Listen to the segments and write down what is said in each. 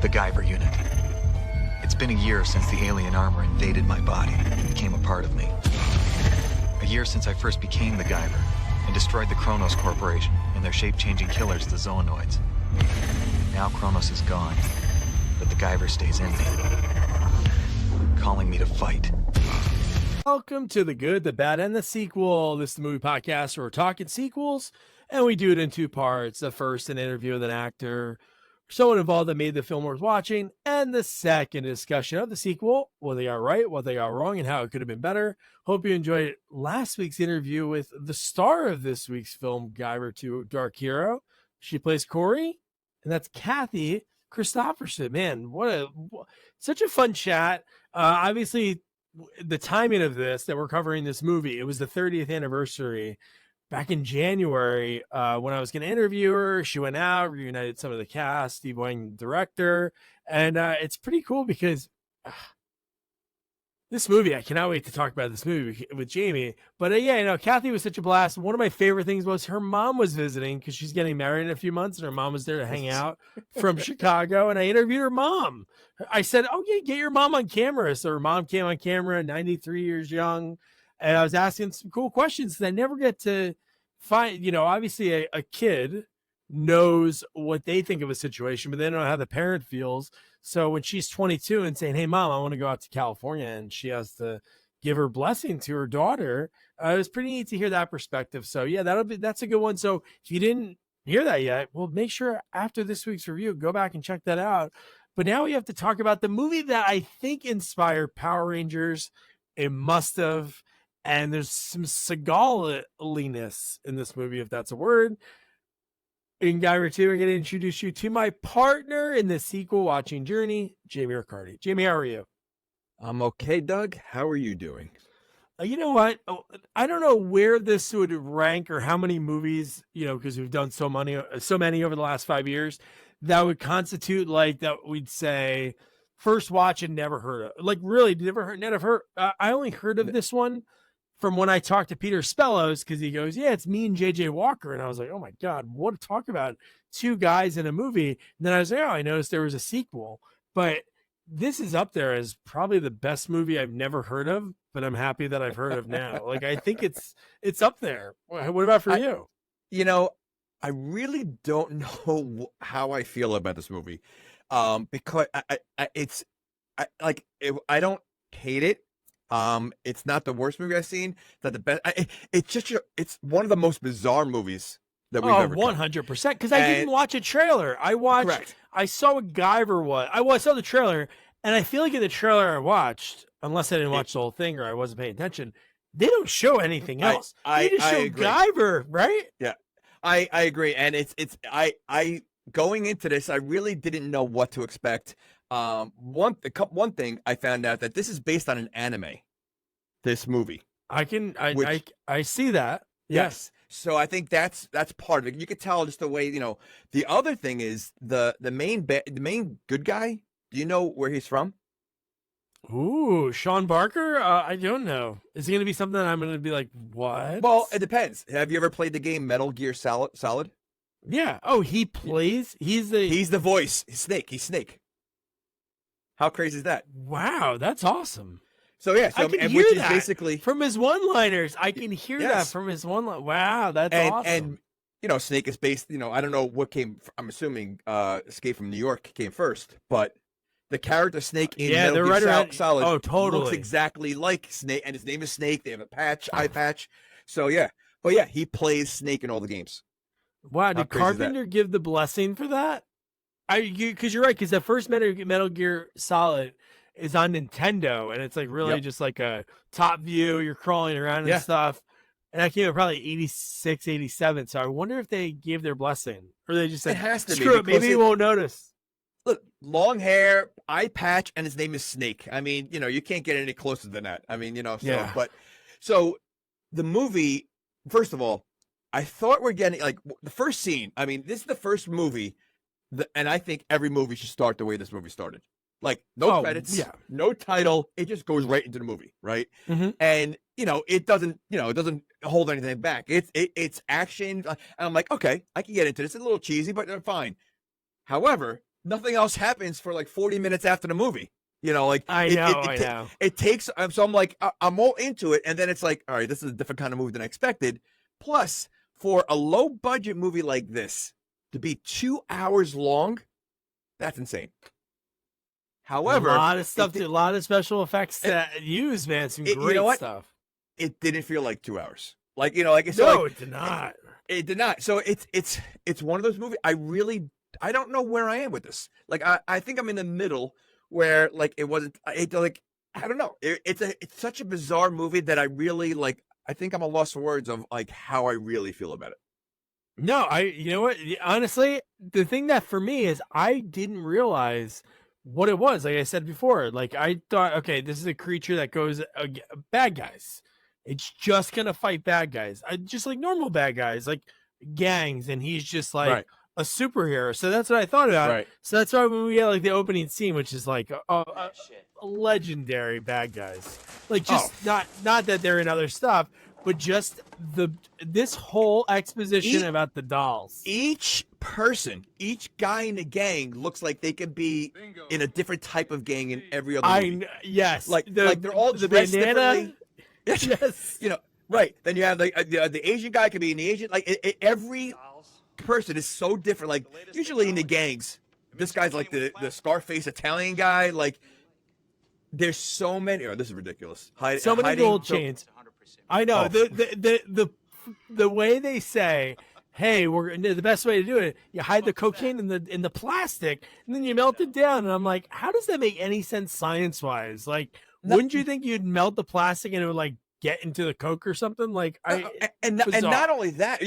The Guyver unit. It's been a year since the alien armor invaded my body and became a part of me. A year since I first became the Guyver and destroyed the Kronos Corporation and their shape-changing killers, the Zoonoids. Now Kronos is gone, but the Guyver stays in me, calling me to fight. Welcome to The Good, the Bad, and the Sequel. This is the movie podcast where we're talking sequels, and we do it in two parts. The first, an interview with an actor, someone involved that made the film worth watching, and the second, a discussion of the sequel, what they got right, what they got wrong, and how it could have been better. Hope you enjoyed last week's interview with the star of this week's film, Guyver 2 Dark Hero. She plays Corey, and that's Kathy Christopherson. Man, such a fun chat. Obviously, the timing of this, that we're covering this movie, it was the 30th anniversary back in January when I was going to interview her. She went out, reunited some of the cast, Steve Wang, director, and it's pretty cool because this movie, I cannot wait to talk about this movie with Jamie. But yeah, Kathy was such a blast. One of my favorite things was her mom was visiting because she's getting married in a few months, and her mom was there to hang out from Chicago. And I interviewed her mom. I said, "Oh yeah, get your mom on camera." So her mom came on camera, 93 years young, and I was asking some cool questions that I never get to find. Obviously a kid knows what they think of a situation, but they don't know how the parent feels. So when she's 22 and saying, "Hey mom, I want to go out to California," and she has to give her blessing to her daughter, it was pretty neat to hear that perspective. So yeah, that's a good one. So if you didn't hear that yet, well, make sure after this week's review, go back and check that out. But now we have to talk about the movie that I think inspired Power Rangers. It must have. And there's some Seagal-liness in this movie, if that's a word. In Guyver 2, we're going to introduce you to my partner in the sequel watching journey, Jamie Riccardi. Jamie, how are you? I'm okay, Doug. How are you doing? You know what? I don't know where this would rank or how many movies, because we've done so many over the last 5 years, that would constitute like that we'd say first watch and never heard of. Like really, never heard. I only heard of this one from when I talked to Peter Spellos, because he goes, "Yeah, it's me and JJ Walker." And I was like, oh my God, what to talk about? Two guys in a movie. And then I was like, oh, I noticed there was a sequel. But this is up there as probably the best movie I've never heard of, but I'm happy that I've heard of now. Like, I think it's up there. What about for you? I really don't know how I feel about this movie. Because I don't hate it. It's not the worst movie I've seen. It's not the best. It's one of the most bizarre movies that we've ever 100%. Because I didn't watch a trailer. I saw a Guyver one. I saw the trailer, and I feel like in the trailer I watched, unless I didn't watch the whole thing or I wasn't paying attention, they don't show anything else. They just show Guyver, right? Yeah, I agree. And I going into this, I really didn't know what to expect. One thing I found out that this is based on an anime. This movie, I see that. Yes. So I think that's part of it. You could tell just the way, the other thing is the main good guy. Do you know where he's from? Ooh, Sean Barker? I don't know. Is it going to be something that I'm going to be like, what? Well, it depends. Have you ever played the game Metal Gear Solid? Yeah. Oh, he plays? He's the voice. He's Snake. How crazy is that? Wow, that's awesome. So yeah, I can hear that basically from his one-liners. I can hear that from his one-line. Wow, that's awesome. And Snake is based. I don't know what came. I'm assuming Escape from New York came first, but the character Snake in Metal Gear Solid, oh, totally, looks exactly like Snake, and his name is Snake. They have eye patch. So yeah, but yeah, he plays Snake in all the games. Wow, did Carpenter give the blessing for that? Because you're right. Because the first Metal Gear Solid is on Nintendo, and it's like really just like a top view. You're crawling around and stuff. And that came out probably 86, 87. So I wonder if they gave their blessing, or they just said, "It has to screw it, maybe he won't notice." Look, long hair, eye patch, and his name is Snake. I mean, you can't get any closer than that. I mean, so the movie. First of all, I thought we're getting like the first scene. I mean, this is the first movie, and I think every movie should start the way this movie started. Like no credits, no title. It just goes right into the movie, right? Mm-hmm. And it doesn't hold anything back. It's action, and I'm like, okay, I can get into this. It's a little cheesy, but fine. However, nothing else happens for like 40 minutes after the movie. You know, like I know. It takes. So I'm like, I'm all into it, and then it's like, all right, this is a different kind of movie than I expected. Plus, for a low budget movie like this to be 2 hours long, that's insane. However, a lot of stuff, a lot of special effects that use, man. Some great stuff. It didn't feel like 2 hours. Like, you know, like no, like, it did not. It did not. So it's one of those movies. I don't know where I am with this. Like, I think I'm in the middle where like it wasn't. I don't know. It's such a bizarre movie that I really like. I think I'm a loss for words of like how I really feel about it. No, you know what? Honestly, the thing that for me is I didn't realize what it was. Like I said before, like I thought, okay, this is a creature that goes bad guys. It's just gonna fight bad guys. Just like normal bad guys, like gangs, and he's just like a superhero. So that's what I thought about. Right. So that's why when we get like the opening scene, which is like a legendary bad guys, like just not that they're in other stuff, but just this whole exposition about the dolls. Each person, each guy in the gang looks like they could be in a different type of gang in every other movie. Yes, like they're all the dressed banana. differently. Yes, you know, right. Then you have the Asian guy could be an Asian. Like every person is so different. Like usually in the gangs, this guy's like the Scarface Italian guy. Like there's so many. Oh, this is ridiculous. So many gold chains. I know the way they say, hey, the best way to do it, you hide the cocaine in the plastic and then you melt it down. And I'm like, how does that make any sense science wise? Like, wouldn't you think you'd melt the plastic and it would like get into the coke or something? Like, and not only that,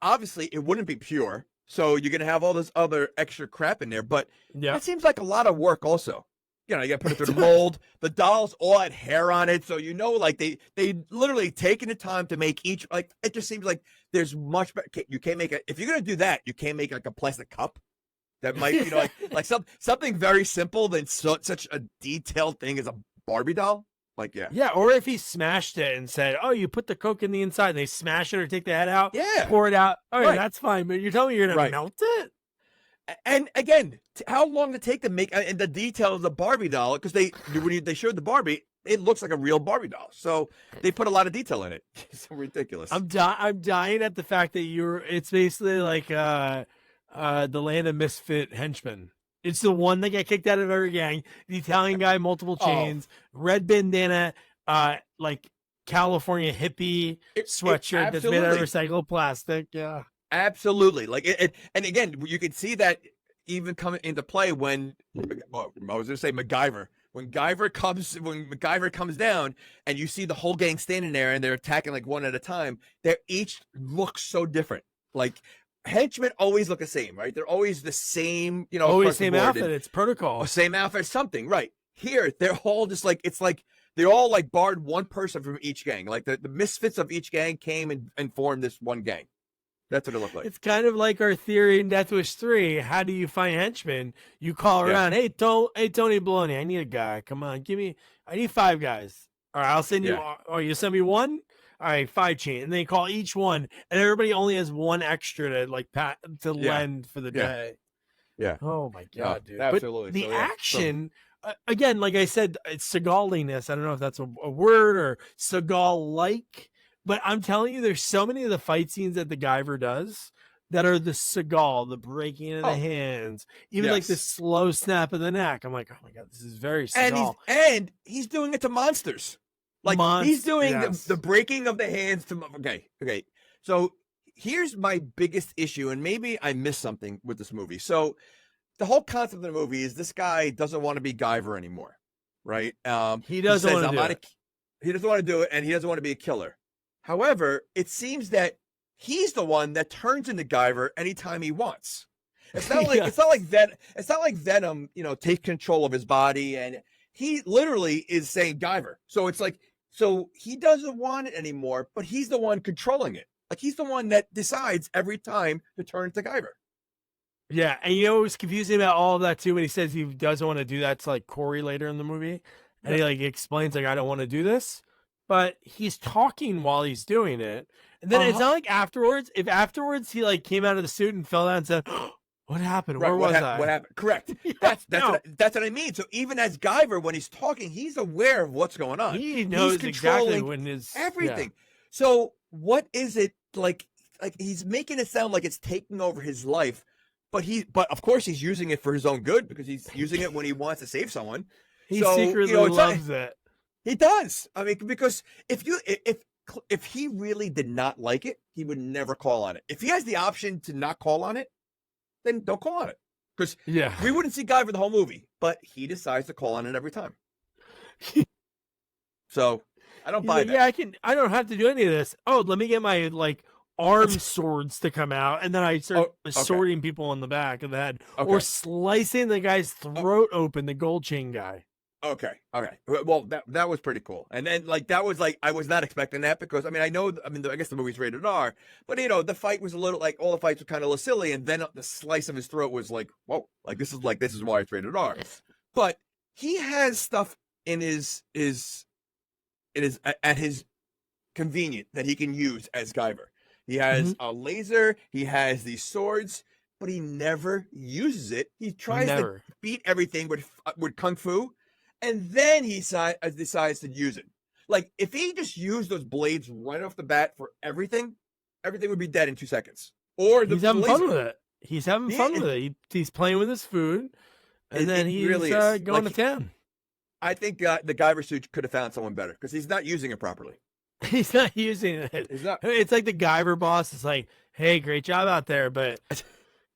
obviously it wouldn't be pure. So you're gonna have all this other extra crap in there, but it seems like a lot of work also. You know, you got to put it through the mold. The dolls all had hair on it, so you know, like they literally taken the time to make each. Like it just seems like there's much better. You can't make if you're gonna do that, you can't make like a plastic cup. That might, you know, like something very simple than such a detailed thing as a Barbie doll. Like yeah. Or if he smashed it and said, "Oh, you put the coke in the inside," and they smash it or take the head out, pour it out. All right, that's fine. But you're telling me you're gonna melt it? And again, how long did it take to make and the detail of the Barbie doll? Because when they showed the Barbie, it looks like a real Barbie doll. So they put a lot of detail in it. It's so ridiculous. I'm dying at the fact that it's basically like the land of misfit henchmen. It's the one that got kicked out of every gang. The Italian guy, multiple chains, red bandana, like California hippie sweatshirt that's made out of recycled plastic. Yeah. Absolutely. Like it, and again, you can see that even coming into play when I was going to say MacGyver. When MacGyver comes down and you see the whole gang standing there and they're attacking like one at a time, they each look so different. Like henchmen always look the same, right? They're always the same, you know, always same outfit. It's protocol. Same outfit, something, right? Here, they're all just like it's like they all like barred one person from each gang. Like the misfits of each gang came and formed this one gang. That's what it looked like. It's kind of like our theory in Death Wish 3. How do you find henchmen? You call around, hey, Tony Baloney, I need a guy. Come on, I need 5 guys. All right, I'll send you, you send me 1? All right, 5 chain. And they call each one, and everybody only has 1 extra to like lend for the day. Yeah. Oh my God, dude. Absolutely. But the action, again, like I said, it's Seagaliness. I don't know if that's a word or Seagal-like. But I'm telling you, there's so many of the fight scenes that the Guyver does that are the Seagal, the breaking of the hands, even like the slow snap of the neck. I'm like, oh my God, this is very Seagal. And he's doing it to monsters. Like he's doing the breaking of the hands to. Okay. So here's my biggest issue, and maybe I missed something with this movie. So the whole concept of the movie is this guy doesn't want to be Guyver anymore, right? He doesn't want to do it. He doesn't want to do it, and he doesn't want to be a killer. However, it seems that he's the one that turns into Guyver anytime he wants. It's not like it's not like Venom, you know, takes control of his body, and he literally is saying Guyver. So it's like, so he doesn't want it anymore, but he's the one controlling it. Like he's the one that decides every time to turn to Guyver. Yeah, and you know what was confusing about all of that too? When he says he doesn't want to do that to like Corey later in the movie, and he like explains like I don't want to do this. But he's talking while he's doing it. And then it's not like afterwards. If afterwards he like came out of the suit and fell down and said, What happened? Right, Where was I? what happened? Correct. Yeah, That's what I mean. So even as Guyver, when he's talking, he's aware of what's going on. He knows He's exactly controlling when his everything. So what is it like? Like he's making it sound like it's taking over his life, but of course he's using it for his own good because he's using it when he wants to save someone. He So, secretly loves it. He does. I mean, because if he really did not like it, he would never call on it. If he has the option to not call on it, then don't call on it. Because we wouldn't see Guy for the whole movie, but he decides to call on it every time. So I don't buy that. Yeah, I don't have to do any of this. Oh, let me get my arm swords to come out, and then I start sorting people on the back of the head, or slicing the guy's throat open, the gold chain guy. Okay. Well, that was pretty cool. And then that was I was not expecting that because I guess the movie's rated R, but the fight was a little all the fights were kind of silly, and then the slice of his throat was whoa, this is why it's rated R. But he has stuff in at his convenient that he can use as Guyver. He has a laser, he has these swords, but he never uses it. He tries to beat everything with kung fu. And then he decides to use it. If he just used those blades right off the bat for everything would be dead in 2 seconds. Or he's having fun with it. He's having fun with it. He's playing with his food, and then he's really going to town. I think the Guyver suit could have found someone better because he's not using it properly. He's not using it. It's like the Guyver boss is like, "Hey, great job out there, but."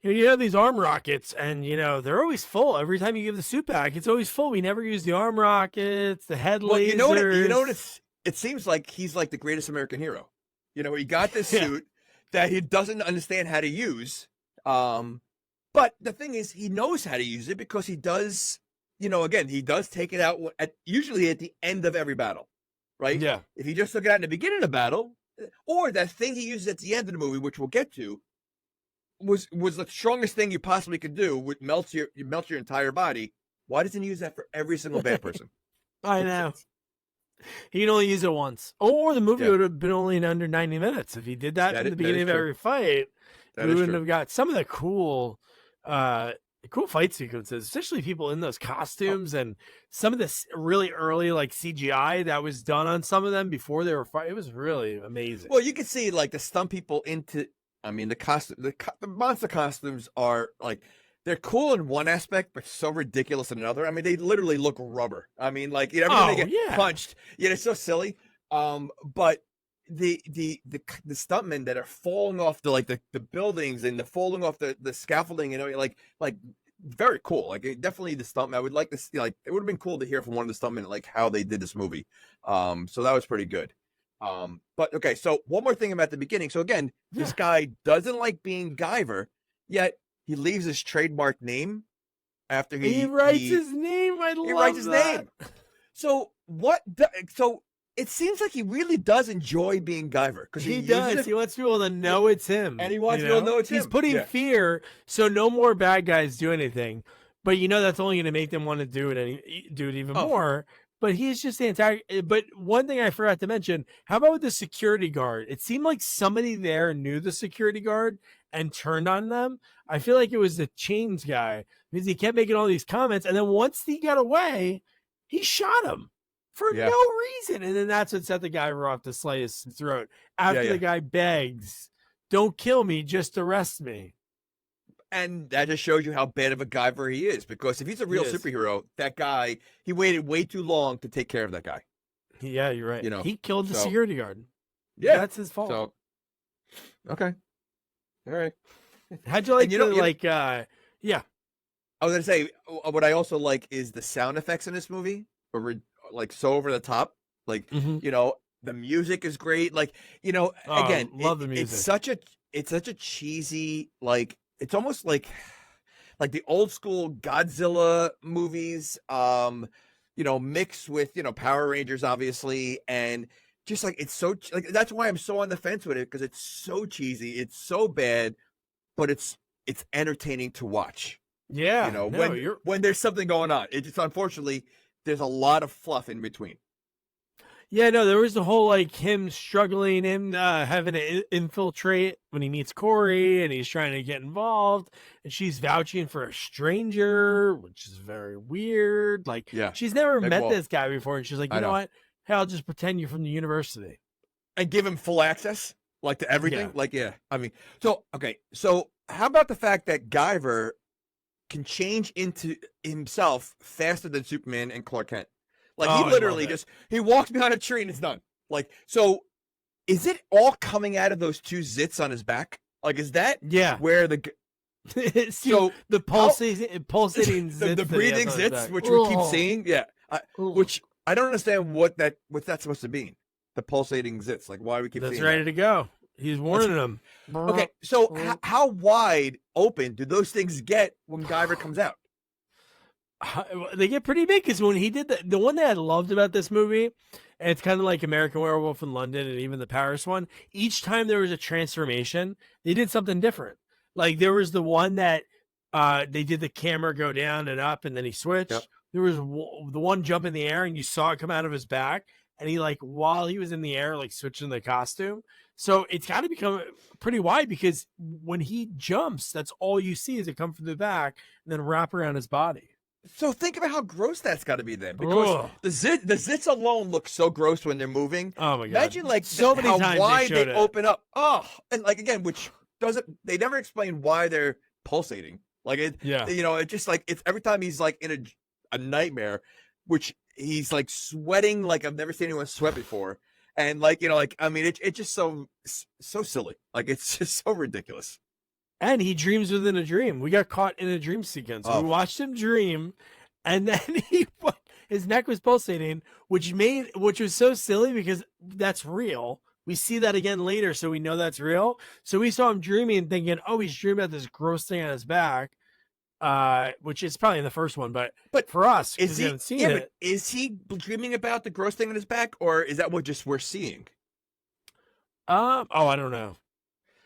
You have these arm rockets, and they're always full. Every time you give the suit back, it's always full. We never use the arm rockets, the head lasers. You know what? It seems like he's like the greatest American hero. He got this suit that he doesn't understand how to use. But the thing is, he knows how to use it because he does. Again, he does take it out usually at the end of every battle, right? Yeah. If he just took it out in the beginning of the battle, or that thing he uses at the end of the movie, which we'll get to. Was the strongest thing you possibly could do. Would melt your entire body. Why doesn't he use that for every single bad person? I know. He can only use it once. Or the movie would have been only in under 90 minutes if he did that in the beginning of every fight. We wouldn't have got some of the cool fight sequences, especially people in those costumes and some of this really early CGI that was done on some of them before they were fighting. It was really amazing. Well, you can see the stunt people into. I mean, the monster costumes are they're cool in one aspect, but so ridiculous in another. I mean, they literally look rubber. I mean, every time they get punched, it's so silly. But the stuntmen that are falling off the buildings and the falling off the scaffolding, very cool. Definitely the stuntman. I would like to see. It would have been cool to hear from one of the stuntmen how they did this movie. So that was pretty good. But okay, so one more thing about the beginning. So again, this guy doesn't like being Guyver, yet he leaves his trademark name after he writes his name. He writes his name. So so it seems like he really does enjoy being Guyver because he does. He wants people to know it's him, and he wants people to know it's him. He's putting fear, so no more bad guys do anything. But that's only going to make them want to do it even more. But he's just the entire. But one thing I forgot to mention: how about with the security guard? It seemed like somebody there knew the security guard and turned on them. I feel like it was the chains guy because he kept making all these comments, and then once he got away, he shot him for no reason, and then that's what set the guy off to slice his throat. After the guy begs, "Don't kill me, just arrest me." And that just shows you how bad of a Guyver he is. Because if he's a real superhero, that guy, he waited way too long to take care of that guy. Yeah, you're right. He killed the security guard. Yeah, that's his fault. So, okay, all right. How'd you like? Yeah. I was gonna say what I also like is the sound effects in this movie are so over the top. The music is great. Again, love the music. It's such a cheesy It's almost like the old school Godzilla movies, mixed with, Power Rangers, obviously. And just it's so that's why I'm so on the fence with it because it's so cheesy. It's so bad, but it's entertaining to watch. Yeah. When there's something going on. It just, unfortunately, there's a lot of fluff in between. Yeah, no, there was the whole like him struggling, him having to infiltrate when he meets Corey, and he's trying to get involved, and she's vouching for a stranger, which is very weird. Like, Yeah. she's never Like, met well, this guy before, and she's like, I you know know. what? Hey, I'll just pretend you're from the university. And give him full access, like to everything. Yeah. Like, yeah. I mean, so okay. So how about the fact that Guyver can change into himself faster than Superman and Clark Kent? Like, Oh, I he love literally it. just he walks behind a tree and it's done. Like, so is it all coming out of those two zits on his back? Like, is that Yeah. where the So the pulsating the zits that he breathing has on his zits, back. which we keep Ugh. seeing, yeah, Ugh. which I don't understand what that's supposed to mean. The pulsating zits, like, why do we keep That's seeing ready that? to go. He's warning them. Okay, so how wide open do those things get when Guyver comes out? They get pretty big because when he did the one that I loved about this movie, and it's kind of like American Werewolf in London and even the Paris one, each time there was a transformation, they did something different. Like there was the one that they did the camera go down and up and then he switched. Yep. There was the one jump in the air and you saw it come out of his back, and he like while he was in the air like switching the costume. So it's got to become pretty wide because when he jumps, that's all you see is it come from the back and then wrap around his body. So think about how gross that's got to be then, because Ugh. the zits alone look so gross when they're moving. Oh my god! Imagine like so many how times wide they, showed it. open up. Oh, and like again, which doesn't they never explain why they're pulsating. Like it, Yeah. you know, it's just like it's every time he's like in a nightmare, which he's like sweating like I've never seen anyone sweat before, and like you know, like I mean, it's just so silly. Like it's just so ridiculous. And he dreams within a dream. We got caught in a dream sequence. Oh. We watched him dream, and then his neck was pulsating, which was so silly because that's real. We see that again later, so we know that's real. So we saw him dreaming, thinking, "Oh, he's dreaming about this gross thing on his back," which is probably in the first one. But for us, Is we he? haven't seen Yeah, it. but is he dreaming about the gross thing on his back, or is that what just we're seeing? Oh, I don't know.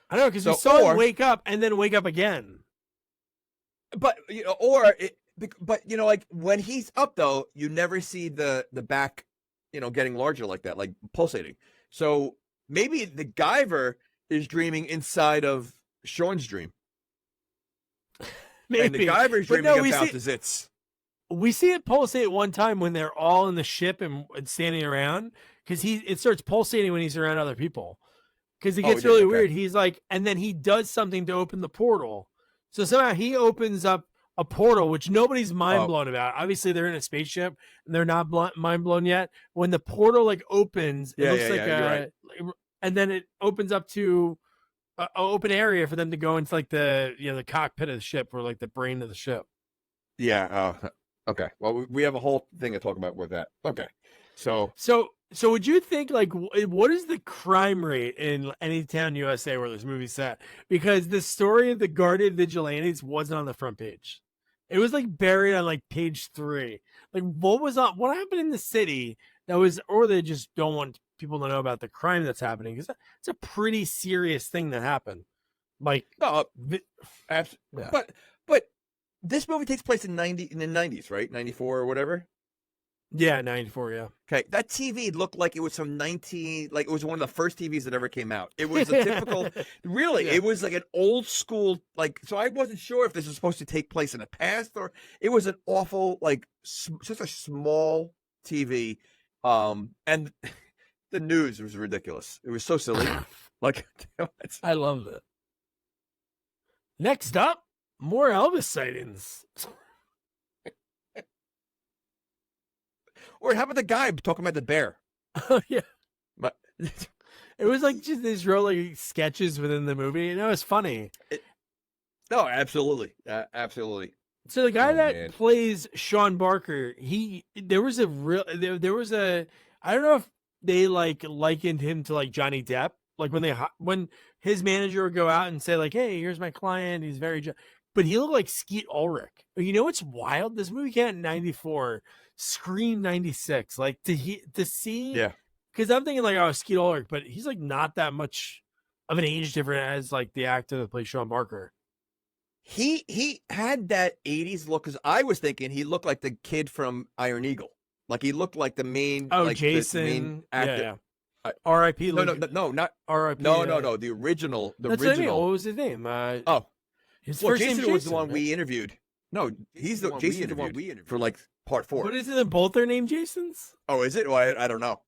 I don't know because we So, saw or- him wake up and then wake up again. But you know, but you know, like when he's up though, you never see the back, you know, getting larger like that, like pulsating. So maybe the Guyver is dreaming inside of Sean's dream, Maybe and the Guyver's But dreaming no, we about see- the zits. We see it pulsate one time when they're all in the ship and standing around because it starts pulsating when he's around other people because it Oh, gets we did, really okay. weird. He's like, and then he does something to open the portal. So somehow he opens up a portal, which nobody's mind blown about. Obviously, they're in a spaceship and they're not mind blown yet. When the portal like opens, it Yeah, looks yeah, like yeah, you're right. and then it opens up to an open area for them to go into like the the cockpit of the ship or like the brain of the ship. Yeah. Okay. Well, we have a whole thing to talk about with that. Okay. So So would you think like what is the crime rate in any town USA where this movie's set? Because the story of the guarded vigilantes wasn't on the front page. It was like buried on like page 3. Like what happened in the city that was, or they just don't want people to know about the crime that's happening because it's a pretty serious thing that happened. Like no, yeah. but this movie takes place in the 90s, right? 94 or whatever. Yeah, 94, yeah. Okay, that TV looked like it was from like it was one of the first TVs that ever came out. It was a typical, really, Yeah. it was like an old school, like, so I wasn't sure if this was supposed to take place in the past or it was an awful, like, just a small TV. And the news was ridiculous. It was so silly. Like, I loved it. Next up, more Elvis sightings. or how about the guy talking about the bear? Oh yeah. But It was like just these real like sketches within the movie, and it was funny. no, absolutely. Absolutely. So the guy Oh, that man. plays Sean Barker, there was a I don't know if they like likened him to like Johnny Depp, like when his manager would go out and say like, "Hey, here's my client, he's but he looked like Skeet Ulrich. You know what's wild? This movie came out in '94, Scream '96. Like to see, Yeah. because I'm thinking like, oh, Skeet Ulrich, but he's like not that much of an age difference as like the actor that plays Sean Barker. He had that 80s look because I was thinking he looked like the kid from Iron Eagle. Like he looked like the main. Oh, like Jason. the main actor. R.I.P. No, not R.I.P. no. The original. That's what I mean. What was his name? His first Jason name was the one right? we interviewed. No, Jason's the one we interviewed for like part 4. But isn't both their name Jasons? Oh, is it? Well, I don't know.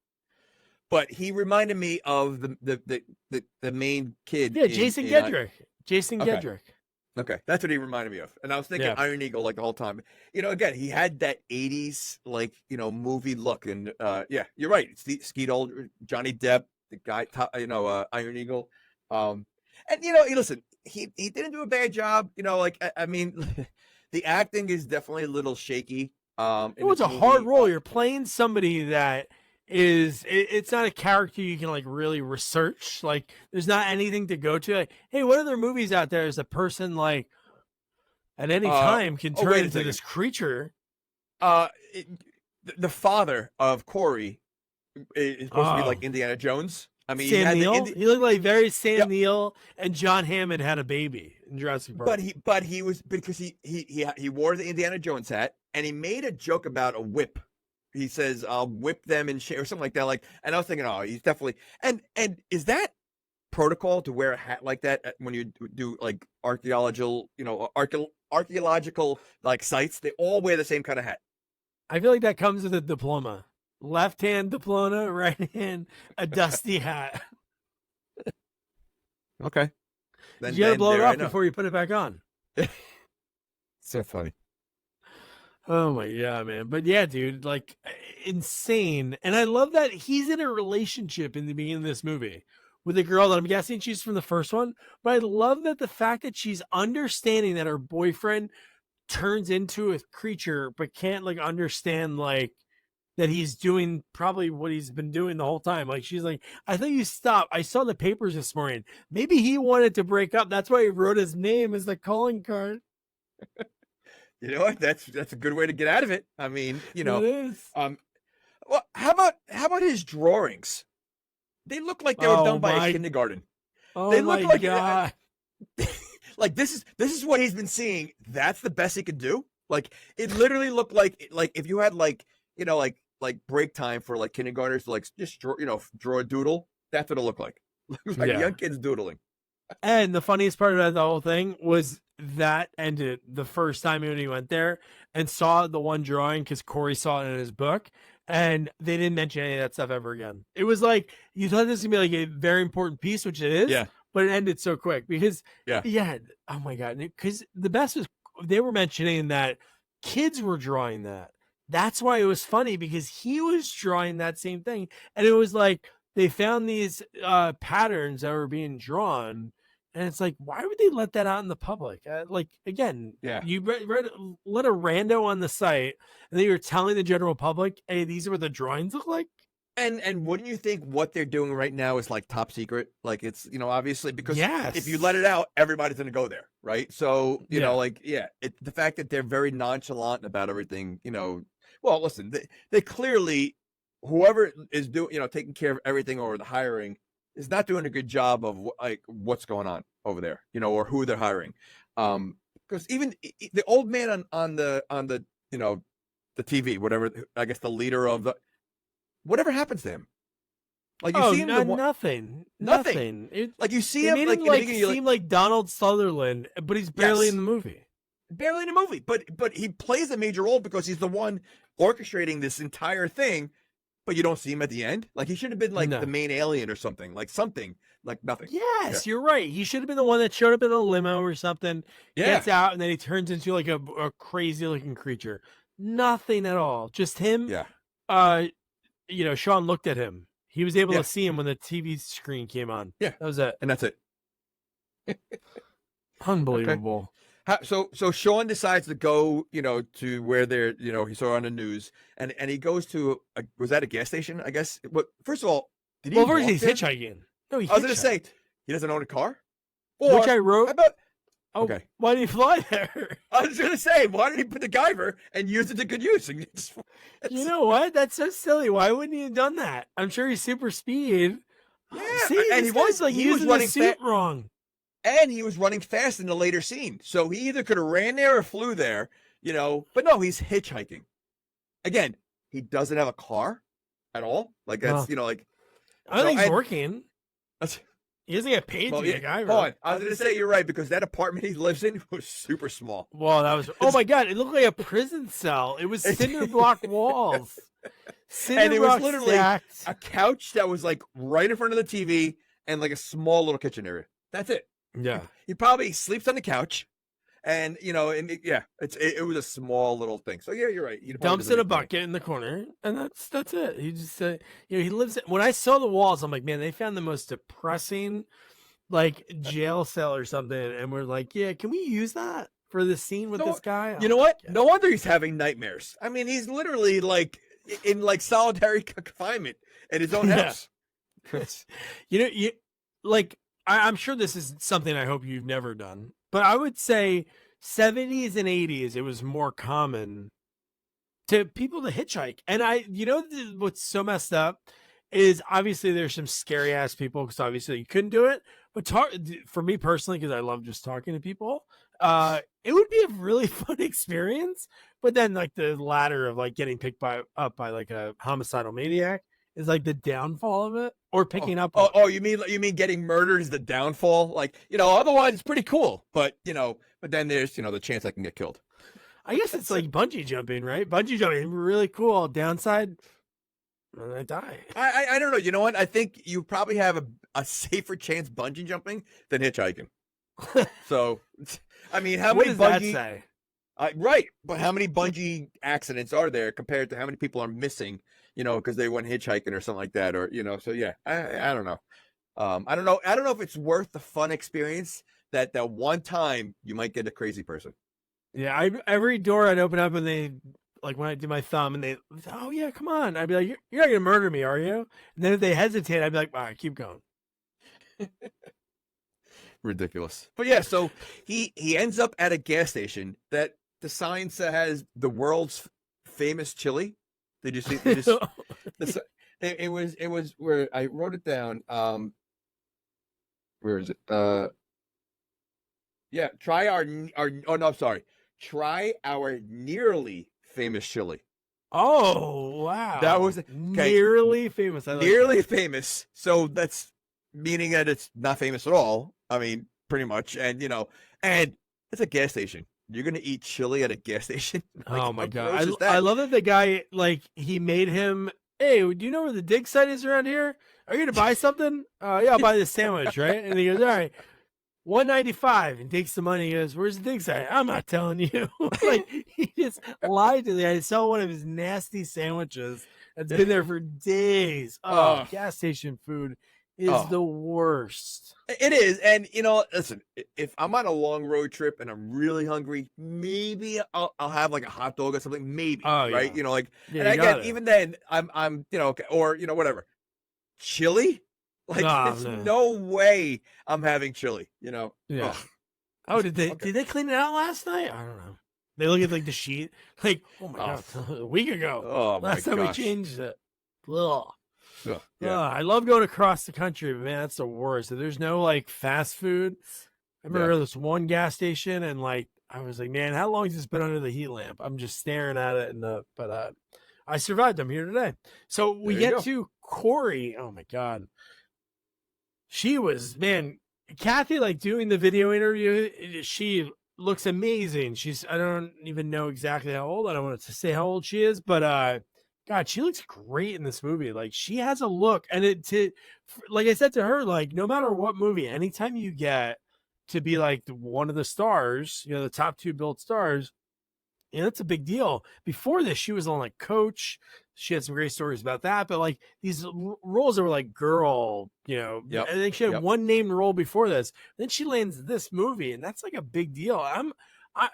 But he reminded me of the main kid. Yeah, Jason Gedrick. Jason okay. Gedrick. Okay, that's what he reminded me of. And I was thinking Iron Eagle like the whole time. Again, he had that 80s movie look. And yeah, you're right. It's Skeet Ulrich, Johnny Depp, the guy, Iron Eagle. And listen, he didn't do a bad job. I mean, the acting is definitely a little shaky. It was a hard role. You're playing somebody that it's not a character you can like really research. Like there's not anything to go to. Like, hey, what other movies out there is a person like at any time can turn into this creature? The father of Corey is supposed to be like Indiana Jones. I mean, Sam Neill. He looked like very Sam Neill, and John Hammond had a baby in Jurassic Park. But he was because he wore the Indiana Jones hat, and he made a joke about a whip. He says, "I'll whip them and shit," or something like that. Like, and I was thinking, oh, he's definitely. And is that protocol to wear a hat like that when you do like archaeological like sites? They all wear the same kind of hat. I feel like that comes with a diploma. Left hand diploma, right hand a dusty hat. Okay. You gotta blow it off before you put it back on. So funny. Oh my god, man. But yeah, dude, like insane. And I love that he's in a relationship in the beginning of this movie with a girl that I'm guessing she's from the first one. But I love that the fact that she's understanding that her boyfriend turns into a creature, but can't like understand like that he's doing probably what he's been doing the whole time. Like she's like, I thought you stopped. I saw the papers this morning. Maybe he wanted to break up. That's why he wrote his name as the calling card. You know what? That's a good way to get out of it. I mean, It is. Well, how about his drawings? They look like they were done by a kindergarten. Oh they look my god! Like this is what he's been seeing. That's the best he could do. Like it literally looked like if you had like break time for like kindergartners to like just draw a doodle. That's what it looked like. It was like young kids doodling. And the funniest part about the whole thing was that ended the first time when he went there and saw the one drawing because Corey saw it in his book, and they didn't mention any of that stuff ever again. It was like you thought this was gonna be like a very important piece, which it is. Yeah. But it ended so quick because oh my god! Because the best was they were mentioning that kids were drawing that. That's why it was funny because he was drawing that same thing, and it was like they found these patterns that were being drawn, and it's like, why would they let that out in the public? Like again, you let a rando on the site, and then you're telling the general public, hey, these are what the drawings look like. And wouldn't you think what they're doing right now is like top secret? Like it's obviously because yes. if you let it out, everybody's gonna go there, right? So the fact that they're very nonchalant about everything, Well, listen, they clearly, whoever is doing, taking care of everything or the hiring is not doing a good job of like what's going on over there, or who they're hiring. Because even the old man on the the TV, whatever, I guess the leader of the, whatever happens to him. Like you see him, nothing. Like you see him, made like, him seem like Donald Sutherland, but he's barely in the movie. Barely in the movie, but he plays a major role because he's the one orchestrating this entire thing. But you don't see him at the end. Like he should have been like the main alien or something like nothing. Yes, you're right. He should have been the one that showed up in a limo or something. Gets out and then he turns into like a crazy looking creature. Nothing at all. Just him. Yeah. Sean looked at him. He was able to see him when the TV screen came on. Yeah, that was it. And that's it. Unbelievable. Okay. So Sean decides to go, to where they're, he saw on the news, and he goes to was that a gas station? I guess. But first of all, did he? Well, first he's hitchhiking. No, I was going to say he doesn't own a car. Or, which I wrote. How about? Okay. Why did he fly there? I was going to say, why did he put the Guyver and use it to good use? You know what? That's so silly. Why wouldn't he have done that? I'm sure he's super speed. Yeah, see, and he was running the suit wrong. And he was running fast in the later scene. So he either could have ran there or flew there, But no, he's hitchhiking. Again, he doesn't have a car at all. Like that's like. I don't think he's working. That's, he doesn't get paid to be a guy. Hold on. I was gonna say you're right because that apartment he lives in was super small. Well, that was. Oh my god! It looked like a prison cell. It was cinder block walls. And it was literally a couch that was like right in front of the TV and like a small little kitchen area. That's it. Yeah. He probably sleeps on the couch, and it was a small little thing. So yeah, you're right. He dumps in a bucket in the corner, and that's it. He just he lives. When I saw the walls, I'm like, man, they found the most depressing, like jail cell or something, and we're like, yeah, can we use that for the scene with this guy? You know what? No wonder he's having nightmares. I mean, he's literally like in like solitary confinement in his own house. I'm sure this is something I hope you've never done, but I would say 70s and 80s, it was more common to people to hitchhike. And what's so messed up is obviously there's some scary ass people because obviously you couldn't do it. But for me personally, because I love just talking to people, it would be a really fun experience. But then like the ladder of like getting picked up by like a homicidal maniac is like the downfall of it, or picking up. You mean getting murdered is the downfall? Like, otherwise it's pretty cool, but then there's the chance I can get killed. I guess it's like bungee jumping, right? Bungee jumping, really cool. Downside, I die. I don't know. You know what? I think you probably have a safer chance bungee jumping than hitchhiking. So, I mean, how many bungee? What does that say? Right, but how many bungee accidents are there compared to how many people are missing? Because they went hitchhiking or something like that, or So yeah, I don't know. I don't know. I don't know if it's worth the fun experience that one time you might get a crazy person. Yeah, every door I'd open up and they like when I do my thumb and they, oh yeah, come on. I'd be like, you're not gonna murder me, are you? And then if they hesitate, I'd be like, all right, keep going. Ridiculous. But yeah, so he ends up at a gas station that the sign has the world's famous chili. Did you see? It was where I wrote it down. Where is it? Yeah, try our oh no, I'm sorry. Try our nearly famous chili. Oh wow, that was nearly famous. Nearly famous. So that's meaning that it's not famous at all. I mean, pretty much, and and it's a gas station. You're gonna eat chili at a gas station? Like, oh my god! I love that the guy he made him. Hey, do you know where the dig site is around here? Are you gonna buy something? Yeah, I'll buy this sandwich, right? And he goes, all right, $1.95, and takes the money. He goes, where's the dig site? I'm not telling you. Like he just lied to the guy. I saw one of his nasty sandwiches that's been there for days. Oh, gas station food is the worst. It is. And listen, if I'm on a long road trip and I'm really hungry, maybe I'll have like a hot dog or something, maybe. Right? And again, even then I'm or whatever. Chili? Like there's no way I'm having chili, Yeah. Ugh. Oh, did they clean it out last night? I don't know. They look at like the sheet, like, oh my god, a week ago. Oh my last time gosh. we changed it. Ugh. Yeah. I love going across the country, but man, that's the worst. There's no like fast food. I remember this one gas station, and like I was like, man, how long has this been under the heat lamp? I'm just staring at it, but I survived. I'm here today. So we get to Corey. Oh my god, she was Kathy, like doing the video interview. She looks amazing. I don't even know exactly how old. I don't want to say how old she is, but God, she looks great in this movie. Like she has a look, and like I said to her, like no matter what movie, anytime you get to be like one of the stars, the top 2 billed stars, that's a big deal. Before this, she was on like Coach. She had some great stories about that, but like these roles that were like girl, I think she had one named role before this. Then she lands this movie, and that's like a big deal.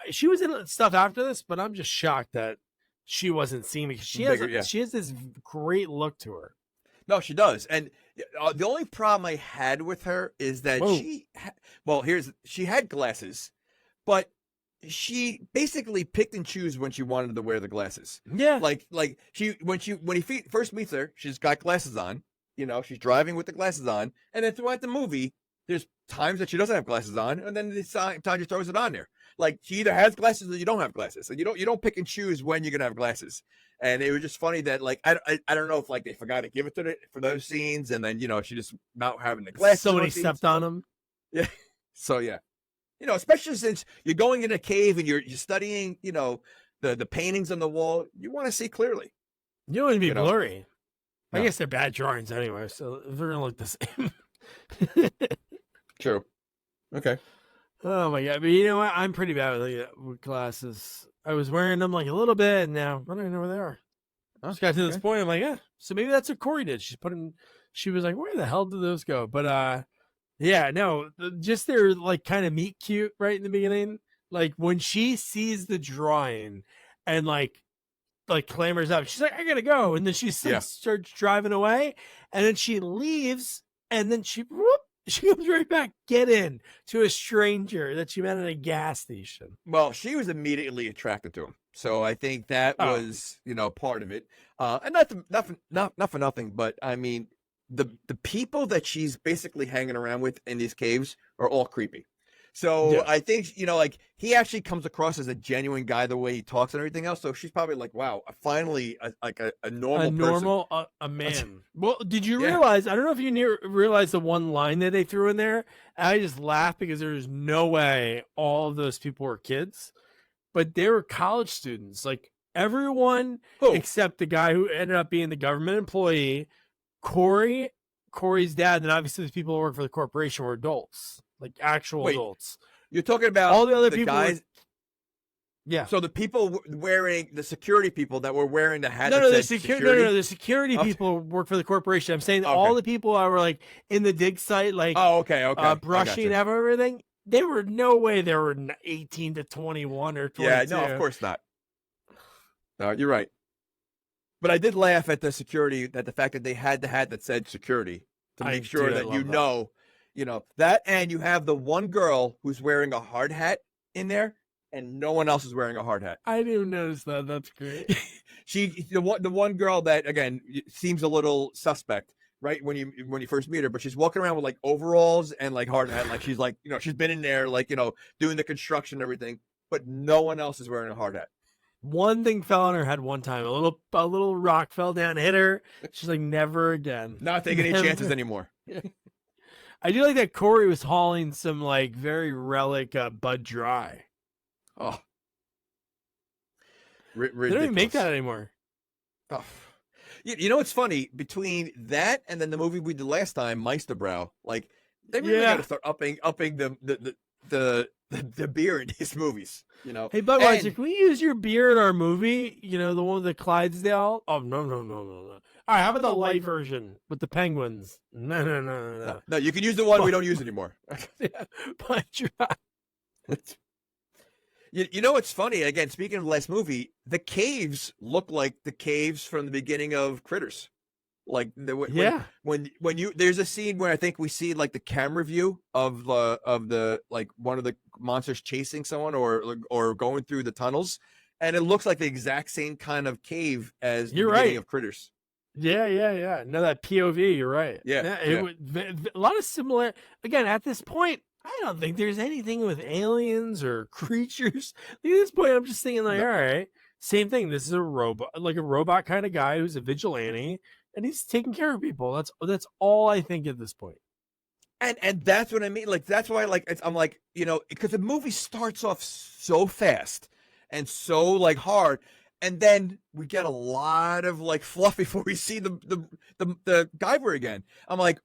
She was in stuff after this, but I'm just shocked that she wasn't seen because she has this great look to her. No, she does. And the only problem I had with her is that she had glasses, but she basically picked and chose when she wanted to wear the glasses. Yeah. Like when he first meets her, she's got glasses on, she's driving with the glasses on. And then throughout the movie, there's times that she doesn't have glasses on, and then the time she throws it on there. Like she either has glasses or you don't have glasses. And you don't pick and choose when you're gonna have glasses. And it was just funny that like I don't know if like they forgot to give it to her for those scenes, and then she just not having the glasses. Somebody stepped on him. Yeah. So yeah, especially since you're going in a cave and you're studying, the paintings on the wall, you want to see clearly. You don't want to be blurry. No. I guess they're bad drawings anyway, so they're gonna look the same. True. Okay. Oh my god! But you know what? I'm pretty bad with glasses. I was wearing them like a little bit, and now I don't even know where they are. I just got to this point. I'm like, yeah. So maybe that's what Corey did. She was like, where the hell did those go? But yeah, no, just they're like kind of meet cute right in the beginning. Like when she sees the drawing and like clambers up, she's like, I gotta go, and then she starts driving away, and then she leaves, and then she comes right back, get in to a stranger that she met at a gas station. Well, she was immediately attracted to him, so I think that was part of it. And not for nothing, but I mean the people that she's basically hanging around with in these caves are all creepy. So I think like he actually comes across as a genuine guy the way he talks and everything else. So she's probably like, wow, finally a normal person. A man. Well, did you realize? I don't know if you realize the one line that they threw in there. I just laughed because there's no way all of those people were kids, but they were college students. Like everyone except the guy who ended up being the government employee, Corey's dad, and obviously the people who work for the corporation were adults. Like actual adults. You're talking about all the other people guys. Yeah. So the people wearing the security people that were wearing the hat. The security people work for the corporation. I'm saying all the people that were like in the dig site, like brushing everything. They were no way they were 18 to 21 or 22. Yeah, no, of course not. No, you're right. But I did laugh at the security, at the fact that they had the hat that said security to make sure that that, and you have the one girl who's wearing a hard hat in there, and no one else is wearing a hard hat. I didn't notice that. That's great. The one girl that again seems a little suspect, right? When you first meet her, but she's walking around with like overalls and like hard hat, like she's like she's been in there like doing the construction and everything, but no one else is wearing a hard hat. One thing fell on her head one time. A little rock fell down, hit her. She's like, never again. Not taking any chances anymore. I do like that Corey was hauling some like very relic Bud Dry. Oh, they don't even make that anymore. Oh, it's funny between that and then the movie we did last time, Meisterbrow. Like they really got to start upping the beer in these movies. Hey Budweiser, can we use your beer in our movie? The one with the Clydesdale. Oh no. All right, how about the light version with the penguins? No. No, you can use the one we don't use anymore. Bud Dry. What's funny? Again, speaking of the last movie, the caves look like the caves from the beginning of Critters. Like when there's a scene where I think we see like the camera view of the like one of the monsters chasing someone or going through the tunnels, and it looks like the exact same kind of cave as the beginning of Critters. Yeah. No, that POV, you're right. Yeah. A lot of similar. Again, at this point, I don't think there's anything with aliens or creatures. At this point, I'm just thinking like, all right, same thing. This is a robot kind of guy who's a vigilante, and he's taking care of people. That's all I think at this point. And that's what I mean. Like that's why I'm like because the movie starts off so fast and so like hard. And then we get a lot of like fluff before we see the Guyver again. I'm like,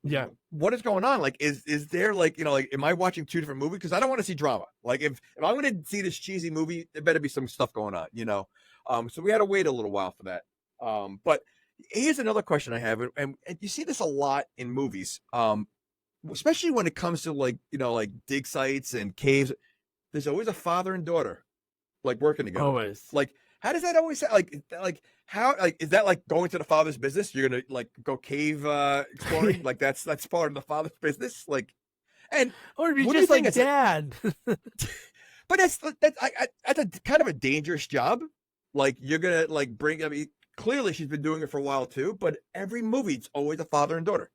what is going on? Like, is there like, am I watching two different movies? Because I don't want to see drama. Like, if I'm going to see this cheesy movie, there better be some stuff going on, So we had to wait a little while for that. But here's another question I have, and you see this a lot in movies, especially when it comes to like dig sites and caves. There's always a father and daughter like working together. Always. Like. How does that always sound? Like how is that like going to the father's business? You're gonna like go cave exploring? Like that's part of the father's business. Like, and or be just like dad. But that's a kind of a dangerous job. Like you're gonna like bring. I mean, clearly she's been doing it for a while too. But every movie, it's always a father and daughter.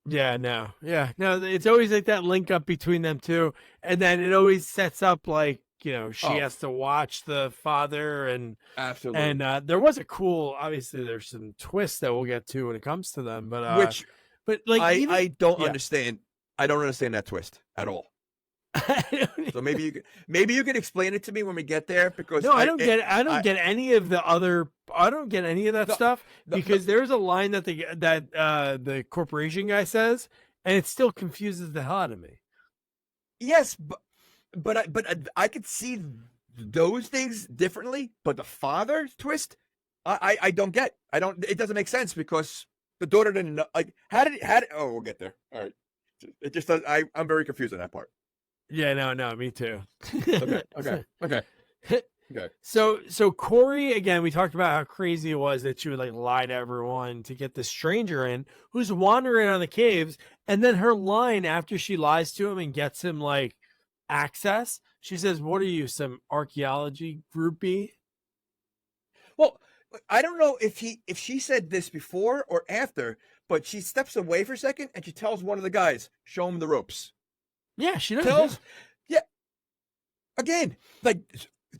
No. It's always like that link up between them two, and then it always sets up like you know, she has to watch the father, and absolutely. And there was a cool, obviously there's some twists that we'll get to when it comes to them, Which but like I don't yeah. understand. I don't understand that twist at all. So maybe you could explain it to me when we get there, because no, I don't get any of the other. I don't get any of that stuff because there's a line that the corporation guy says, and it still confuses the hell out of me. Yes, but I could see those things differently, but the father twist, I don't get. I don't. It doesn't make sense because the daughter didn't know. Like, how did? Oh, we'll get there. All right. It just does. I'm very confused on that part. Yeah, no, me too. Okay. So Corey, again, we talked about how crazy it was that she would like lie to everyone to get the stranger in who's wandering on the caves, and then her line after she lies to him and gets him like access, she says, "What are you, some archaeology groupie?" Well, I don't know if she said this before or after, but she steps away for a second and she tells one of the guys, "Show him the ropes." Yeah, she does. Yeah. Again, like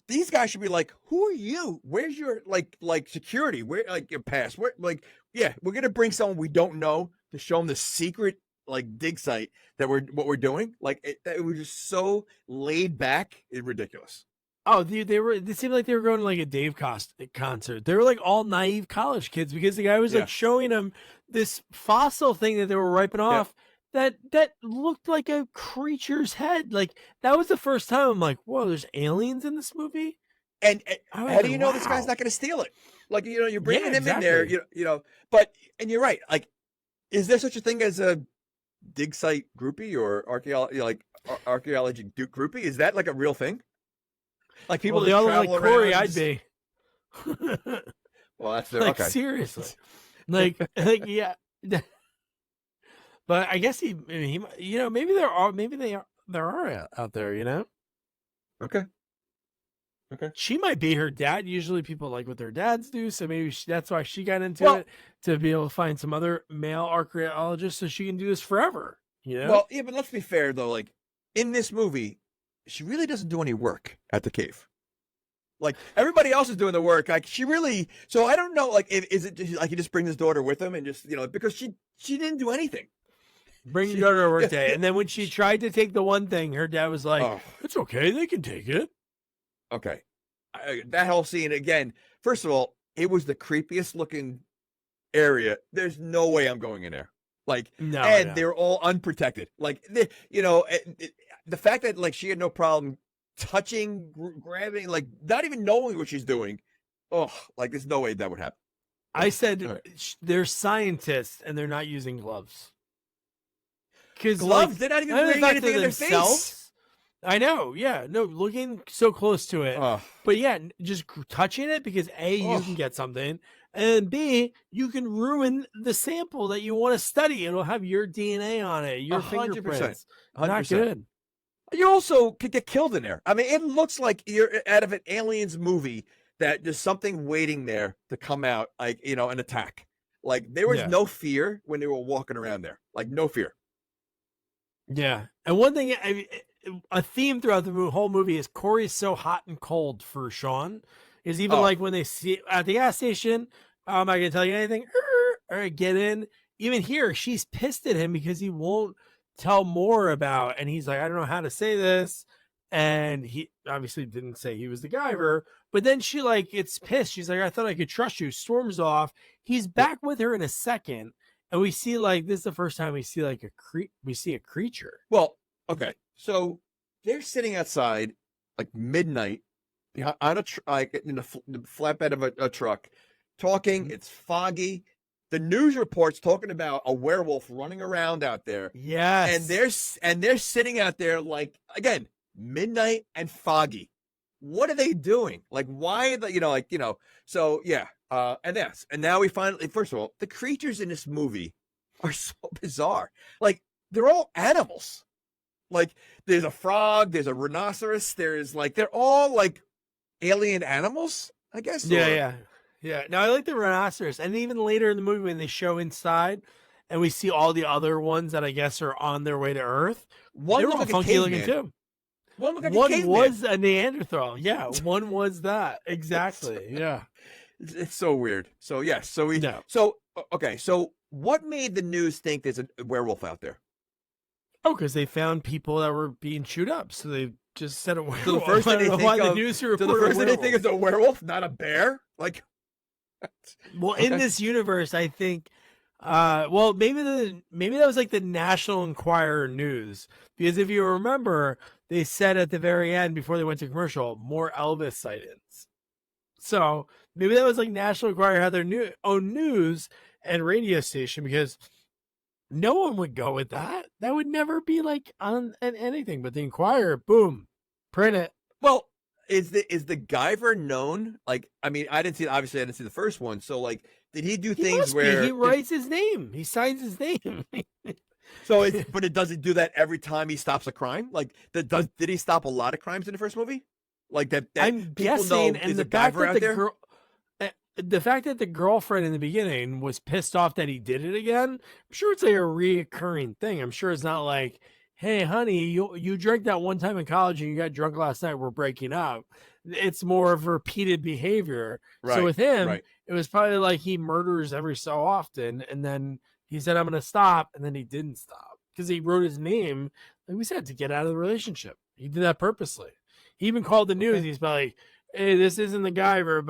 these guys should be like, "Who are you? Where's your like security? Where like your pass? Where like yeah, we're gonna bring someone we don't know to show them the secret like dig site that what we're doing." Like it was just so laid back, it's ridiculous. Oh, dude, it seemed like they were going to like a Dave concert. They were like all naive college kids because the guy was like showing them this fossil thing that they were wiping off. That looked like a creature's head. Like that was the first time I'm like, whoa, there's aliens in this movie. And how do you know this guy's not going to steal it? Like, you know, you're bringing him in there, you know. But and you're right. Like, is there such a thing as a dig site groupie or archaeology groupie? Is that like a real thing? Like people they all travel like Corey, around. I'd be. Well, that's their like okay. Seriously, like yeah. But I guess he, you know, maybe there are out there, you know. Okay. She might be her dad. Usually people like what their dads do, so maybe that's why she got into it, to be able to find some other male archaeologists so she can do this forever. You know. Well, yeah, but let's be fair though. Like in this movie, she really doesn't do any work at the cave. Like everybody else is doing the work. Like she really. So I don't know. Like, is it just, like he just brings his daughter with him and just because she didn't do anything. Bring your daughter to work day. And then when she tried to take the one thing, her dad was like, "It's okay, they can take it." Okay. That whole scene, again, first of all, it was the creepiest looking area. There's no way I'm going in there. Like, they're all unprotected. Like, the fact that, like, she had no problem touching, grabbing, like, not even knowing what she's doing. Oh, like, there's no way that would happen. I said they're scientists and they're not using gloves. Because gloves, they're not even wearing anything in their face. I know, yeah, no, looking so close to it, but yeah, just touching it because A, you can get something, and B, you can ruin the sample that you want to study. It'll have your DNA on it, your 100%. Fingerprints. 100%. Not good. You also could get killed in there. I mean, it looks like you're out of an aliens movie that there's something waiting there to come out, like an attack. Like there was no fear when they were walking around there, like no fear. Yeah, and one thing, a theme throughout the whole movie is Corey's so hot and cold for Sean. Is even like when they see at the gas station, I'm not gonna tell you anything. All right, get in. Even here, she's pissed at him because he won't tell more about, and he's like, I don't know how to say this, and he obviously didn't say he was the Guyver. But then she like gets pissed. She's like, I thought I could trust you. Storms off. He's back with her in a second. And we see like this is the first time we see like a creature. Well, okay, so they're sitting outside like midnight on in the flatbed of a truck, talking. It's foggy. The news reports talking about a werewolf running around out there. Yes, and they're sitting out there like again midnight and foggy. What are they doing? Like why the So yeah. And now we finally, first of all, the creatures in this movie are so bizarre. Like they're all animals. Like there's a frog, there's a rhinoceros, they're all like alien animals, I guess. Yeah. No, I like the rhinoceros, and even later in the movie when they show inside, and we see all the other ones that I guess are on their way to Earth. They were all funky looking too. One looked like a One caveman. was a Neanderthal. Yeah, one was that. Exactly. Yeah. It's so weird. So yes, No. so okay, so what made the news think there's a werewolf out there? Oh, because they found people that were being chewed up, so they just said a werewolf. So the first thing they think why the of, news so report the first thing they think werewolf. is a werewolf, not a bear. Like, Well, okay. in this universe, I think. Well, maybe that was like the National Enquirer news, because if you remember, they said at the very end before they went to commercial, more Elvis sightings. So maybe that was like National Enquirer had their own news and radio station, because no one would go with that. That would never be like on anything. But the Enquirer, boom, print it. Well, is the Guyver known? Like, I mean, obviously I didn't see the first one. So like, did he do things where he writes his name, he signs his name? So but it doesn't do that every time he stops a crime? Like, did he stop a lot of crimes in the first movie? Like that I'm people guessing, know and is the a fact Guyver that out the there? girl. The fact that the girlfriend in the beginning was pissed off that he did it again, I'm sure it's like a reoccurring thing. I'm sure it's not like, hey, honey, you drank that one time in college and you got drunk last night, we're breaking up. It's more of repeated behavior. Right, So with him, right. it was probably like he murders every so often, and then he said, I'm going to stop, and then he didn't stop because he wrote his name, like we said, to get out of the relationship. He did that purposely. He even called the news. Okay. He's probably like, hey, this isn't the Guyver,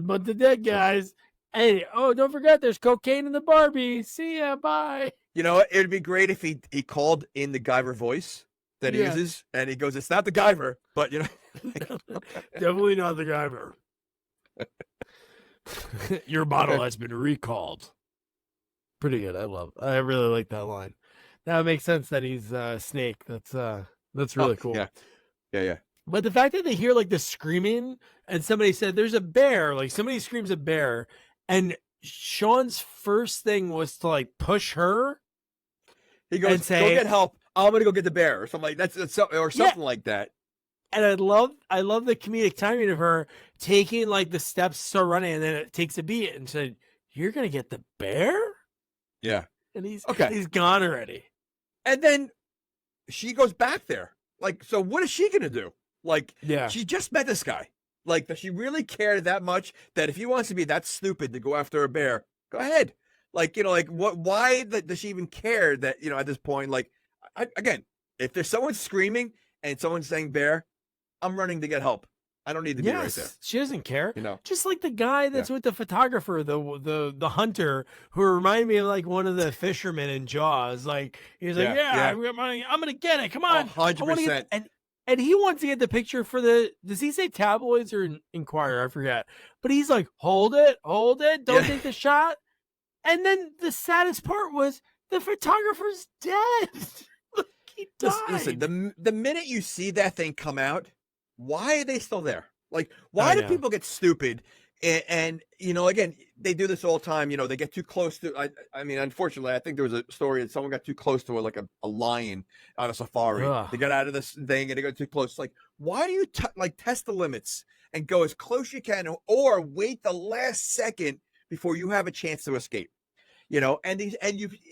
but the dead guys. Hey, oh, don't forget, there's cocaine in the Barbie. See ya, bye. You know, it'd be great if he called in the Guyver voice that he uses, and he goes, "It's not the Guyver, but you know, Definitely not the Guyver. Your bottle has been recalled." Pretty good. I really like that line. That makes sense that he's Snake. That's really cool. Yeah. But the fact that they hear like the screaming, and somebody said there's a bear, like somebody screams a bear, and Sean's first thing was to like push her. He goes, and say, "Go get help. I'm gonna go get the bear," or something like that's or something like that. And I love the comedic timing of her taking like the steps, start running, and then it takes a beat and said, "You're gonna get the bear?" Yeah. And he's gone already. And then she goes back there. Like, so what is she gonna do? Like, Yeah. she just met this guy. Like, does she really care that much that if he wants to be that stupid to go after a bear, go ahead. Like, you know, like what? Why does she even care that, you know, at this point? Like, again, if there's someone screaming and someone's saying bear, I'm running to get help. I don't need to be right there. She doesn't care. You know, Just like the guy that's with the photographer, the hunter, who reminded me of like one of the fishermen in Jaws. Like he's like, I'm gonna get it. Come on, 100%. And he wants to get the picture for the. Does he say tabloids or Inquirer? I forget. But he's like, hold it, don't take the shot. And then the saddest part was the photographer's dead. He died. Listen, the minute you see that thing come out, why are they still there? Like, why do people get stupid? And you know, again, they do this all the time. You know, they get too close to. I mean, unfortunately, I think there was a story that someone got too close to like a lion on a safari. Ugh. They got out of this thing and they got too close. Like, why do you like test the limits and go as close as you can, or wait the last second before you have a chance to escape? You know, and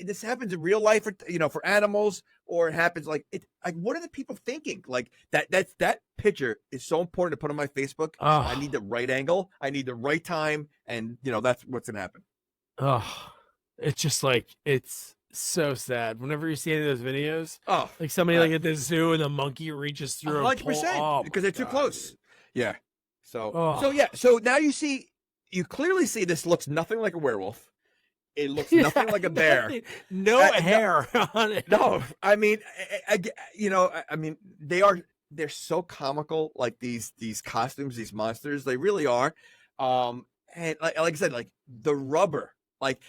this happens in real life, for animals, or it happens like it. Like, what are the people thinking? Like that picture is so important to put on my Facebook. Oh. I need the right angle, I need the right time, and that's what's gonna happen. Oh, it's just like it's so sad. Whenever you see any of those videos, like somebody like at the zoo and the monkey reaches through 100% because they're too close. Yeah. So now you clearly see this looks nothing like a werewolf. It looks nothing like a bear. No hair on it. No, I mean, they're so comical. Like these costumes, these monsters, they really are. And like I said, like the rubber, like,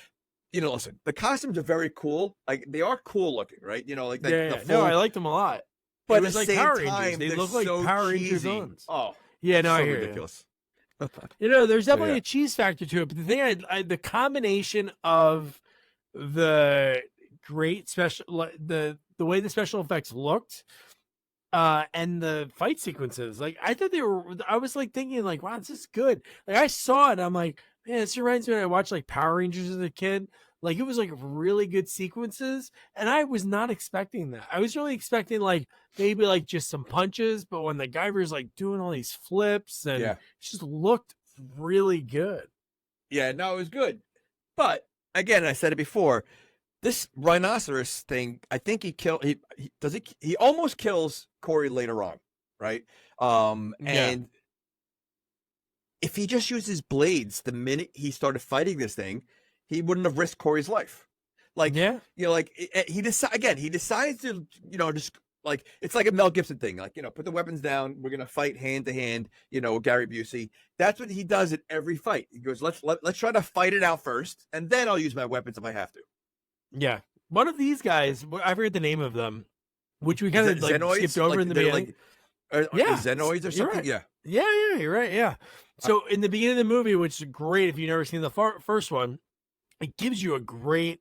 listen, the costumes are very cool. Like they are cool looking, right? Like No, I liked them a lot. But it was at the like same Power Rangers. time, They look so like Power Ranger cheesy. villains. Oh, yeah, no, so I hear ridiculous. There's definitely a cheese factor to it. But the thing, the combination of the great special, the way the special effects looked, and the fight sequences, like I thought I was like thinking like, wow, this is good. Like I saw it, I'm like, Yeah, this reminds me when I watched like Power Rangers as a kid. Like it was like really good sequences, and I was not expecting that. I was really expecting like maybe like just some punches, but when the Guyver's like doing all these flips and Yeah. it just looked really good. Yeah, no, it was good. But again, I said it before, this rhinoceros thing, I think he almost kills Corey later on, right? And if he just used his blades the minute he started fighting this thing, he wouldn't have risked Corey's life. Like, Yeah. you know, like he decides to, you know, just like, it's like a Mel Gibson thing. Like, you know, put the weapons down. We're going to fight hand to hand, you know, Gary Busey. That's what he does at every fight. He goes, let's try to fight it out first. And then I'll use my weapons if I have to. Yeah. One of these guys, I forget the name of them, which we kind of like skipped over like, in the beginning. Xenoids or something. Right. Yeah. Yeah, you're right. Yeah. So in the beginning of the movie, which is great if you've never seen the first one, it gives you a great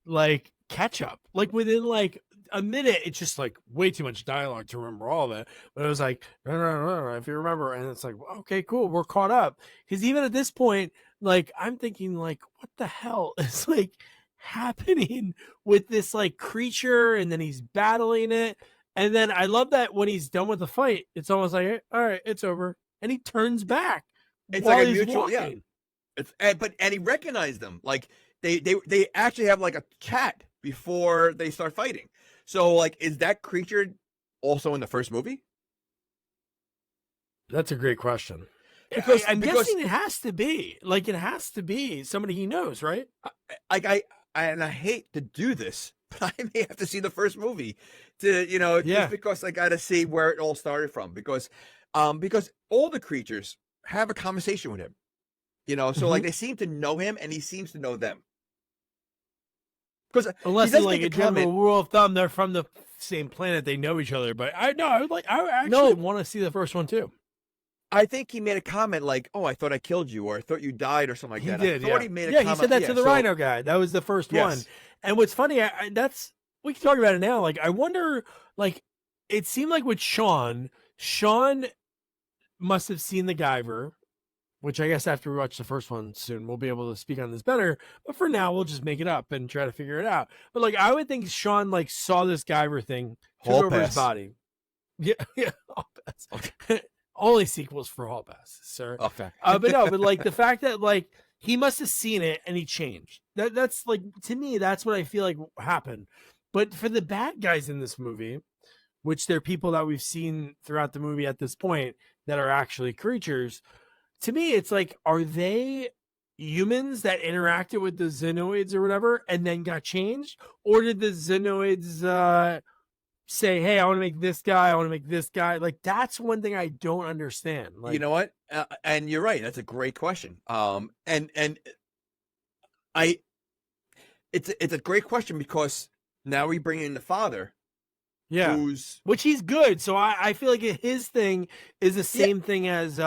like catch up. Like within like a minute, it's just like way too much dialogue to remember all of it. But it was like, no, if you remember, and it's like, okay, cool, we're caught up. Because even at this point, like I'm thinking, like, what the hell is like happening with this like creature, and then he's battling it. And then I love that when he's done with the fight, it's almost like, all right, it's over. And he turns back. It's while like a he's mutual, walking. and he recognized them. Like they actually have like a chat before they start fighting. So like, is that creature also in the first movie? That's a great question. Because I'm guessing it has to be. Like it has to be somebody he knows, right? I hate to do this, but I may have to see the first movie to, you know, just because I got to see where it all started from. Because all the creatures have a conversation with him, you know, so like they seem to know him and he seems to know them. Because unless it's like a general rule of thumb, they're from the same planet, they know each other. But I actually want to see the first one too. I think he made a comment like, "Oh, I thought I killed you," or "I thought you died," or something like that. Did, I thought he made a comment. comment. He said that to the Rhino guy. That was the first one. And what's funny, we can talk about it now. Like, I wonder, like, it seemed like with Sean must have seen the Guyver, which I guess after we watch the first one soon, we'll be able to speak on this better. But for now, we'll just make it up and try to figure it out. But like, I would think Sean like saw this Guyver thing, took over his body. Yeah, Hall Pass. Okay. Only sequels for Hall Pass, sir. Okay. But like the fact that like he must have seen it and he changed. That's like, to me, that's what I feel like happened. But for the bad guys in this movie, which they're people that we've seen throughout the movie at this point that are actually creatures, to me, it's like, are they humans that interacted with the Xenoids or whatever and then got changed? Or did the Xenoids say, hey, I want to make this guy, I want to make this guy? Like, that's one thing I don't understand. Like, you know what? And you're right. That's a great question. It's a great question because now we bring in the father. Yeah. Which he's good. So I feel like his thing is the same thing as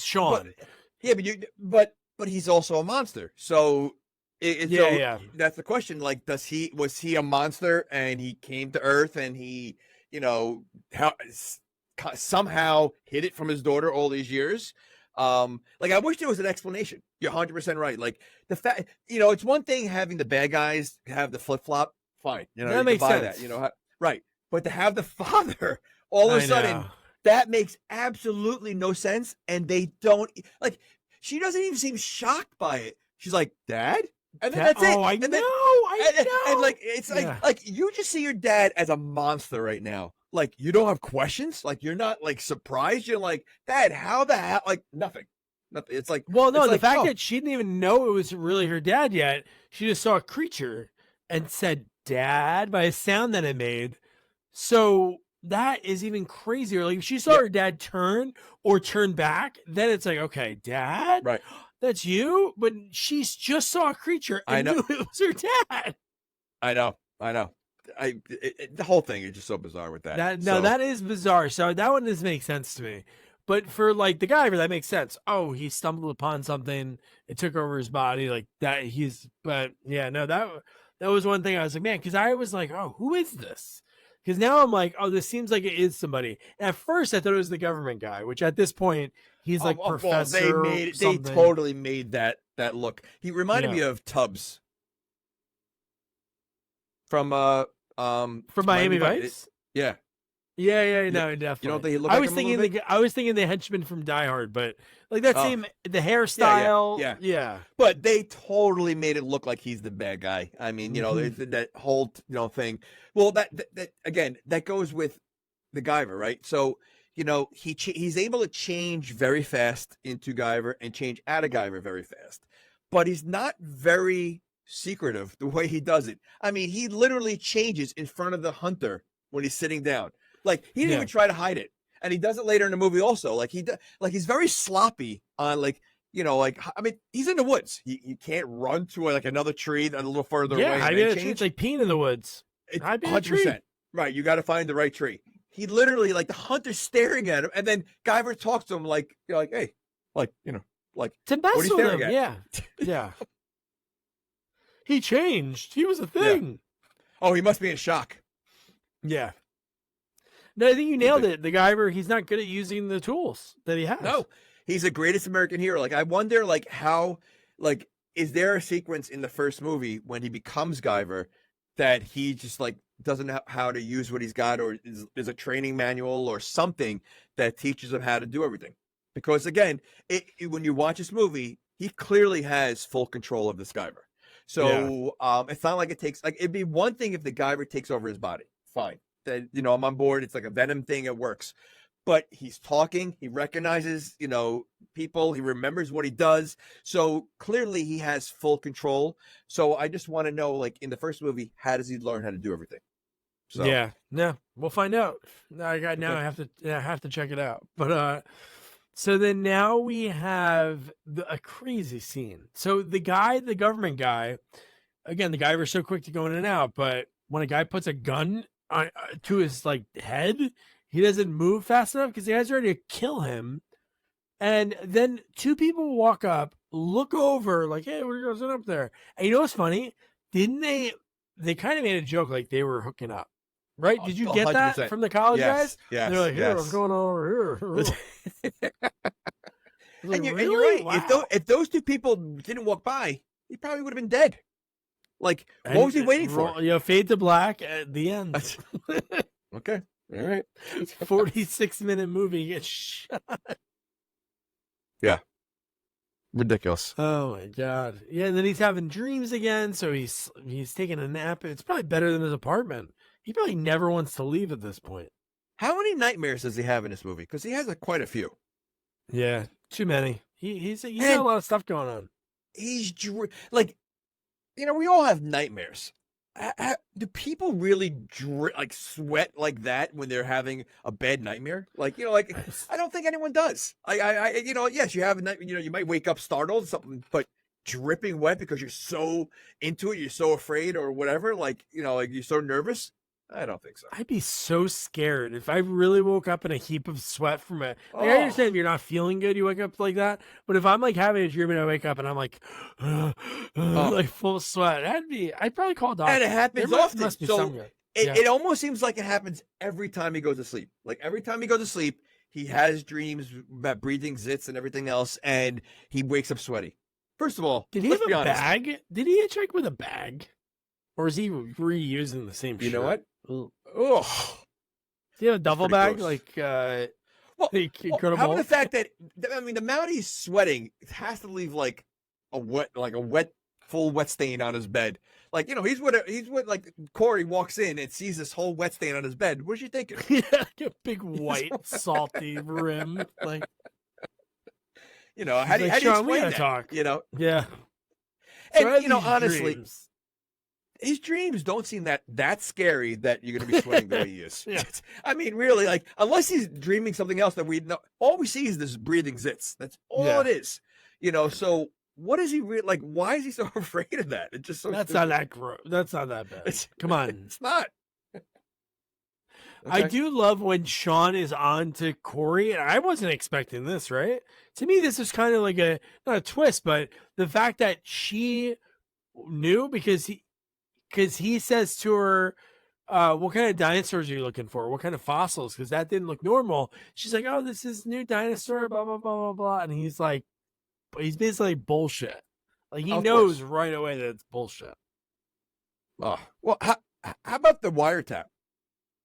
Sean. But he's also a monster. So that's the question. Like, was he a monster and he came to Earth and he, you know, somehow hid it from his daughter all these years? Like, I wish there was an explanation. You're 100% right. Like, the fact, you know, it's one thing having the bad guys have the flip flop. Fine, you know, that makes sense. That, you know, right? But to have the father all of a sudden, that makes absolutely no sense. And they don't like. She doesn't even seem shocked by it. She's like, "Dad," and then that's it. I know. And like, it's like you just see your dad as a monster right now. Like, you don't have questions. Like, you're not like surprised. You're like, Dad, how the hell? Like, nothing. It's like, well, no, the like, fact that she didn't even know it was really her dad yet. She just saw a creature and said "Dad" by a sound that it made. So that is even crazier. Like, if she saw her dad turn or turn back, then it's like, okay, Dad, right? That's you. But she just saw a creature and knew it was her dad. I know. The whole thing is just so bizarre with that. That is bizarre. So that one doesn't make sense to me. But for like the Guyver, that makes sense. Oh, he stumbled upon something. It took over his body like that. But yeah, no, that was one thing I was like, man, because I was like, oh, who is this? Because now I'm like, oh, this seems like it is somebody. And at first, I thought it was the government guy, which at this point, He's like Well, professor. they something. totally made that look. He reminded me of Tubbs from Miami Vice. Yeah. Yeah, no, definitely. You don't think he looked like him a little bit? I was thinking the henchman from Die Hard, but like that same the hairstyle. Yeah. But they totally made it look like he's the bad guy. I mean, that whole thing. Well, that again, that goes with the Guyver, right? So he's able to change very fast into Guyver and change out of Guyver very fast, but he's not very secretive the way he does it. I mean, he literally changes in front of the hunter when he's sitting down. Like he didn't even try to hide it, and he does it later in the movie also. Like he's very sloppy on I mean, he's in the woods. He can't run to another tree a little further away. Yeah, I mean, it's like peeing in the woods. It's 100%. Right, you got to find the right tree. He literally the hunter's staring at him, and then Guyver talks to him like hey, to mess what are you with staring him. at? Yeah. He changed. He was a thing. Yeah. Oh, he must be in shock. Yeah. No, I think you nailed it. The Guyver, he's not good at using the tools that he has. No, he's the greatest American hero. I wonder, how, is there a sequence in the first movie when he becomes Guyver that he just doesn't know how to use what he's got, or is a training manual or something that teaches him how to do everything? Because again, when you watch this movie, he clearly has full control of this Guyver. So it's not like it takes it'd be one thing if the Guyver takes over his body. Fine. That I'm on board. It's like a Venom thing. It works. But he's talking. He recognizes, people. He remembers what he does. So clearly he has full control. So I just want to know, in the first movie, how does he learn how to do everything? So yeah, we'll find out. I have to check it out. But so then now we have a crazy scene. So the government guy, again, the Guyver's so quick to go in and out, but when a guy puts a gun to his head, he doesn't move fast enough because the guy's ready to kill him. And then two people walk up, look over, hey, what are you guys doing up there? And you know what's funny? Didn't they kind of made a joke they were hooking up, right? Did you get 100%. That from the college guys? Yes. They're like, here, what's going on over here? And you're right. Wow. If those two people didn't walk by, he probably would have been dead. What was he waiting for? Fade to black at the end. Okay. All right. 46-minute movie gets shot. Yeah. Ridiculous. Oh my God. Yeah, and then he's having dreams again, so he's taking a nap. It's probably better than his apartment. He probably never wants to leave at this point. How many nightmares does he have in this movie? Because he has quite a few. Yeah, too many. He's got a lot of stuff going on. He's we all have nightmares. Do people really sweat like that when they're having a bad nightmare? I don't think anyone does. Yes, you have a night. You might wake up startled, something, but dripping wet because you're so into it, you're so afraid or whatever. You're so nervous. I don't think so. I'd be so scared if I really woke up in a heap of sweat from it. I understand if you're not feeling good, you wake up like that. But if I'm having a dream and I wake up and I'm full sweat, I'd probably call a doctor. And it happens often. Must be so it almost seems like it happens every time he goes to sleep. Every time he goes to sleep, he has dreams about breathing zits and everything else, and he wakes up sweady. First of all, did he have a bag? Did he hitchhike with a bag? Or is he reusing the same shirt? You know what? Oh, do you have a duffel bag? Gross. How about the fact that the amount he's sweating has to leave a wet full wet stain on his bed. He's with Corey walks in and sees this whole wet stain on his bed. What's she thinking? Yeah, a big white salty rim. How do you explain that? Talk. Yeah. So and honestly. Dreams. His dreams don't seem that scary that you're going to be sweating the way he is. Yeah. I mean, really, unless he's dreaming something else that we know, all we see is this breathing zits. That's all it is. So what is he really why is he so afraid of that? It's just so That's stupid. not that gross. That's not that bad. Come on. It's not. Okay. I do love when Sean is on to Corey, and I wasn't expecting this, right? To me, this is kind of not a twist, but the fact that she knew because he says to her, what kind of dinosaurs are you looking for? What kind of fossils? Because that didn't look normal. She's like, oh, this is new dinosaur, blah, blah, blah, blah, blah. And he's basically bullshit. Like, he Of knows course. right away that it's bullshit. Oh, well, how about the wiretap?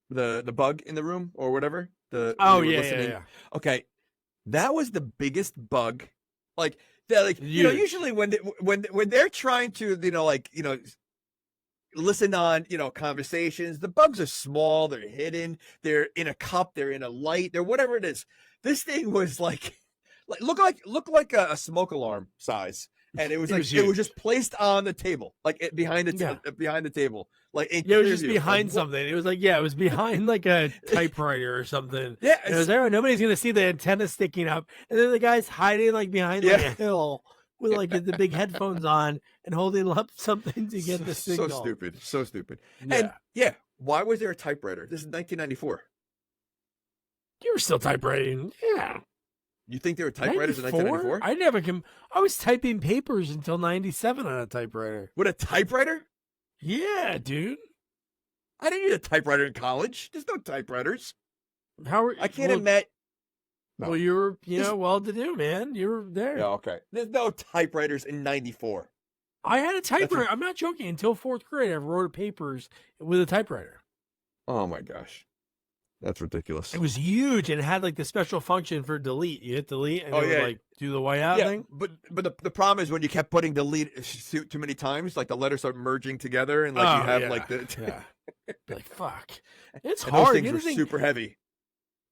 The bug in the room or whatever? Oh, they were yeah, listening. yeah. Okay. That was the biggest bug. Like, they're like, Huge. usually when they're trying to, listen on, conversations, the bugs are small, they're hidden, they're in a cup, they're in a light, they're whatever it is. This thing was like look like a smoke alarm size. And it was just placed on the table, like behind the table, like it was just behind something. It was like, it was behind like a typewriter or something. Yeah, and it was there. Nobody's gonna see the antenna sticking up, and then the guy's hiding like behind like a hill with like the big headphones on and holding up something to get the signal. So stupid. Yeah. And why was there a typewriter? This is 1994. You were still typewriting, yeah. You think there were typewriters in 1994? I was typing papers until 97 on a typewriter. With a typewriter? Yeah, dude. I didn't use a typewriter in college. There's no typewriters. I can't admit. No. Well, you were, well-to-do, man. You were there. Yeah, okay. There's no typewriters in 94. I had a typewriter. I'm not joking. Until 4th grade, I wrote papers with a typewriter. Oh, my gosh. That's ridiculous. It was huge, and it had like the special function for delete. You hit delete, and it would like do the whiteout thing. But the problem is when you kept putting delete too many times, like the letters start merging together, and like you have like the like fuck. It's and hard. Those things were super heavy.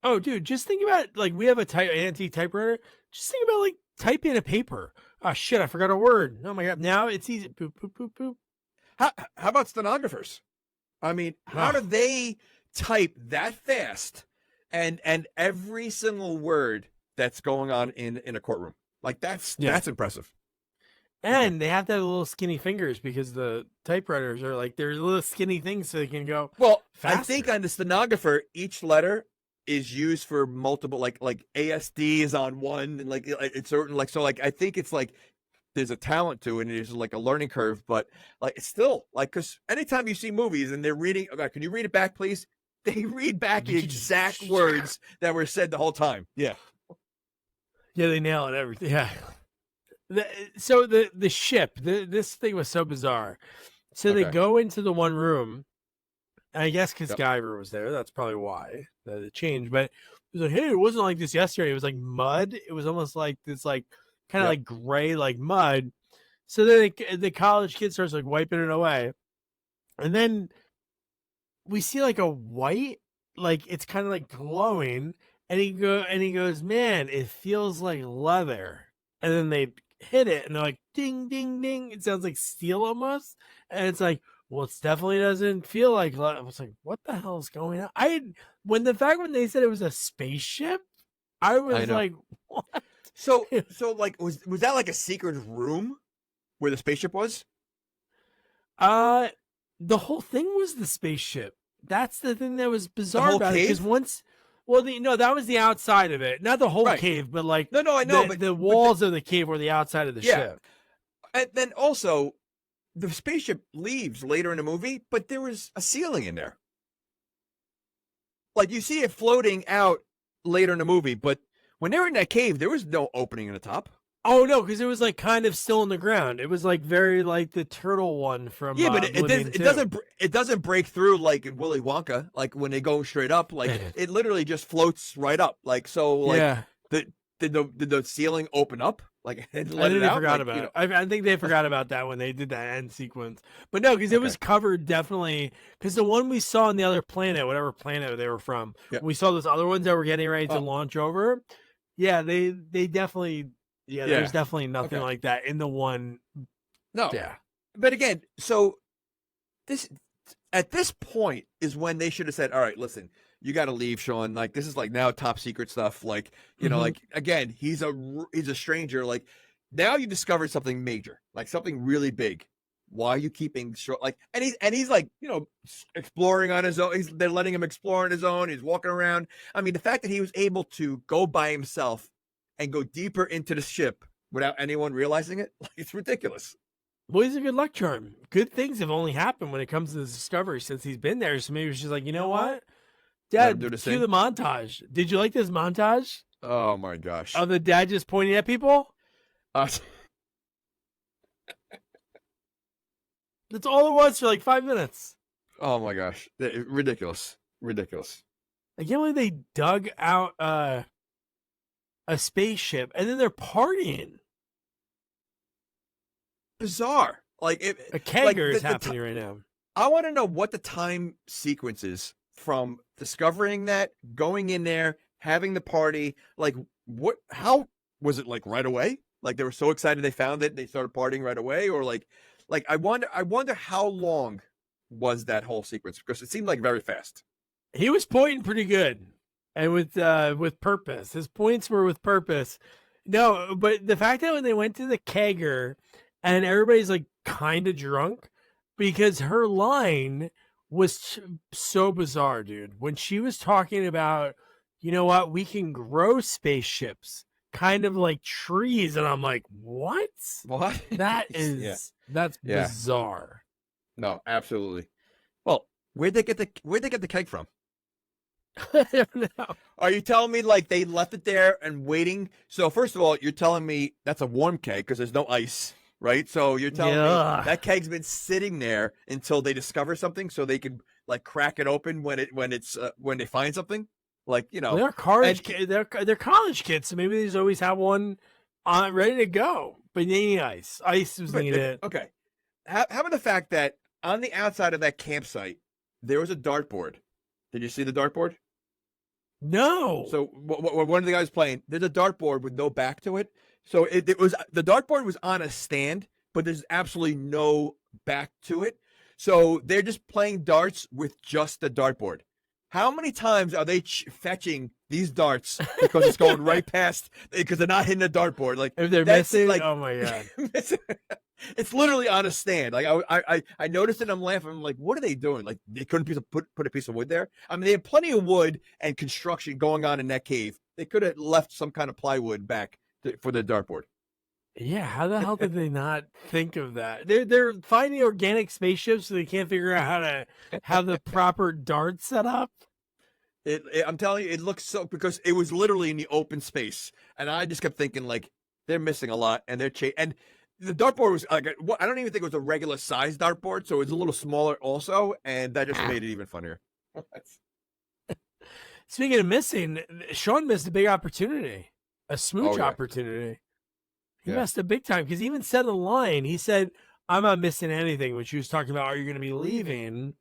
Oh, dude, just think about like we have a antique typewriter. Just think about like typing a paper. Oh shit, I forgot a word. Oh my god, now it's easy. Poop, poop, poop, poop. How about stenographers? I mean, how do they type that fast and every single word that's going on in a courtroom? Like that's impressive. And they have to have little skinny fingers because the typewriters are like they're little skinny things so they can go faster. I think on the stenographer each letter is used for multiple like ASD is on one and like it's certain like so like I think it's like there's a talent to it and there's like a learning curve, but like it's still like because anytime you see movies and they're reading, can you read it back, please? They read back the exact words that were said the whole time. Yeah, they nail it everything. Yeah. So the ship, this thing was so bizarre. So they go into the one room. I guess because Guyver was there, that's probably why that it changed. But it was like, hey, it wasn't like this yesterday. It was like mud. It was almost like this, like kind of like gray, like mud. So then the college kid starts like wiping it away, and then we see like a white, like it's kind of like glowing, and he goes, man, it feels like leather. And then they hit it, and they're like, ding, ding, ding. It sounds like steel almost, and it's like, well, it definitely doesn't feel like leather. I was like, what the hell is going on? When they said it was a spaceship, I was like, what? So like was that like a secret room where the spaceship was? The whole thing was the spaceship. That's the thing that was bizarre about it. Because that was the outside of it, not the whole cave, but like no, I know, but the walls of the cave were the outside of the ship. And then also, the spaceship leaves later in the movie, but there was a ceiling in there. Like you see it floating out later in the movie, but when they were in that cave, there was no opening in the top. Oh no, because it was like kind of still in the ground. It was like very like the turtle one from but it doesn't break through like in Willy Wonka. Like when they go straight up, like it literally just floats right up. Like so, like did the ceiling open up? Like I forgot about it. I think they forgot about that when they did that end sequence. But no, because it was covered definitely. Because the one we saw on the other planet, whatever planet they were from, we saw those other ones that were getting ready to launch over. Yeah, they definitely. Yeah, there's definitely nothing like that in the one. No. Yeah. But again, so at this point is when they should have said, all right, listen, you got to leave, Sean. Like, this is like now top secret stuff. Like, you know, like, again, he's a stranger. Like, now you discovered something major, like something really big. Why are you keeping short? Like, and he's like, you know, exploring on his own. They're letting him explore on his own. He's walking around. I mean, the fact that he was able to go by himself and go deeper into the ship without anyone realizing it, like, it's ridiculous. Well, he's a good luck charm. Good things have only happened when it comes to this discovery since he's been there. So maybe she's like, you know what? Let him do Dad, the cue thing. the montage. Did you like this montage Oh my gosh. of the dad just pointing at people? Uh, That's all it was for like 5 minutes. oh my gosh. Ridiculous. Ridiculous. I can't believe they dug out a spaceship and then they're partying. Bizarre. Like A kegger is the happening right now. I want to know what the time sequence is from discovering that, going in there, having the party. Like, how was it, like, right away? Like, they were so excited they found it, they started partying right away? Or like I wonder how long was that whole sequence? Because it seemed like very fast. He was pointing pretty good and with purpose. His points were with purpose. No, but the fact that when they went to the kegger and everybody's like kind of drunk because her line was so bizarre, dude. When she was talking about, you know what, we can grow spaceships kind of like trees. And I'm like, what? What? That's bizarre. No, absolutely. Well, where'd they get the keg from? I don't know. Are you telling me like they left it there and waiting? So first of all, you're telling me that's a warm keg because there's no ice, right? So you're telling me that keg's been sitting there until they discover something, so they can like crack it open when they find something, like, you know. They're they're college kids, so maybe they just always have one ready to go. But they need ice. Ice was needed. Okay. How about the fact that on the outside of that campsite there was a dartboard? Did you see the dartboard? No. So one of the guys playing, there's a dartboard with no back to it. So it was, the dartboard was on a stand, but there's absolutely no back to it. So they're just playing darts with just the dartboard. How many times are they fetching these darts because it's going right past, because they're not hitting the dartbourt? Like, if they're missing, like, oh my god, it's literally on a stand. Like I noticed it. I'm laughing. I'm like, what are they doing? Like, they couldn't put a piece of wood there. I mean, they had plenty of wood and construction going on in that cave. They could have left some kind of plywood back for the dartboard. Yeah, how the hell did they not think of that? They're finding organic spaceships, so they can't figure out how to have the proper dart set up. I'm telling you, it looks so, because it was literally in the open space, and I just kept thinking, like, they're missing a lot, and and the dartboard was like, I don't even think it was a regular size dartboard, so it was a little smaller also, and that just made it even funnier. Speaking of missing, Sean missed a big opportunity, a smooch opportunity. He messed up big time, because he even said in the line, he said, "I'm not missing anything," when she was talking about, "Are you going to be leaving?"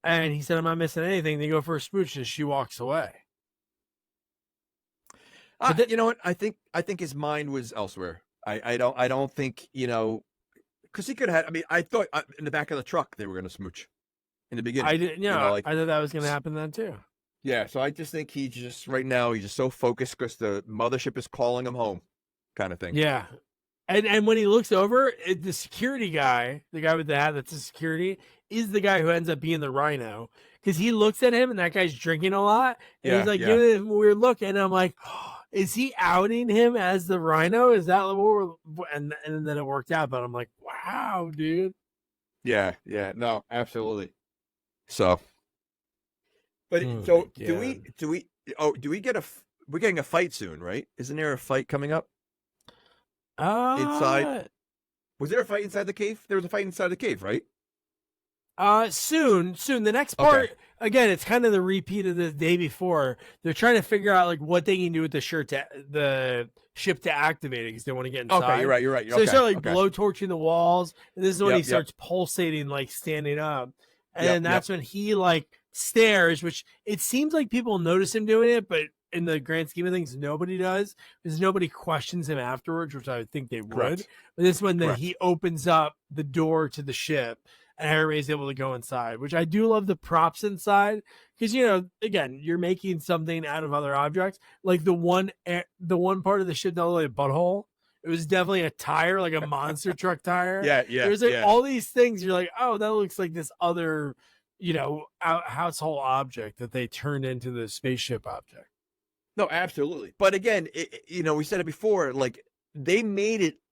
And he said, "I'm not missing anything." They go for a smooch, and she walks away. You know what? I think his mind was elsewhere. I don't think, you know, because he could have. I mean, I thought in the back of the truck they were going to smooch in the beginning. I didn't. Yeah, you know, like, I thought that was going to happen then too. Yeah, so I just think right now he's just so focused because the mothership is calling him home, kind of thing. Yeah, and when he looks over, the security guy, the guy with the hat that's the security, is the guy who ends up being the rhino, because he looks at him and that guy's drinking a lot, and he's like giving him a weird look, and I'm like, oh, is he outing him as the rhino? Is that what we're, and then it worked out, but I'm like, wow, dude. Yeah, no, absolutely. So, but so do we get we're getting a fight soon, right? Isn't there a fight coming up? Inside? Was there a fight inside the cave? There was a fight inside the cave, right? Soon. The next part, again, it's kind of the repeat of the day before. They're trying to figure out like what they can do with the ship to activate it, because they want to get inside. Okay, you're right. So they start like blowtorching the walls, and this is when he starts pulsating, like standing up, and then that's when he like stares, which it seems like people notice him doing it, but in the grand scheme of things, nobody does, because nobody questions him afterwards, which I would think they would. Correct. But this is when he opens up the door to the ship, and everybody's able to go inside, which I do love the props inside, because, you know, again, you're making something out of other objects. Like the one part of the ship that looked like a butthole, it was definitely a tire, like a monster truck tire. Yeah. There's like all these things. You're like, oh, that looks like this other, you know, household object that they turned into the spaceship object. No, absolutely. But again, you know, we said it before, like they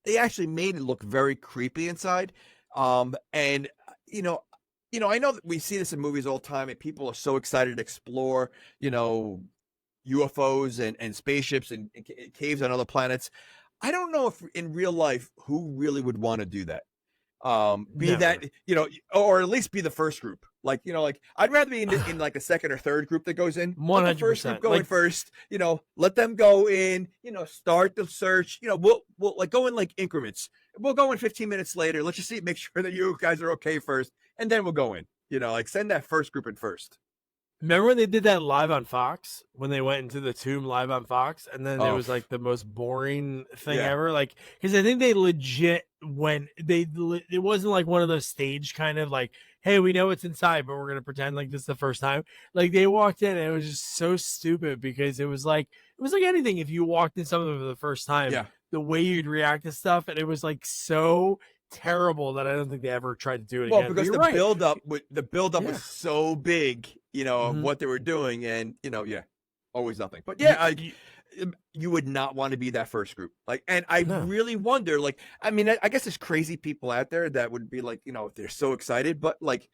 they actually made it look very creepy inside. And you know, I know that we see this in movies all the time, and people are so excited to explore, UFOs and spaceships and caves on other planets. I don't know if in real life who really would want to do that. Be Never. that, or at least be the first group. Like, I'd rather be in like the second or third group that goes in. Let the first 100%. group go in first, let them go in, start the search, we'll like go in like increments. We'll go in 15 minutes later. Let's just make sure that you guys are okay first. And then we'll go in, like send that first group in first. Remember when they did that live on Fox? When they went into the tomb live on Fox, and then it was like the most boring thing ever. Like, because I think they legit it wasn't like one of those stage kind of like, hey, we know what's inside, but we're gonna pretend like this is the first time. Like they walked in, and it was just so stupid because it was like anything. If you walked in something for the first time, the way you'd react to stuff, and it was like so terrible that I don't think they ever tried to do it again. Well, because the buildup was so big, of what they were doing, and always nothing. But you would not want to be that first group. Like, and I really wonder, like, I mean, I guess there's crazy people out there that would be like, they're so excited, but like,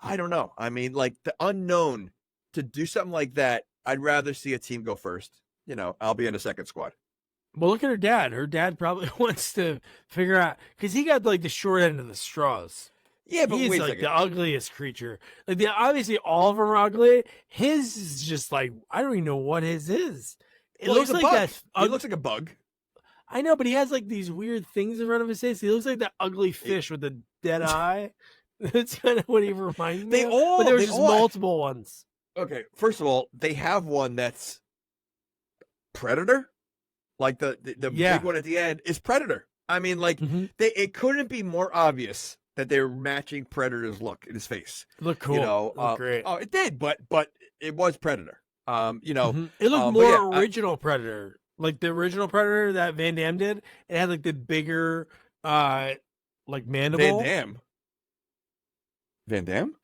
I don't know. I mean, like the unknown to do something like that, I'd rather see a team go first. I'll be in the second squad. Well, look at her dad. Her dad probably wants to figure out, because he got like the short end of the straws. Yeah, but he's like the ugliest creature. Like obviously all of them are ugly. His is just like, I don't even know what his is. It looks like that. He looks like a bug. I know, but he has like these weird things in front of his face. He looks like that ugly fish with the dead eye. That's kind of what he reminds me of. But there was just multiple ones. Okay, first of all, they have one that's Predator. Like the big one at the end is Predator. I mean, like it couldn't be more obvious that they're matching Predator's look in his face. Look cool. Look great. Oh, it did, but it was Predator. It looked more original Predator, like the original Predator that Van Damme did. It had like the bigger, like mandible. Van Damme.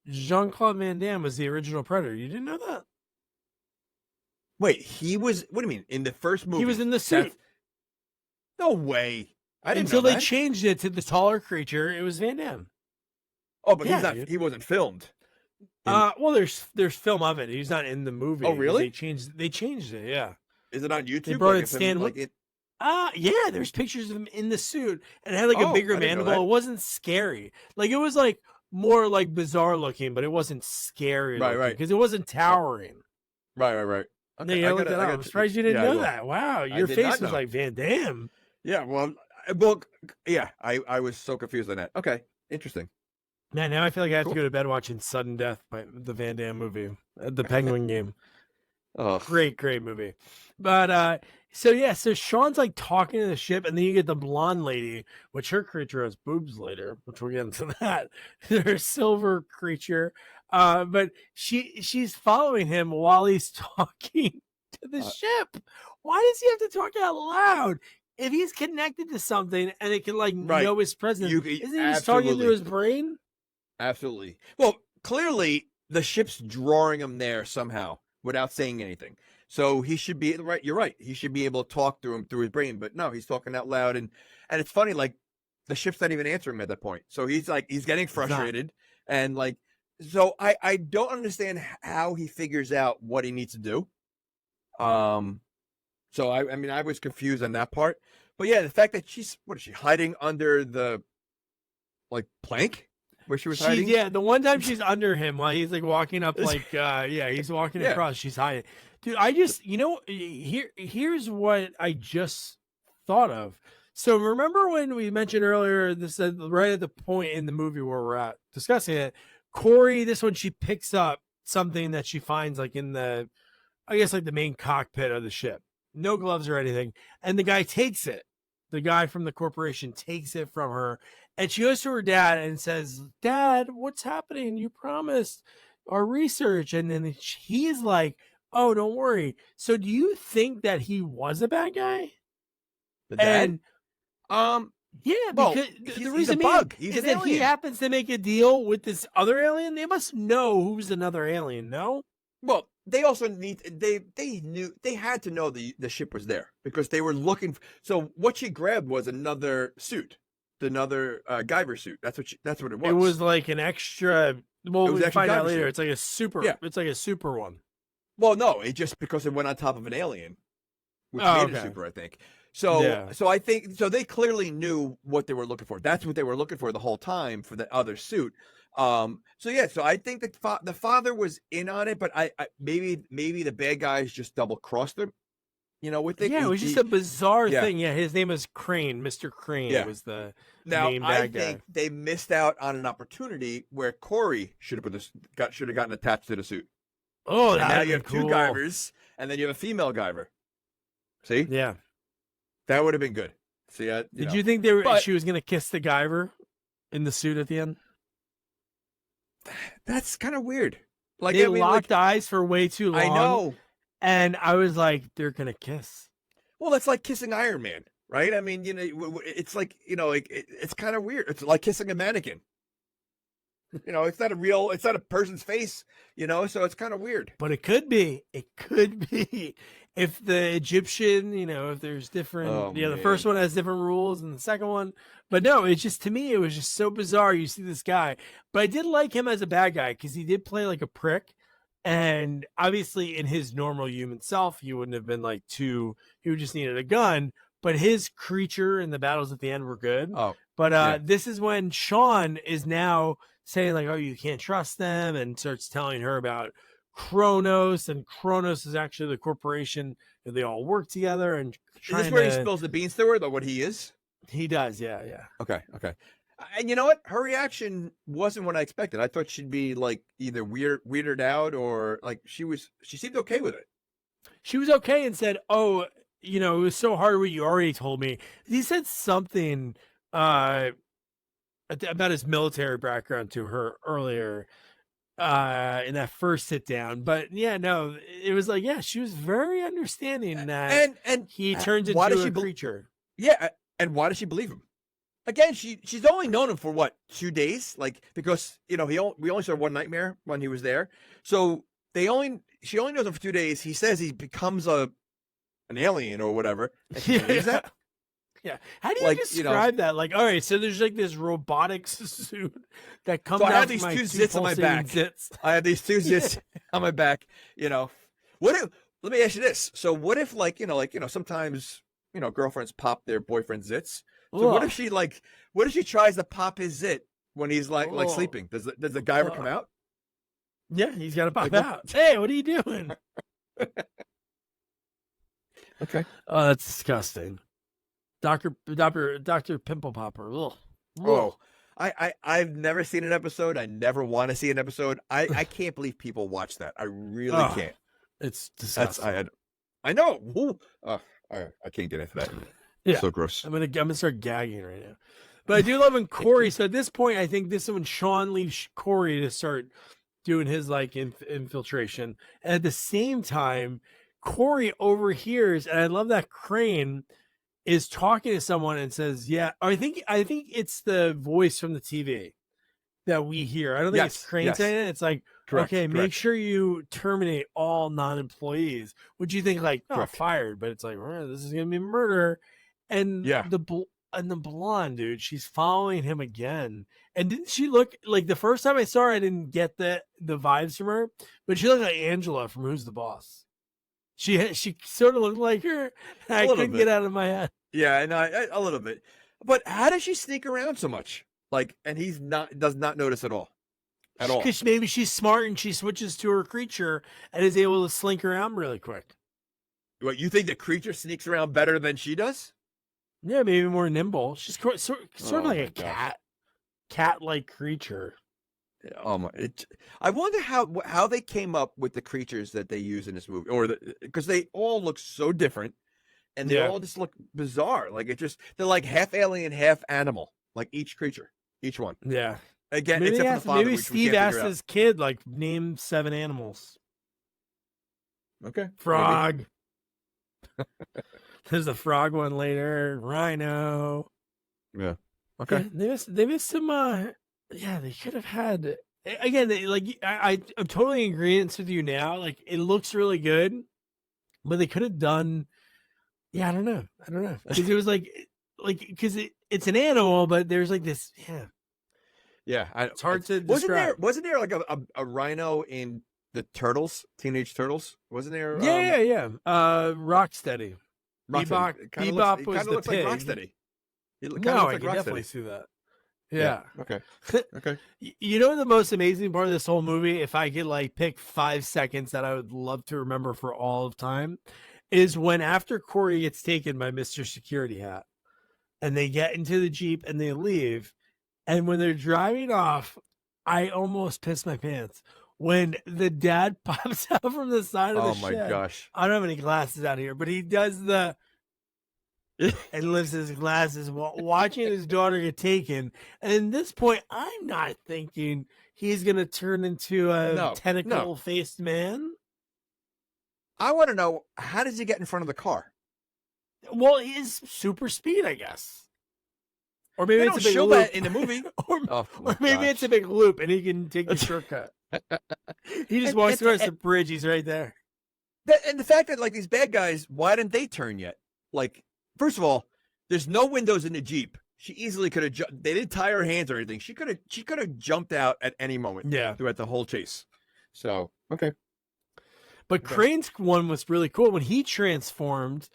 Jean-Claude Van Damme was the original Predator. You didn't know that? Wait, he was. What do you mean? In the first movie, he was in the suit. No way. I didn't Until know they that. changed it to the taller creature. It was Van Damme. Oh, but he's not. He wasn't filmed. Well, there's film of it. He's not in the movie. Oh, really? They changed it. Yeah. Is it on YouTube? They brought in Stan. Yeah. There's pictures of him in the suit, and it had like a bigger mandible. It wasn't scary. Like it was like more like bizarre looking, but it wasn't scary. Right. Because it wasn't towering. Right. Okay, I'm surprised you didn't know that. Wow, your face was like Van Damme. Yeah, well, I was so confused on that. Okay, interesting. Man, now I feel like I have to go to bed watching Sudden Death by the Van Damme movie, the Penguin Game. Oh, great movie. But so Sean's like talking to the ship, and then you get the blonde lady, which her creature has boobs later, which we'll get into that. Her silver creature. But she's following him while he's talking to the ship. Why does he have to talk out loud? If he's connected to something and it can like know his presence, isn't he just talking through his brain? Absolutely. Well, clearly the ship's drawing him there somehow without saying anything. So he should be right. You're right. He should be able to talk through him through his brain, but no, he's talking out loud, and it's funny. Like the ship's not even answering him at that point. So he's getting frustrated, and like. So I don't understand how he figures out what he needs to do. So I mean I was confused on that part. But yeah, the fact that she's hiding under the like plank where she was hiding? Yeah, the one time she's under him while he's like walking up like he's walking across, she's hiding. Dude, I just here's what I just thought of. So remember when we mentioned earlier this right at the point in the movie where we're at discussing it, Corey, this one, she picks up something that she finds like in the, I guess like the main cockpit of the ship. No gloves or anything. And the guy takes it. The guy from the corporation takes it from her. And she goes to her dad and says, Dad, what's happening? You promised our research. And then he's like, oh, don't worry. So do you think that he was a bad guy? The dad? Yeah, because the reason is that he happens to make a deal with this other alien. They must know who's another alien, no? Well, they also they had to know the ship was there because they were looking. So what she grabbed was another suit, another Guyver suit. That's what it was. It was like an extra. Well, we find out later. Suit. It's like a super. Yeah. It's like a super one. Well, no, it just because it went on top of an alien, which made it super, I think. So, so I think they clearly knew what they were looking for. That's what they were looking for the whole time for the other suit. So I think that the father was in on it, but I maybe the bad guys just double crossed him. With it. Yeah, it was just a bizarre thing. Yeah, his name is Crane. Mr. Crane was the main bad guy. I think they missed out on an opportunity where Corey should have gotten attached to the suit. Oh, and now you have cool. two Guyvers, and then you have a female Guyver. See? Yeah, that would have been good. See? Did you think she was going to kiss the Guyver in the suit at the end? That's kind of weird. Like they locked eyes for way too long. I know. And I was like, they're going to kiss. Well, that's like kissing Iron Man, right? I mean, it's like, it's kind of weird. It's like kissing a mannequin. It's not a person's face, so it's kind of weird. But it could be. It could be. If the Egyptian, if there's different, the first one has different rules than the second one. But no, it's just, to me, it was just so bizarre. You see this guy. But I did like him as a bad guy because he did play like a prick. And obviously, in his normal human self, he wouldn't have been he would just needed a gun. But his creature and the battles at the end were good. Oh, but this is when Sean is now saying like, oh, you can't trust them, and starts telling her about Kronos, and Kronos is actually the corporation that they all work together. And is this where he spills the beans to her, though, what he is? He does, yeah. Okay. And you know what? Her reaction wasn't what I expected. I thought she'd be like either weirded out or like she seemed okay with it. She was okay and said, oh, it was so hard what you already told me. He said something about his military background to her earlier in that first sit down. But yeah, no, it was like, yeah, she was very understanding that and he turns into a creature. Yeah, and why does she believe him? Again, she's only known him for what, 2 days? Like, because we only saw one nightmare when he was there. So she only knows him for 2 days. He says he becomes an alien or whatever. And she believes that? Yeah. How do you describe that? Like, all right, so there's like this robotic suit that comes out. I have these two zits on my back. I have these two zits on my back. What if? Let me ask you this. So what if, sometimes girlfriends pop their boyfriend's zits. So what if she tries to pop his zit when he's like sleeping? Does the Guyver come out? Yeah, he's got to pop out. Hey, what are you doing? Okay. Oh, that's disgusting. Dr. Pimple Popper. Ugh. Oh, I've never seen an episode. I never want to see an episode. I can't believe people watch that. I really can't. It's disgusting. I know. I can't get into that. Yeah. So gross. I'm gonna start gagging right now. But I do love when Corey. So at this point, I think this is when Sean leaves Corey to start doing his infiltration. And at the same time, Corey overhears, and I love that Crane is talking to someone and says, "Yeah." I think it's the voice from the TV that we hear. I don't think it's Crane saying it. It's like, correct. Make sure you terminate all non-employees. Would you think fired? But it's like, this is gonna be murder. And the blonde dude, she's following him again. And didn't she look like, the first time I saw her, I didn't get the vibes from her, but she looked like Angela from Who's the Boss. She sort of looked like her. I couldn't get out of my head. Yeah, and a little bit. But how does she sneak around so much? And does not notice at all. At all. Because maybe she's smart and she switches to her creature and is able to slink around really quick. What, you think the creature sneaks around better than she does? Yeah, maybe more nimble. She's sort of like a cat-like creature. I wonder how they came up with the creatures that they use in this movie, because they all look so different, and they all just look bizarre. They're like half alien, half animal. Like each creature, each one. Yeah. Again, except for the father, maybe Steve asked his kid, name 7 animals. Okay. Frog. There's a frog one later. Rhino. Yeah. Okay. Yeah, they missed some. They could have had again, like I'm totally in agreement with you now. Like it looks really good, but they could have done. Yeah, I don't know. Because it was like because it's an animal, but there's like this. Yeah, Yeah, it's hard to describe. Wasn't there like a rhino in the Turtles, Teenage Turtles? Wasn't there? Yeah. Rocksteady. Rocksteady. Bebop was the looks pig. like Rocksteady. No, I can definitely see that. Yeah. Okay. Okay. You know the most amazing part of this whole movie, if I could like pick 5 seconds that I would love to remember for all of time, is when after Corey gets taken by Mr. Security Hat and they get into the Jeep and they leave, and when they're driving off, I almost pissed my pants when the dad pops out from the side of the shed. Oh my gosh. I don't have any glasses out here, but he does the and lifts his glasses while watching his daughter get taken. And at this point, I'm not thinking he's going to turn into a tentacle-faced man. I want to know, how does he get in front of the car? Well, his super speed, I guess. Or maybe they it's don't a big show loop. that in the movie. or maybe it's a big loop and he can take the shortcut. He just walks across the bridge. He's right there. And the fact that like these bad guys, why didn't they turn yet? Like, first of all, there's no windows in the Jeep. She easily could have. They didn't tie her hands or anything. She could have jumped out at any moment. Yeah, throughout the whole chase. So okay. But Crane's one was really cool when he transformed.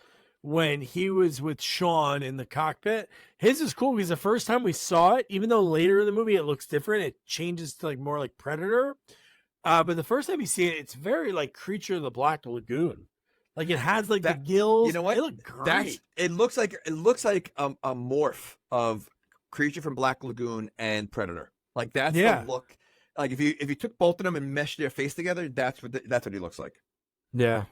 When he was with Sean in the cockpit, his is cool because the first time we saw it, even though later in the movie it looks different, it changes to like more like Predator. But the first time you see it, it's very like Creature of the Black Lagoon. Like it has like the gills. You know what? It looked great. It looks like a morph of Creature from Black Lagoon and Predator. Like that's the look. Like if you took both of them and meshed their face together, that's what he looks like. Yeah.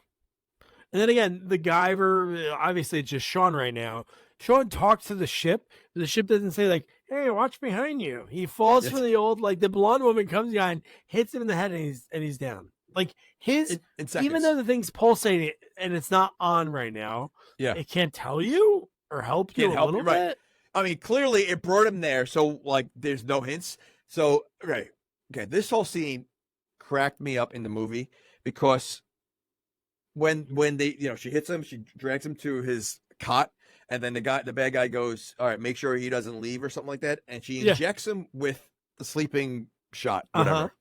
And then again, the Guyver, obviously it's just Sean right now. Sean talks to the ship. The ship doesn't say like, "Hey, watch behind you." He falls for the old, like the blonde woman comes behind, hits him in the head, and he's down. Like his, even though the thing's pulsating and it's not on right now, it can't tell you or help you a little bit. I mean, clearly it brought him there, so like there's no hints. So okay, this whole scene cracked me up in the movie because when they, she hits him, she drags him to his cot, and then the bad guy goes, "All right, make sure he doesn't leave," or something like that, and she injects him with the sleeping shot, whatever.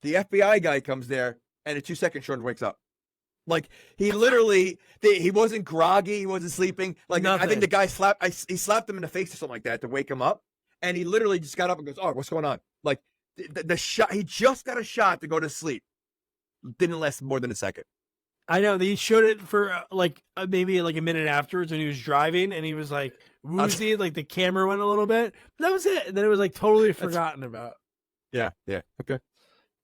The FBI guy comes there, and in 2 seconds, Sean wakes up. Like he literally, he wasn't groggy, he wasn't sleeping. Like nothing. I think the guy he slapped him in the face or something like that to wake him up, and he literally just got up and goes, "Oh, what's going on?" Like the shot, he just got a shot to go to sleep. Didn't last more than a second. I know they showed it for maybe like a minute afterwards when he was driving and he was like woozy, like the camera went a little bit. But that was it. And then it was like totally forgotten about. Yeah. Okay.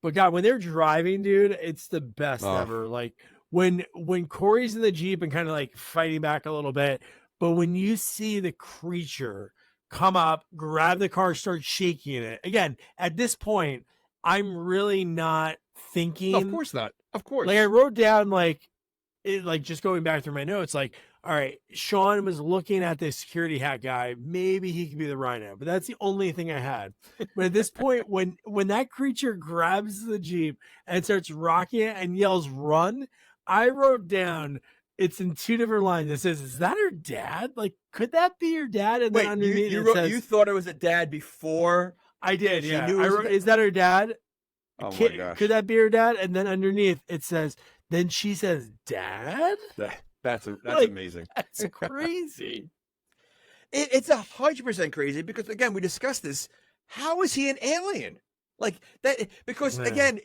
But God, when they're driving, dude, it's the best ever. Like when Corey's in the Jeep and kind of like fighting back a little bit, but when you see the creature come up, grab the car, start shaking it. Again, at this point, I'm really not thinking. No, of course not. Of course. Like I wrote down like just going back through my notes, like, all right, Sean was looking at this security hat guy. Maybe he could be the rhino, but that's the only thing I had. But at this point, when that creature grabs the Jeep and starts rocking it and yells "run," I wrote down it's in 2 different lines. It says, "Is that her dad? Like, could that be your dad?" And then underneath you thought it was a dad before. I did, yeah. I wrote, "Is that her dad? Oh my gosh. Could that be her dad?" And then underneath it says, then she says, "Dad?" That's amazing. That's crazy. It's 100% crazy because again, we discussed this. How is he an alien? Like that, because again,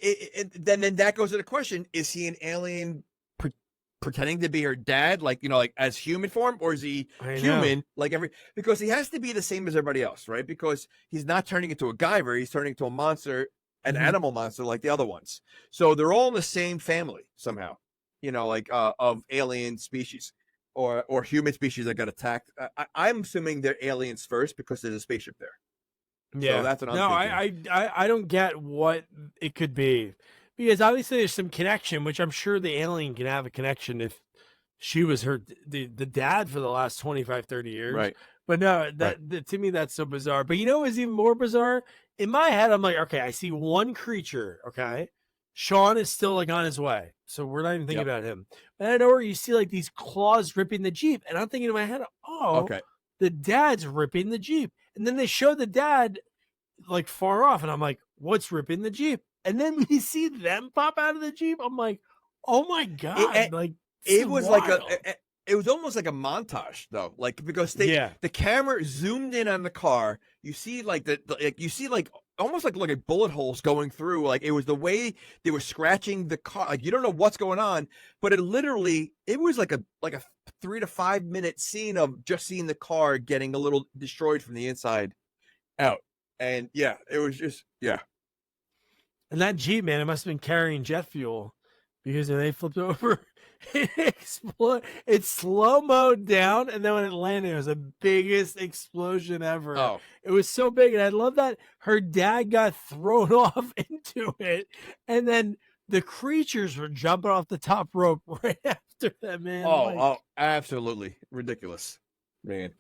then that goes to the question: is he an alien pretending to be her dad, like like as human form, or is he human like because he has to be the same as everybody else, right? Because he's not turning into a Guyver, he's turning into a monster, an animal monster like the other ones. So they're all in the same family somehow, of alien species or human species that got attacked. I'm assuming they're aliens first because there's a spaceship there. Yeah, so that's what I'm thinking. I don't get what it could be. Because obviously there's some connection, which I'm sure the alien can have a connection if she was the dad for the last 25, 30 years. Right. But no, that to me, that's so bizarre. But you know what's even more bizarre? In my head, I'm like, okay, I see one creature, okay? Sean is still like on his way. So we're not even thinking about him. But I know where you see like these claws ripping the Jeep. And I'm thinking in my head, oh, Okay. the dad's ripping the Jeep. And then they show the dad like far off. And I'm like, what's ripping the Jeep? And then we see them pop out of the Jeep. I'm like, oh my God. It was wild. it was almost like a montage though, like because the camera zoomed in on the car. You see like you see like almost like bullet holes going through. Like it was the way they were scratching the car. Like you don't know what's going on, but it was like a 3 to 5 minute scene of just seeing the car getting a little destroyed from the inside out. And yeah, it was just And that Jeep, man, it must have been carrying jet fuel because when they flipped over, it exploded. It slow-moed down, and then when it landed, it was the biggest explosion ever. Oh. It was so big, and I love that her dad got thrown off into it, and then the creatures were jumping off the top rope right after that, man. Oh, absolutely ridiculous, man.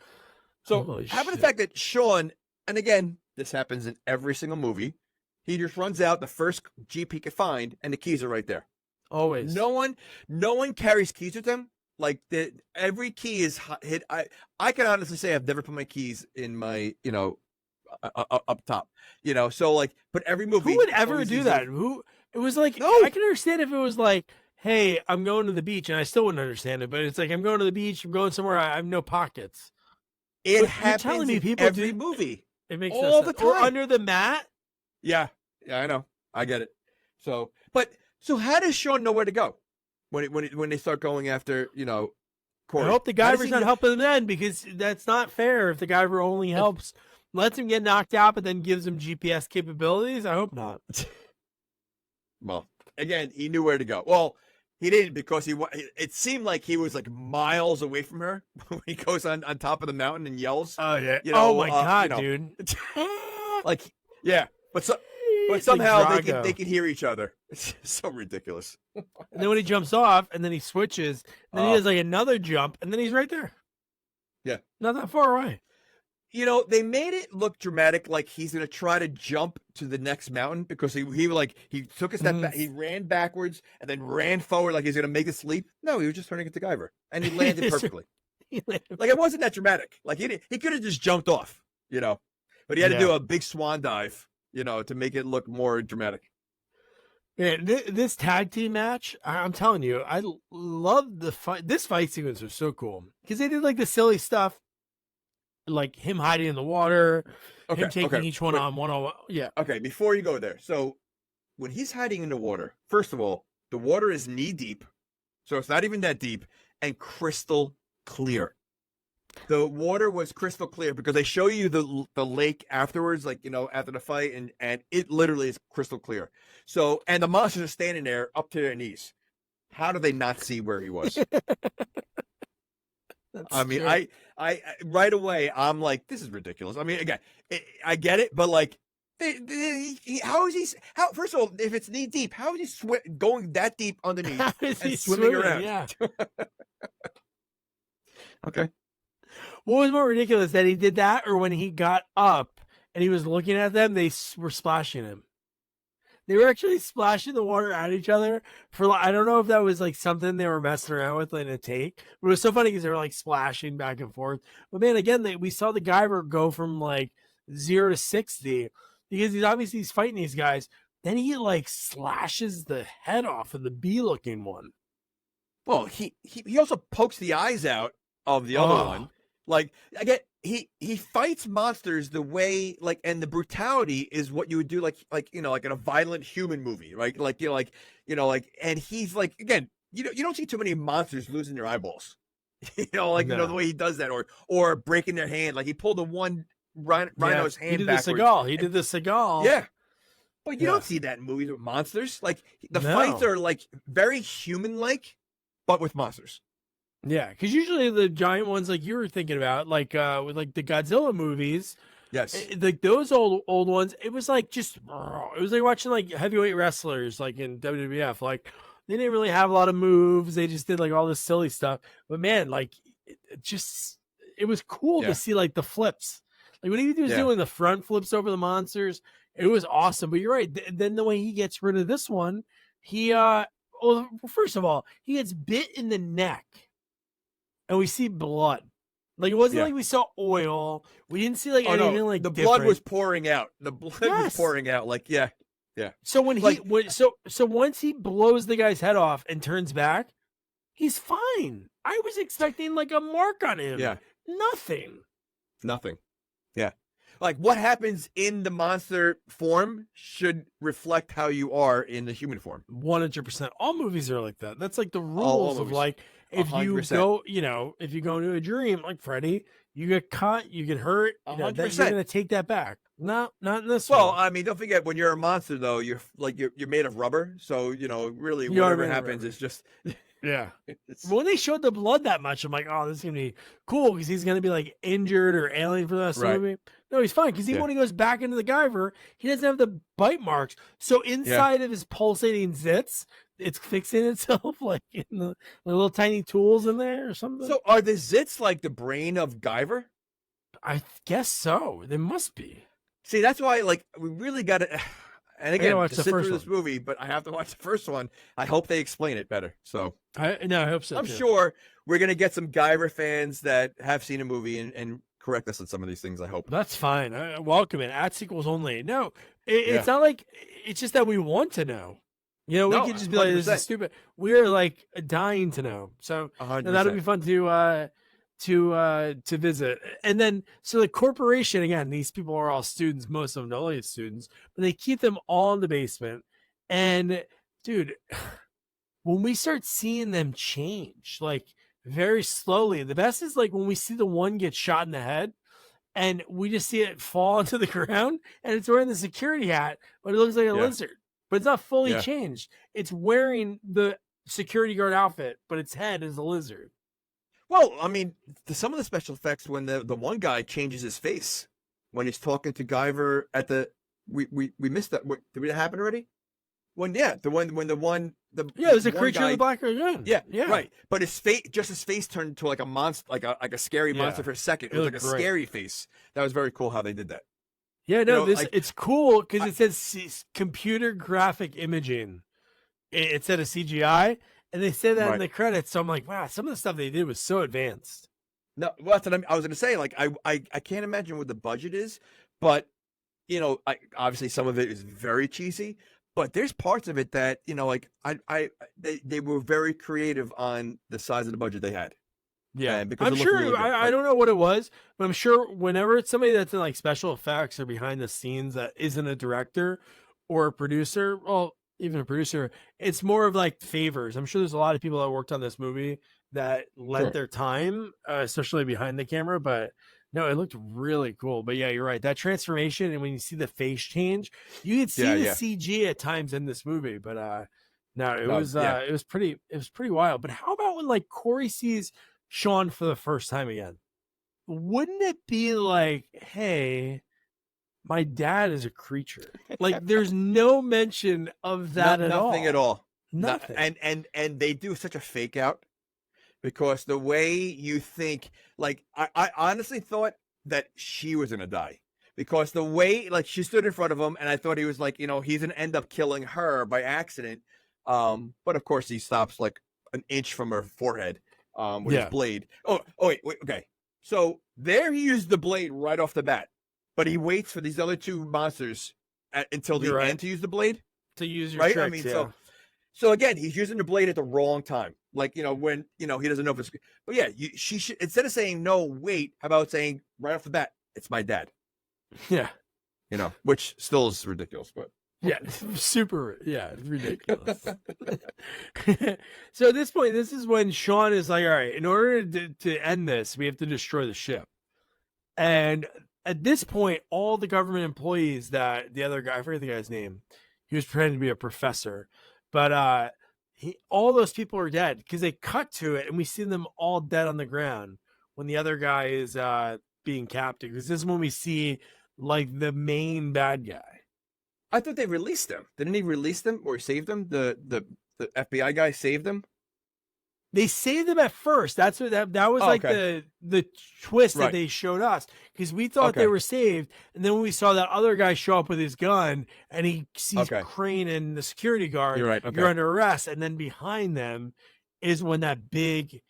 So Holy how about the shit. fact that Sean, and again, this happens in every single movie, he just runs out the first Jeep he could find, and the keys are right there. Always. No one carries keys with them. Like every key is hit. I can honestly say I've never put my keys in my up top. So like, but every movie. Who would ever do that? It was like, No. I can understand if it was like, hey, I'm going to the beach, and I still wouldn't understand it, but it's like, I'm going to the beach, I'm going somewhere, I have no pockets. It But happens you're telling me in people every do- movie. It makes All no the sense. Or time. under the mat. Yeah, I know. I get it. So how does Sean know where to go when they start going after Corey? I hope the How does Guyver's he not know- helping then, because that's not fair if the Guyver only helps, lets him get knocked out, but then gives him GPS capabilities. I hope not. Well, again, he knew where to go. Well, he didn't because it seemed like he was like miles away from her when he goes on top of the mountain and yells. Oh, yeah. You know, oh, my God, you dude. Like, yeah, but It's somehow like they Drago. can hear each other. It's so ridiculous. And then when he jumps off, and then he switches, and then he does like another jump, and then he's right there. Yeah. Not that far away. They made it look dramatic, like he's gonna try to jump to the next mountain because he took a step back, he ran backwards and then ran forward like he's gonna make this leap. No, he was just turning into Guyver, and he landed perfectly. Like it wasn't that dramatic. Like he could have just jumped off, but he had to do a big swan dive, to make it look more dramatic. Man, this tag team match, I'm telling you, I love the fight. This fight sequence was so cool because they did like the silly stuff, like him hiding in the water, him taking each one on one-on-one. Yeah. Okay, before you go there, so when he's hiding in the water, first of all, the water is knee deep, so it's not even that deep, and crystal clear. The water was crystal clear because they show you the lake afterwards, like after the fight, and it literally is crystal clear. So, and the monsters are standing there up to their knees. How do they not see where he was? I mean, true. I right away I'm like, this is ridiculous. I mean, again, I get it, but like, how is he? How first of all, if it's knee deep, how is he going that deep underneath How is and he swimming around? Yeah. Okay. What was more ridiculous, that he did that, or when he got up and he was looking at them, they were splashing him. They were actually splashing the water at each other for, I don't know if that was like something they were messing around with in a take, but it was so funny because they were like splashing back and forth. But man, again, we saw the Guyver go from like 0 to 60 because he's fighting these guys. Then he like slashes the head off of the bee looking one. Well, he also pokes the eyes out of the other one. Like, again, he fights monsters the way, like, and the brutality is what you would do, like in a violent human movie, right? And he's like, again, you don't see too many monsters losing their eyeballs, the way he does that, or breaking their hand. Like he pulled the one rhino's hand he did backwards. the Seagal. He did the Seagal. Yeah. But you don't see that in movies with monsters. Like the fights are like very human-like, but with monsters. Yeah, because usually the giant ones, like you were thinking about, like with like the Godzilla movies, Yes, like those old ones, it was like just, it was like watching like heavyweight wrestlers, like in WWF, like they didn't really have a lot of moves. They just did like all this silly stuff. But man, like it was cool to see like the flips. Like when he was doing the front flips over the monsters, it was awesome. But you're right. Then the way he gets rid of this one, he well, first of all, he gets bit in the neck, and we see blood. Like it wasn't like we saw oil. We didn't see like anything like the different. blood was pouring out. The blood was pouring out. Like yeah. So when so once he blows the guy's head off and turns back, he's fine. I was expecting like a mark on him. Yeah. Nothing. Yeah. Like what happens in the monster form should reflect how you are in the human form. 100%. All movies are like that. That's like the rules of like if 100%. You go, if you go into a dream like Freddy, you get caught, you get hurt, you're gonna take that back. Not in this one. Well, I mean, don't forget when you're a monster though, you're made of rubber, so really whatever happens is just yeah. When they showed the blood that much, I'm like, oh, this is gonna be cool because he's gonna be like injured or alien for the rest of the movie. No, he's fine because even when he goes back into the Guyver, he doesn't have the bite marks. So inside of his pulsating zits, it's fixing itself like in the little tiny tools in there or something. So are the zits like the brain of Guyver? I guess so. They must be. See, that's why like we really got to. And again, watch to the sit first through this movie, but I have to watch the first one. I hope they explain it better. So I hope so. I'm sure we're gonna get some Guyver fans that have seen a movie and correct us on some of these things. I hope that's fine. I welcome it. At sequels only. No, it's not like it's just that we want to know. We could just be like, this is stupid. We're like dying to know. So that'll be fun to visit. And then so the corporation, again, these people are all students, most of them don't like students, but they keep them all in the basement. And dude, when we start seeing them change like very slowly, the best is like when we see the one get shot in the head and we just see it fall into the ground and it's wearing the security hat, but it looks like a lizard, but it's not fully changed. It's wearing the security guard outfit, but its head is a lizard. Well, I mean, some of the special effects when the one guy changes his face when he's talking to Guyver at the we missed that. Did it happen already? There's a creature in the black lagoon. Yeah, right. But his face turned into like a monster, like a scary monster for a second. It was like a scary face. That was very cool how they did that. Yeah, no, it's cool because it says computer graphic imaging. It said a CGI. And they say that in the credits, so I'm like, wow, some of the stuff they did was so advanced. No, well, that's what I was going to say. Like, I can't imagine what the budget is, but obviously some of it is very cheesy. But there's parts of it that they were very creative on the size of the budget they had. Yeah, because I'm sure really I don't know what it was, but I'm sure whenever it's somebody that's in like special effects or behind the scenes that isn't a director or a producer, well, even a producer, it's more of like favors. I'm sure there's a lot of people that worked on this movie that lent their time, especially behind the camera. But no, it looked really cool. But yeah, you're right. That transformation, and when you see the face change, you can see the CG at times in this movie. But it was pretty wild. But how about when like Corey sees Sean for the first time again? Wouldn't it be like, hey, my dad is a creature? Like there's no mention of that at all. Nothing at all. Nothing. And they do such a fake out because the way you think, like I honestly thought that she was gonna die because the way like she stood in front of him and I thought he was like, he's gonna end up killing her by accident. But of course he stops like an inch from her forehead with his blade. Oh wait, okay. So there he used the blade right off the bat. But he waits for these other two monsters until the end to use the blade. To use your tricks, I mean, so again, he's using the blade at the wrong time. Like, when, he doesn't know if it's... But yeah, she should, instead of saying, no, wait, how about saying right off the bat, it's my dad. Yeah. Which still is ridiculous, but... Yeah, super, ridiculous. So at this point, this is when Sean is like, all right, in order to end this, we have to destroy the ship. And... at this point, all the government employees that the other guy, I forget the guy's name, he was pretending to be a professor, but all those people are dead because they cut to it and we see them all dead on the ground when the other guy is being captured. Because this is when we see like the main bad guy. I thought they released them. Didn't he release them or save them? The The FBI guy saved him. They saved him at first. That's what that was like okay. the twist that Right. they showed us, because we thought they Okay. were saved, and then when we saw that other guy show up with his gun and he sees Okay. Crane and the security guard, You're right. Okay. you're under arrest, and then behind them is when that big,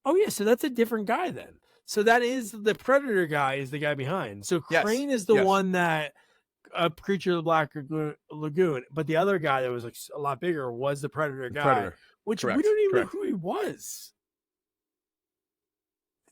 oh yeah, so that's a different guy then. So that is the Predator guy is the guy behind. So Yes. Crane is the Yes. one that a Creature of the Black Lagoon, but the other guy that was like a lot bigger was the Predator guy. Predator. Which Correct, we don't even correct. know who he was.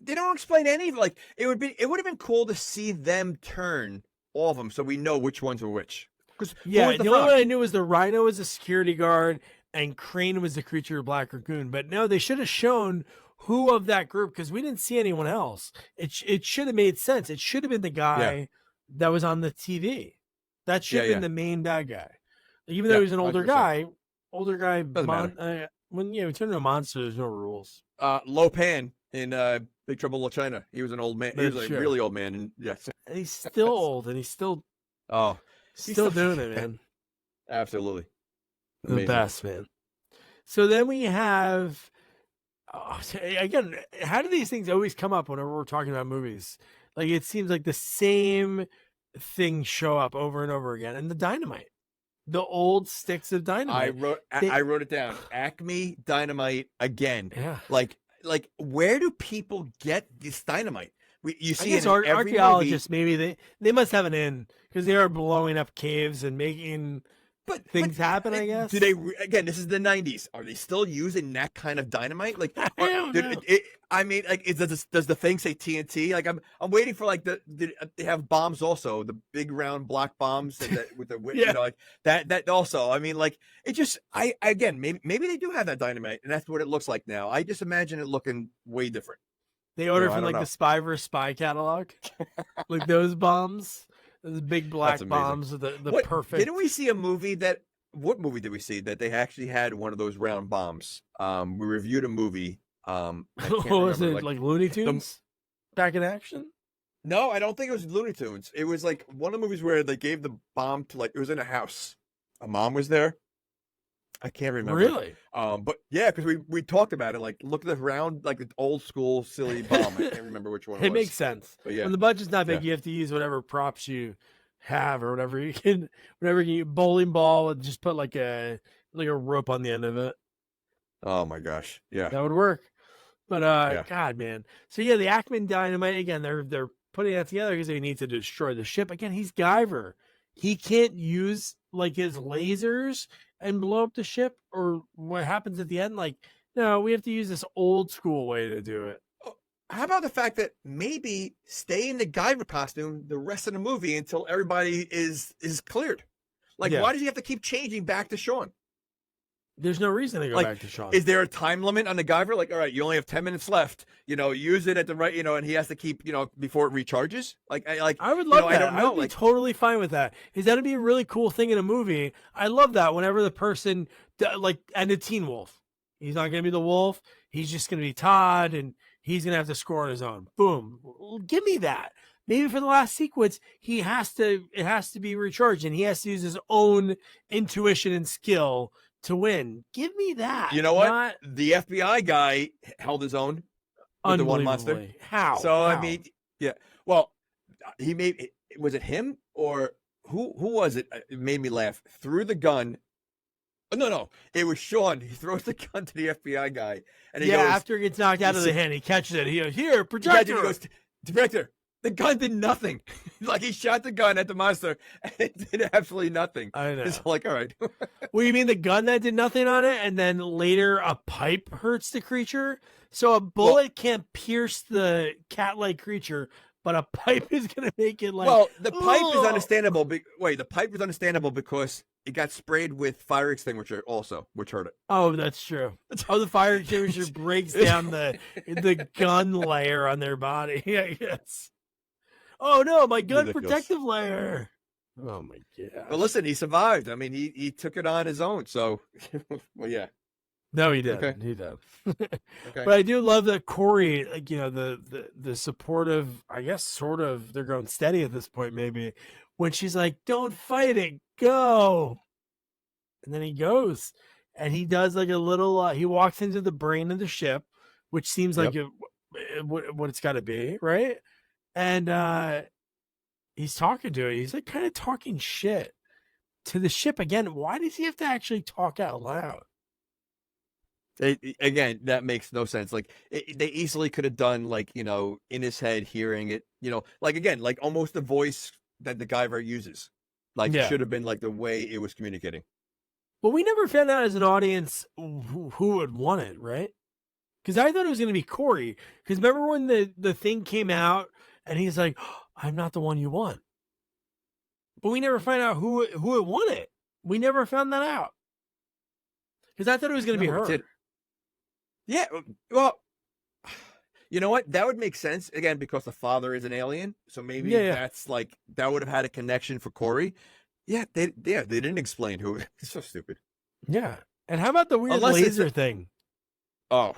They don't explain any of like it would have been cool to see them turn all of them so we know which ones were which. Because Yeah, the only one I knew was the Rhino was a security guard and Crane was the Creature of Black Lagoon. But no, they should have shown who of that group, because we didn't see anyone else. It should have made sense. It should have been the guy that was on the TV. That should have been the main bad guy. Even though he was an older 100%. guy, Doesn't matter. when we turn into a monster, there's no rules. Lopan in Big Trouble in Little China. He was an old man. He was That's a true. really old man. And yes. And he's still old, and he's still Oh, still doing it, man. absolutely. The Amazing. best, man. So then we have, again, how do these things always come up whenever we're talking about movies? Like, it seems like the same things show up over and over again. And the dynamite, the old sticks of dynamite. I wrote it down. Acme Dynamite again. Yeah. Like where do people get this dynamite? You I see guess it in every archaeologists, maybe they must have an in, because they are blowing up caves and making things happen, I guess. Do they again? This is the '90s. Are they still using that kind of dynamite? Like, I don't know. I mean, like, does the thing say TNT? Like, I'm waiting for like they have bombs also, the big round black bombs with the Yeah. you know, like that also. I mean, like it just again maybe they do have that dynamite and that's what it looks like now. I just imagine it looking way different. They ordered I from don't like know. the Spy vs. Spy catalog, like those bombs, those big black amazing. bombs with the What, perfect. Didn't we see a movie what movie did we see that they actually had one of those round bombs? We reviewed a movie. I can't What was remember, it, like Looney Tunes back in action? No, I don't think it was Looney Tunes. It was like one of the movies where they gave the bomb to it was in a house. A mom was there. I can't remember. Really? But yeah, because we talked about it. Like, look at the round, like the old school silly bomb. I can't remember which one it It was. makes sense. But yeah. When the budget's not big, you have to use whatever props you have or whatever you can. Whatever you bowling ball and just put like a rope on the end of it. Oh my gosh. Yeah. That would work. But God, man. So yeah, the Ackman dynamite again. They're putting that together because they need to destroy the ship. Again, he's Guyver. He can't use like his lasers and blow up the ship, or what happens at the end. Like, no, we have to use this old school way to do it. How about the fact that maybe stay in the Guyver costume the rest of the movie until everybody is cleared? Like, Yeah. why does he have to keep changing back to Sean? There's no reason to go Like, back to Sean. Is there a time limit on the Guyver? Like, all right, you only have 10 minutes left. Use it at the right, and he has to keep, before it recharges. I would love that. I don't know. I would be totally fine with that. Is that'd be a really cool thing in a movie? I love that. Whenever the person and a Teen Wolf, he's not going to be the wolf. He's just going to be Todd, and he's going to have to score on his own. Boom. Give me that. Maybe for the last sequence, it has to be recharged, and he has to use his own intuition and skill to win. Give me that. You know what? The FBI guy held his own with the one monster. Unbelievably. How? So How? I mean, yeah. Well, was it him or who was it? It made me laugh. Threw the gun. Oh, no, it was Sean. He throws the gun to the FBI guy, and he goes, after he gets knocked out of the hand, he catches it. He goes, "Here, He projector." goes, "Director, the gun did nothing." Like, he shot the gun at the monster, and it did absolutely nothing. I know. It's like, all right. Well, you mean the gun that did nothing on it, and then later a pipe hurts the creature? So a bullet can't pierce the cat-like creature, but a pipe is going to make it like... Well, the pipe is "Ugh." understandable. The pipe is understandable because it got sprayed with fire extinguisher also, which hurt it. Oh, that's true. Oh, the fire extinguisher breaks down the gun layer on their body. Yeah, yes. Oh, no, my gun Ridiculous. protective layer. Oh, my God. But listen, he survived. I mean, he took it on his own. So, well, yeah. No, he did. Okay. He did. Okay. But I do love that Corey, like, the supportive, I guess, sort of, they're going steady at this point, maybe, when she's like, "Don't fight it, go." And then he goes. and he does like a little. He walks into the brain of the ship, which seems like what it's got to be, right? And he's talking to it. He's like kind of talking shit to the ship again. Why does he have to actually talk out loud? Again, that makes no sense. Like they easily could have done like, in his head, hearing it, like again, like almost the voice that the Guyver uses, like should have been like the way it was communicating. Well, we never found out as an audience who would want it, right? Because I thought it was going to be Corey. Because remember when the thing came out and he's like, oh, I'm not the one you want. But we never find out who it wanted. We never found that out. Because I thought it was going to be her. Yeah, well, you know what? That would make sense, again, because the father is an alien. So maybe that's like, that would have had a connection for Corey. Yeah, they didn't explain who. It's so stupid. Yeah. And how about the weird laser thing? Oh,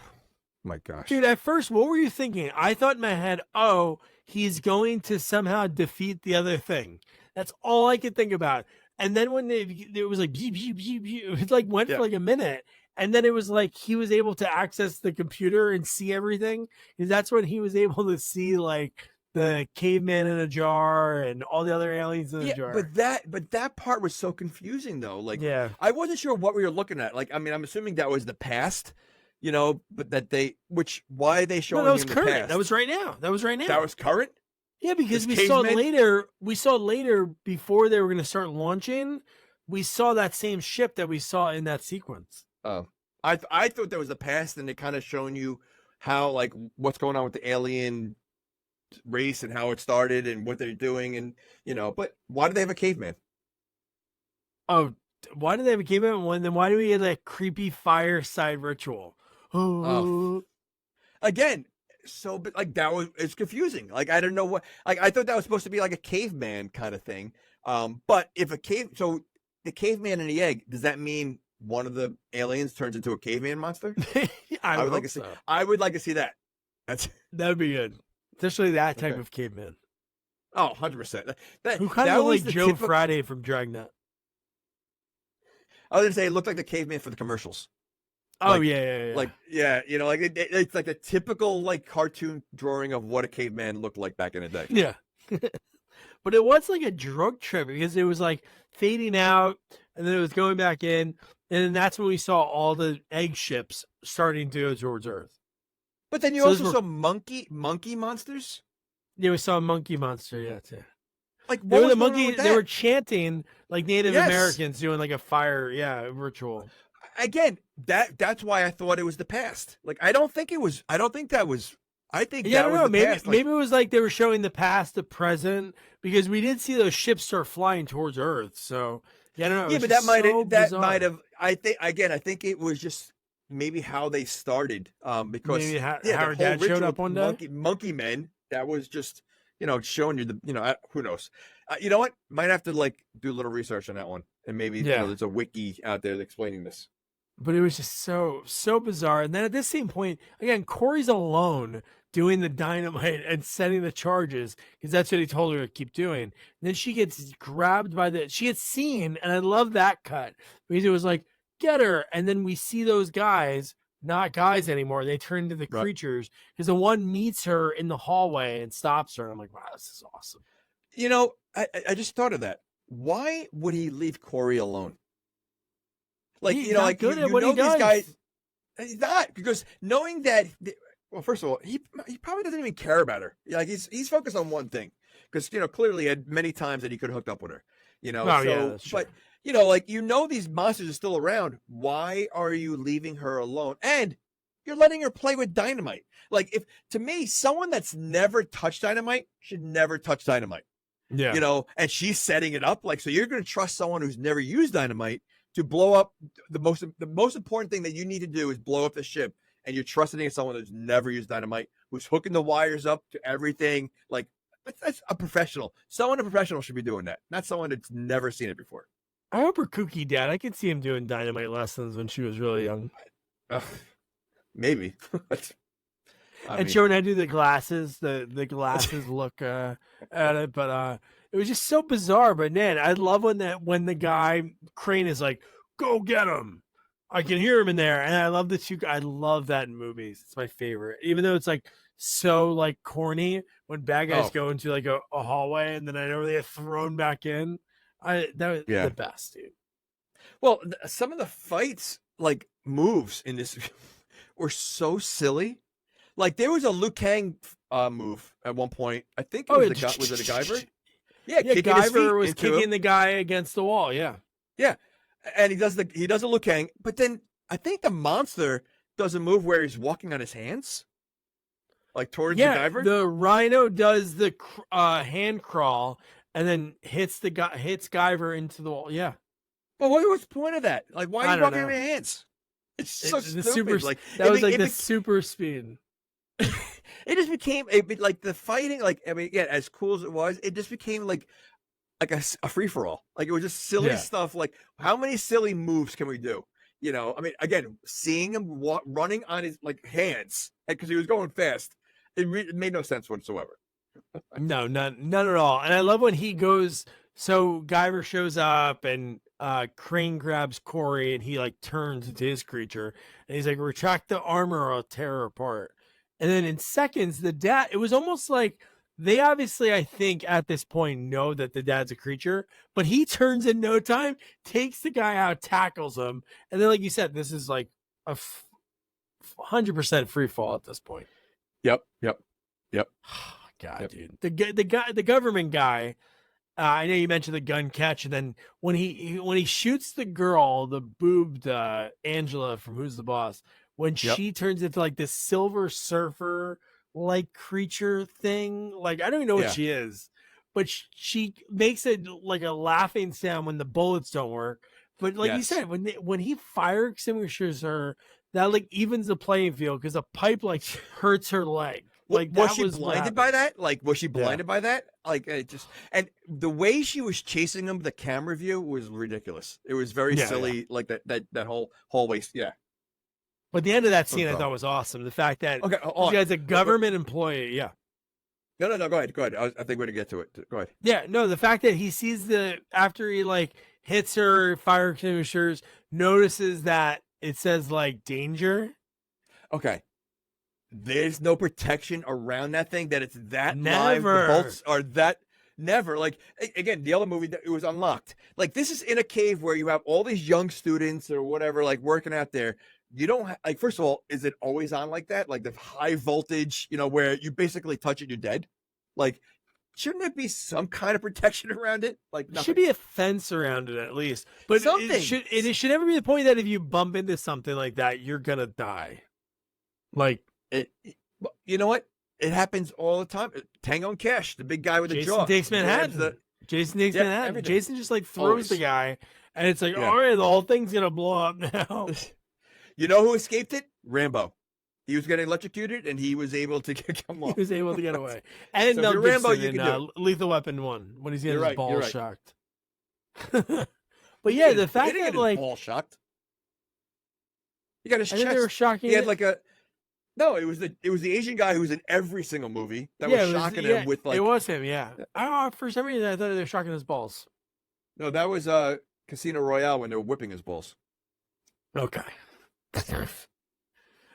my gosh. Dude, at first, what were you thinking? I thought in my head, oh, he's going to somehow defeat the other thing. That's all I could think about. And then when it was like, it like went for like a minute. And then it was like he was able to access the computer and see everything. Because that's when he was able to see like the caveman in a but and all the other aliens in a jar. But that part was so confusing though. Like, I wasn't sure what we were looking at. Like, I mean, I'm assuming that was the past, but why are they showing that was him current. the past? That was right now. That was current. Yeah, because we saw it later. We saw it later before they were going to start launching. We saw that same ship that we saw in that sequence. Oh, I thought that was the past, and they kind of showing you how, like, what's going on with the alien race and how it started and what they're doing, and But why do they have a caveman? Oh, why do they have a caveman? Then why do we get that creepy fireside ritual? Oh. Again. So, but like it's confusing. Like, I don't know what, like, I thought that was supposed to be like a caveman kind of thing. But if so the caveman and the egg, does that mean one of the aliens turns into a caveman monster? I would like to see. I would like to see that. That'd be good, especially that type of caveman. Oh, 100%. Who kind of like Joe Friday from Dragnet. I was gonna say it looked like the caveman for the commercials. Oh, like, yeah. Like, it's like a typical like cartoon drawing of what a caveman looked like back in the day. Yeah. But it was like a drug trip because it was like fading out and then it was going back in. And then that's when we saw all the egg ships starting to go towards Earth. But then you also saw monkey monsters? Yeah, we saw a monkey monster, too. Like, what was the monkey? They were chanting like Native Americans doing like a fire, ritual. Again, that's why I thought it was the past. Like, I don't think that was. I think that was the past. Maybe it was like they were showing the past, the present, because we did see those ships start flying towards Earth. So I don't know. Yeah, but that might have. I think it was just maybe how they started. Because maybe Howard Dad showed up one day. Monkey men. That was just showing you the who knows. You know what? Might have to like do a little research on that one, and maybe there's a wiki out there explaining this. But it was just so bizarre. And then at this same point, again, Corey's alone doing the dynamite and setting the charges because that's what he told her to keep doing. And then she gets grabbed she gets seen, and I love that cut because it was like, get her. And then we see those guys, not guys anymore. They turn into the creatures because the one meets her in the hallway and stops her. And I'm like, wow, this is awesome. I just thought of that. Why would he leave Corey alone? Like, he's not good at what he does. These guys, he's not, because knowing that, well, first of all, he probably doesn't even care about her. Like, he's focused on one thing, because clearly he had many times that he could have hooked up with her. That's true. But these monsters are still around. Why are you leaving her alone? And you're letting her play with dynamite. Like, to me, someone that's never touched dynamite should never touch dynamite. Yeah. And she's setting it up. Like, so you're going to trust someone who's never used dynamite to blow up the most important thing that you need to do is blow up the ship, and you're trusting in someone who's never used dynamite, who's hooking the wires up to everything. Like, that's a professional. A professional should be doing that, not someone that's never seen it before. I hope her kooky dad. I could see him doing dynamite lessons when she was really young. Maybe. And showing how to do the glasses look at it, but it was just so bizarre. But man, I love when the guy Crane is like, "Go get him," I can hear him in there, and I love I love that in movies. It's my favorite, even though it's like so like corny when bad guys go into like a hallway and then I know they get thrown back in. That was the best, dude. Well, some of the fights, like moves in this, were so silly. Like there was a Liu Kang move at one point. I think it was was it a Guyver? Yeah, Guyver was kicking the guy against the wall. Yeah, yeah, and he does a Liu Kang, but then I think the monster does a move where he's walking on his hands, like towards the Guyver. The Rhino does the hand crawl and then hits Guyver into the wall. Yeah, but what was the point of that? Like, why are you walking on your hands? It's so stupid. That was the super speed. It just became like the fighting. Like, I mean, again, as cool as it was, it just became like a free for all. Like it was just silly stuff. Like, how many silly moves can we do? You know, I mean, again, seeing him running on his like hands because he was going fast, it made no sense whatsoever. No, none at all. And I love when he goes. So Guyver shows up and Crane grabs Corey and he like turns into his creature and he's like, retract the armor or I'll tear her apart. And then in seconds, the dad, it was almost like they obviously, I think at this point know that the dad's a creature, but he turns in no time, takes the guy out, tackles him. And then, like you said, this is like a 100% free fall at this point. Yep. God, dude, the government guy. I know you mentioned the gun catch, and then when he shoots the girl, the boobed Angela from Who's the Boss, when she turns into like this Silver Surfer like creature thing, like I don't even know what she is, but she makes it like a laughing sound when the bullets don't work. But like you said, when he fire extinguishes her, that like evens the playing field because a pipe like hurts her leg. Like was she blinded by that? Like was she blinded by that? Like it just, and the way she was chasing him, the camera view was ridiculous. It was very silly, like that whole hallway. Yeah. But the end of that scene I thought was awesome. The fact that this guy's a government employee. Yeah. No. Go ahead. I think we're gonna get to it. Go ahead. Yeah. No, the fact that he sees after he like hits her fire extinguishers, notices that it says like danger. Okay. There's no protection around that thing, that it's that live. Never. The bolts are that never. Like again, the other movie, it was unlocked. Like this is in a cave where you have all these young students or whatever, like working out there. You don't like. First of all, is it always on like that? Like the high voltage, you know, where you basically touch it, you're dead. Like, shouldn't there be some kind of protection around it? Like, there should be a fence around it at least. But something. It should never be the point that if you bump into something like that, you're gonna die. Like. You know what? It happens all the time. Tango and Cash, the big guy with the jaw. Jason takes Manhattan. Manhattan. Jason just like throws the guy, and it's like, all right, the whole thing's gonna blow up now. You know who escaped it? Rambo. He was getting electrocuted, and he was able to come off. He was able to get away. And so Rambo, you can do Lethal Weapon 1 when he's getting his balls shocked. But yeah, the fact that like ball shocked. He got his chest. They were shocking. He had like a. No, it was the Asian guy who was in every single movie that was shocking him with like. It was him, yeah. For some reason, I thought they were shocking his balls. No, that was Casino Royale when they were whipping his balls. Okay. They're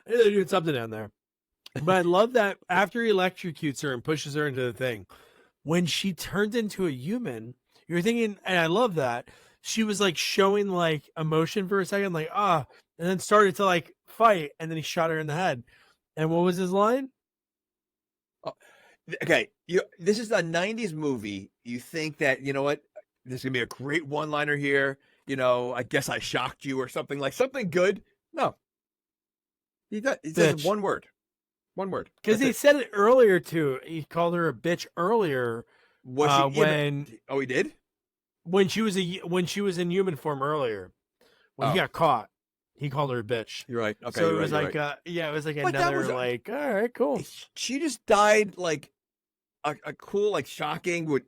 doing something down there. But I love that after he electrocutes her and pushes her into the thing, when she turns into a human, you're thinking, and I love that, she was like showing like emotion for a second, like, and then started to like fight, and then he shot her in the head. And what was his line? Okay, this is a 90s movie. You think that, you know what, there's going to be a great one-liner here. You know, I guess I shocked you or something, like something good. No. He says one word. One word. Because he said it earlier, too. He called her a bitch earlier. Was he he did? When she was in human form earlier. When he got caught. He called her a bitch. You're right. Okay. So it was like, it was like another, like, all right, cool. She just died like a cool, like shocking with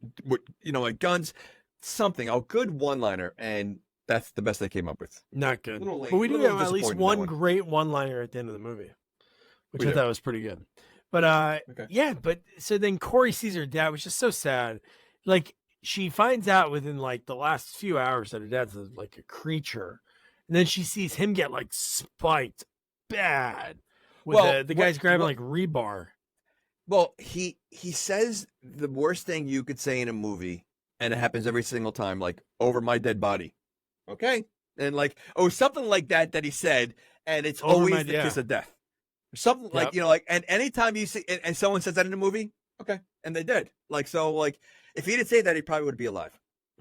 you know, like guns, something, a good one-liner, and that's the best they came up with. Not good. But we do have at least one great one-liner at the end of the movie, which I thought was pretty good. But yeah, but so then Corey sees her dad, which is so sad. Like she finds out within like the last few hours that her dad's like a creature. and then she sees him get like spiked bad. With Well, the guy's grabbing like rebar. Well, he says the worst thing you could say in a movie, and it happens every single time, like, over my dead body. Okay? And like, oh, something like that he said, and it's Over always my- the yeah. kiss of death. Something like, Yep. you know, like, and anytime you see, and someone says that in a movie, okay, and they did. Like, so, like, if he didn't say that, he probably would be alive.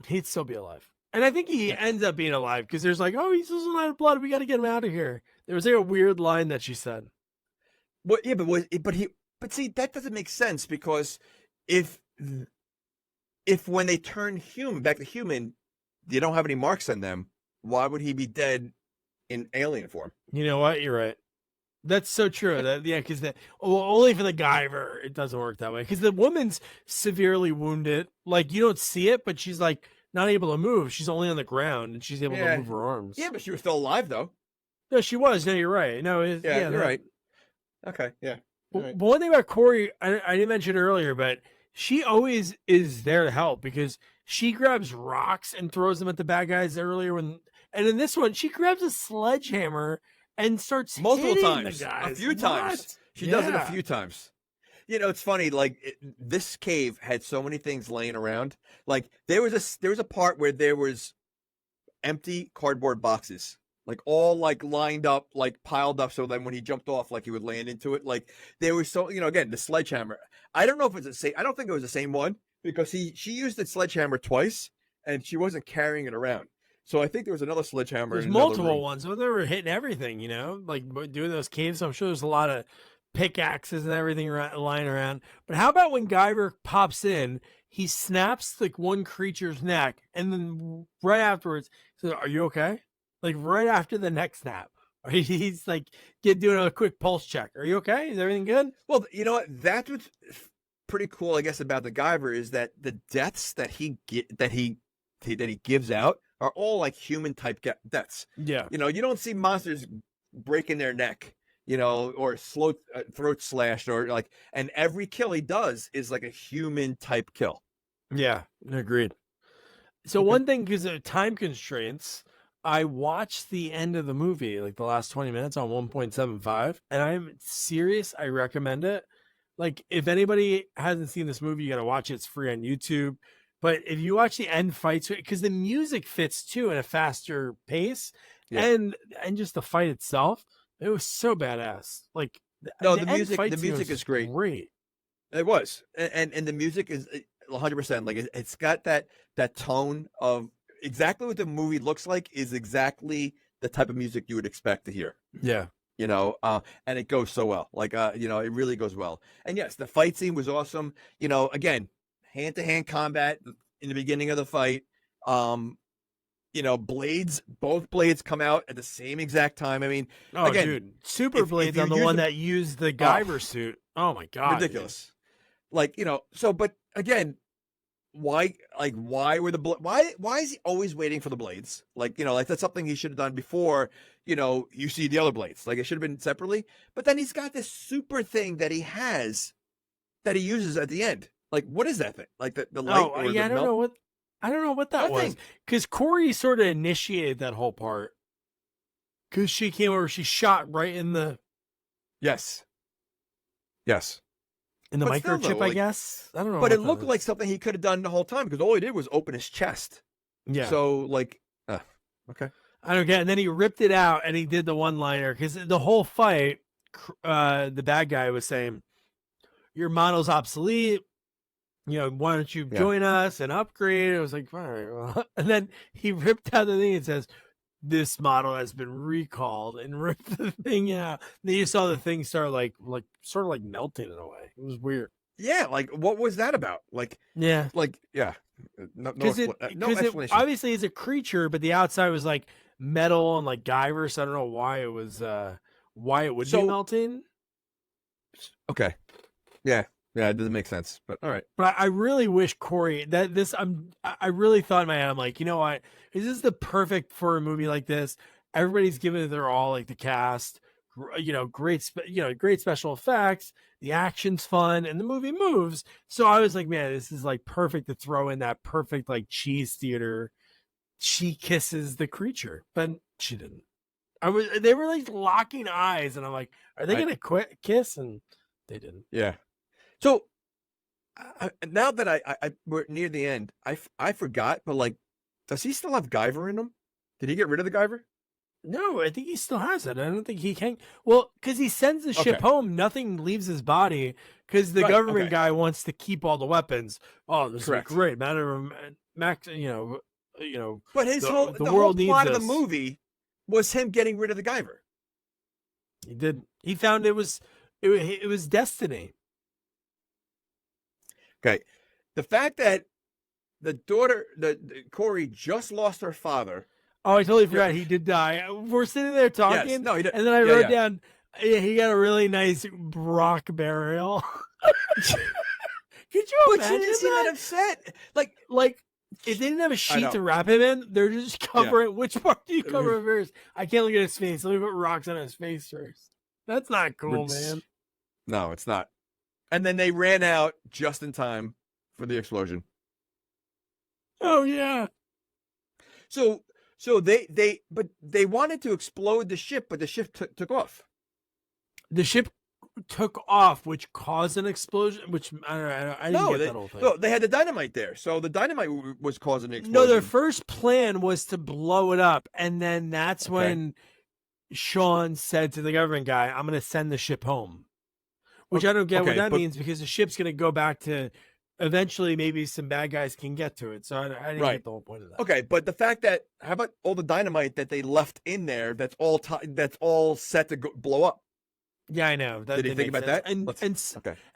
He'd still be alive. And I think he ends up being alive because there's like, oh, he's losing a lot of blood. We got to get him out of here. There was like a weird line that she said. Well, yeah, but see, that doesn't make sense because if when they turn human back to human, you don't have any marks on them. Why would he be dead in alien form? You know what? You're right. That's so true. Because only for the Guyver it doesn't work that way. Because the woman's severely wounded. Like you don't see it, but she's like not able to move. She's only on the ground, and she's able to move her arms. Yeah, but she was still alive though. No, she was. No, you're right. No, Yeah, you're right. Okay, yeah. But one thing about Corey, I didn't mention earlier, but she always is there to help because she grabs rocks and throws them at the bad guys earlier and in this one, she grabs a sledgehammer and starts multiple hitting times, the guys. a few times. She does it a few times. You know, it's funny. Like this cave had so many things laying around. Like there was a part where there was empty cardboard boxes. Like all like lined up, like piled up, so that when he jumped off, like he would land into it. Like there was so, you know, again the sledgehammer. I don't know if it's the same. I don't think it was the same one because she used the sledgehammer twice and she wasn't carrying it around. So I think there was another sledgehammer. There's in another multiple room. ones, but they were hitting everything. You know, like doing those caves. So I'm sure there's a lot of pickaxes and everything lying around. But how about when Guyver pops in? He snaps like one creature's neck, and then right afterwards, says, "Are you okay?" Like right after the neck snap, he's like doing a quick pulse check. Are you okay? Is everything good? Well, you know what? That's what's pretty cool, I guess, about the Guyver is that the deaths that he gives out are all like human type deaths. Yeah. You know, you don't see monsters breaking their neck, you know, or throat slashed or like, and every kill he does is like a human type kill. Yeah, agreed. So one thing, because of time constraints, I watched the end of the movie, like the last 20 minutes on 1.75, and I'm serious. I recommend it. Like, if anybody hasn't seen this movie, you got to watch it. It's free on YouTube. But if you watch the end fights, because the music fits too in a faster pace, and just the fight itself, it was so badass. Like, the music is great. Great. It was, and the music is 100%. Like, it's got that tone of. Exactly what the movie looks like is exactly the type of music you would expect to hear. Yeah. You know, and it goes so well. Like, you know, it really goes well. And yes, the fight scene was awesome. You know, again, hand-to-hand combat in the beginning of the fight. You know, both blades come out at the same exact time. I mean, again, dude, super blades on the one that used the Guyver suit. Oh my God. Ridiculous. Dude. Like, you know, so, but again, why were why is he always waiting for the blades? Like, you know, like that's something he should have done before, you know, you see the other blades. Like it should have been separately. But then he's got this super thing that he has that he uses at the end. Like, what is that thing? Like the light or I don't know what that was. Because Corey sort of initiated that whole part. Because she came over, she shot right in the Yes. In the But microchip, still, though, I guess. I don't know. But it looked like something he could have done the whole time because all he did was open his chest. Yeah. So, like, okay. I don't get it. And then he ripped it out and he did the one-liner because the whole fight, the bad guy was saying, your model's obsolete. You know, why don't you join us and upgrade? It was like, all right. Well. And then he ripped out the thing and says, this model has been recalled, and ripped the thing out. Then you saw the thing start like sort of like melting in a way. It was weird. Yeah, like what was that about? Like, yeah. No explanation. Obviously it's a creature, but the outside was like metal and like Guyver, so I don't know why it was why it would be melting. Okay. Yeah, it doesn't make sense. But all right. But I really wish Corey I really thought in my head, I'm like, you know what? Is this the perfect for a movie like this? Everybody's giving it their all, like the cast, you know, great special effects. The action's fun and the movie moves. So I was like, man, this is like perfect to throw in that perfect like cheese theater. She kisses the creature, but She didn't. They were like locking eyes, and I'm like, are they gonna quit kiss? And they didn't. Yeah. So now that we're near the end, I forgot, but like, does he still have Guyver in him? Did he get rid of the Guyver? No, I think he still has it. I don't think he can. Well, because he sends the ship home, nothing leaves his body because the government guy wants to keep all the weapons. Oh, this is great. Matter of Max, you know. But his whole plot of the movie was him getting rid of the Guyver. He did. He found it was destiny. Okay, the fact that the daughter, the Corey, just lost her father. Oh, I totally forgot he did die. We're sitting there talking, yes. No, he did. And then I wrote down, he got a really nice rock burial. Could you imagine But she didn't upset. Like if they didn't have a sheet to wrap him in, they're just covering. Which part do you cover first? I can't look at his face. Let me put rocks on his face first. That's not cool, man. No, it's not. And then they ran out just in time for the explosion. Oh yeah. So they wanted to explode the ship, but the ship took off. The ship took off, which caused an explosion. Which I didn't get that whole thing. No, they had the dynamite there, so the dynamite was causing the explosion. No, their first plan was to blow it up, and then that's when Sean said to the government guy, "I'm going to send the ship home," which I don't get what that means because the ship's going to go back to. Eventually, maybe some bad guys can get to it. So I didn't get the whole point of that. Okay, but the fact that how about all the dynamite that they left in there? That's all set to blow up. Yeah, I know. Did you think about that?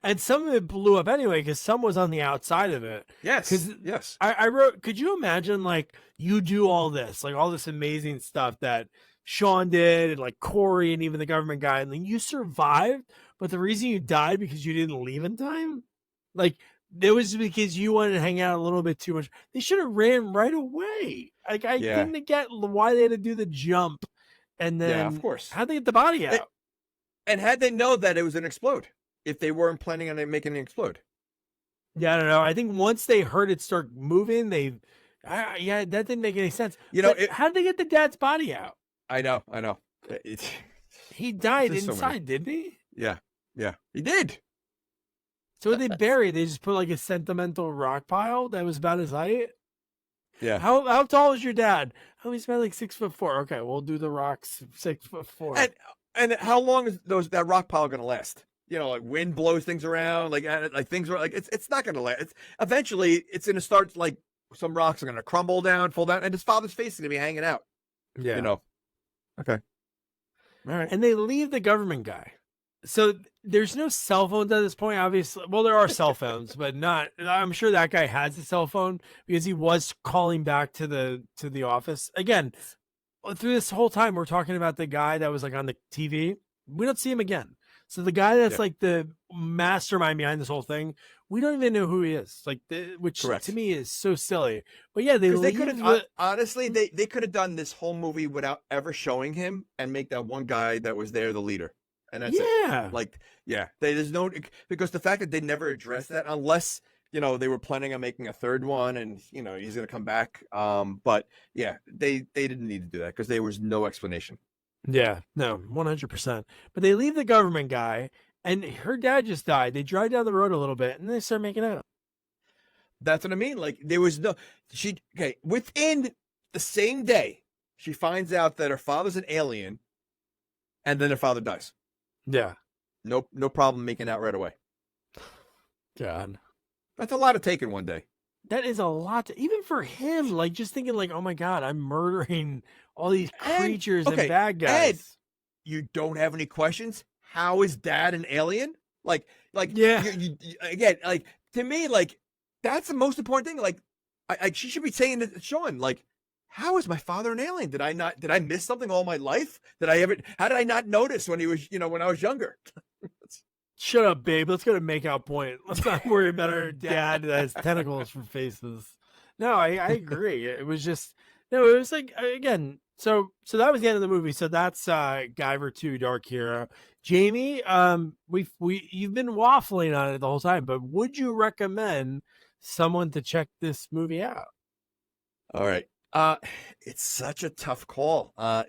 And some of it blew up anyway because some was on the outside of it. Yes. Yes. I wrote. Could you imagine like you do all this, like all this amazing stuff that Sean did, and like Corey, and even the government guy, and then you survived, but the reason you died because you didn't leave in time, like. It was because you wanted to hang out a little bit too much. They should have ran right away. Like I didn't get why they had to do the jump, and then of course, how'd they get the body out? And had they know that it was an explode, if they weren't planning on making it explode? Yeah, I don't know. I think once they heard it start moving, that didn't make any sense. How did they get the dad's body out? I know. He died inside, didn't he? Yeah, he did. So what they buried? They just put like a sentimental rock pile that was about his height. Yeah. How tall is your dad? Oh, he's about like 6'4". Okay, we'll do the rocks 6'4". And how long is that rock pile going to last? Like wind blows things around, like things are like it's not going to last. Eventually, it's going to start like some rocks are going to crumble down, fall down, and his father's face is going to be hanging out. Yeah. Okay. All right. And they leave the government guy. So there's no cell phones at this point, obviously. Well, there are cell phones, but not. I'm sure that guy has a cell phone because he was calling back to the office again. Through this whole time, we're talking about the guy that was like on the TV. We don't see him again. So the guy that's like the mastermind behind this whole thing, we don't even know who he is. Like, which to me is so silly. But yeah, they could have honestly they could have done this whole movie without ever showing him and make that one guy that was there the leader. And that's it. There's no because the fact that they never addressed that unless they were planning on making a third one and he's gonna come back. But yeah, they didn't need to do that because there was no explanation. Yeah, no, 100%. But they leave the government guy, and her dad just died. They drive down the road a little bit, and they start making out. That's what I mean. Like there was within the same day, she finds out that her father's an alien, and then her father dies. Yeah. No problem making out right away. God. That's a lot to take in one day. That is a lot even for him. Like just thinking like, oh my God, I'm murdering all these creatures and bad guys. Ed, you don't have any questions? How is dad an alien? Like, you again, like to me, like that's the most important thing. Like she should be saying to Sean, like, how is my father an alien? Did I miss something all my life? How did I not notice when he was, when I was younger? Shut up, babe. Let's go to make out point. Let's not worry about our dad that has tentacles for faces. No, I agree. It was just, it was like, again, so that was the end of the movie. So that's Guyver 2, Dark Hero. Jamie, you've been waffling on it the whole time, but would you recommend someone to check this movie out? All right. Uh, it's such a tough call. I'm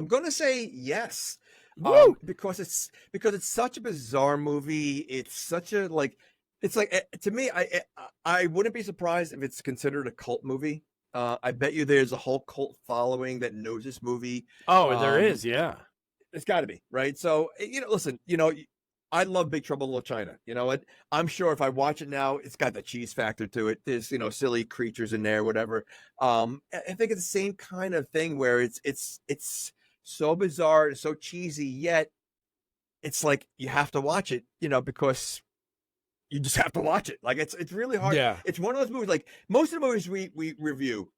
going to say yes. Woo! Because it's such a bizarre movie. It's such a to me, I wouldn't be surprised if it's considered a cult movie. I bet you there's a whole cult following that knows this movie. Oh, there is, yeah. It's got to be, right? So, listen, I love Big Trouble in Little China. You know what? I'm sure if I watch it now, it's got the cheese factor to it. There's, silly creatures in there, whatever. I think it's the same kind of thing where it's so bizarre and so cheesy, yet it's like you have to watch it, because you just have to watch it. Like it's really hard. Yeah. It's one of those movies, like most of the movies we review,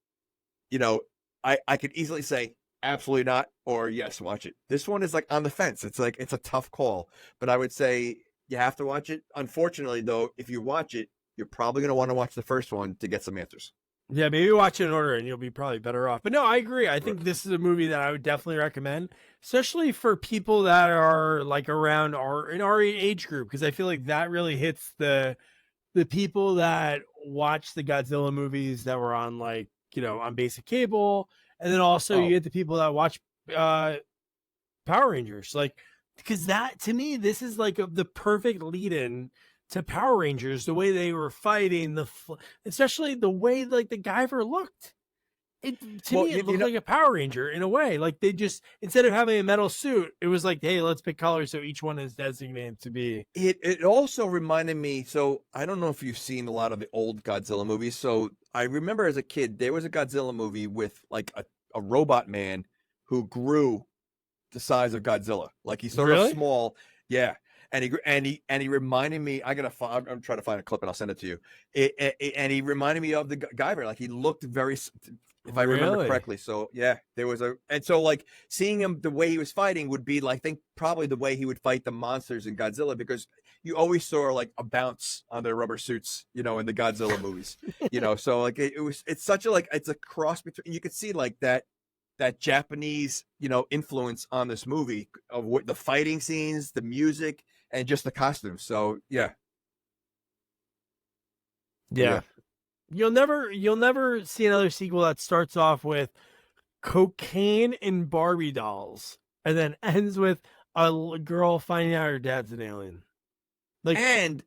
I could easily say absolutely not, or yes, watch it. This one is like on the fence. It's like, it's a tough call, but I would say you have to watch it. Unfortunately, though, if you watch it, you're probably going to want to watch the first one to get some answers. Yeah, maybe watch it in order and you'll be probably better off. But no, I agree. I think this is a movie that I would definitely recommend, especially for people that are like around our age group, because I feel like that really hits the people that watch the Godzilla movies that were on on basic cable. And then also you get the people that watch Power Rangers, because that, to me, this is like the perfect lead-in to Power Rangers. The way they were fighting, especially the way the Guyver looked. It looked like a Power Ranger in a way. Like they just, instead of having a metal suit, it was like, hey, let's pick colors so each one is designated to be. It also reminded me. So I don't know if you've seen a lot of the old Godzilla movies. So I remember as a kid, there was a Godzilla movie with like a robot man who grew the size of Godzilla. Like he's sort of small. Yeah. And he reminded me, I'm trying to find a clip and I'll send it to you. And he reminded me of the Guyver. Like he looked very, if I remember correctly. So yeah, there was and so like seeing him, the way he was fighting would be like, I think probably the way he would fight the monsters in Godzilla, because you always saw like a bounce on their rubber suits, in the Godzilla movies, so like it's such a, it's a cross between, you could see like that Japanese, influence on this movie of what the fighting scenes, the music, and just the costumes. So yeah. You'll never see another sequel that starts off with cocaine and Barbie dolls and then ends with a girl finding out her dad's an alien. And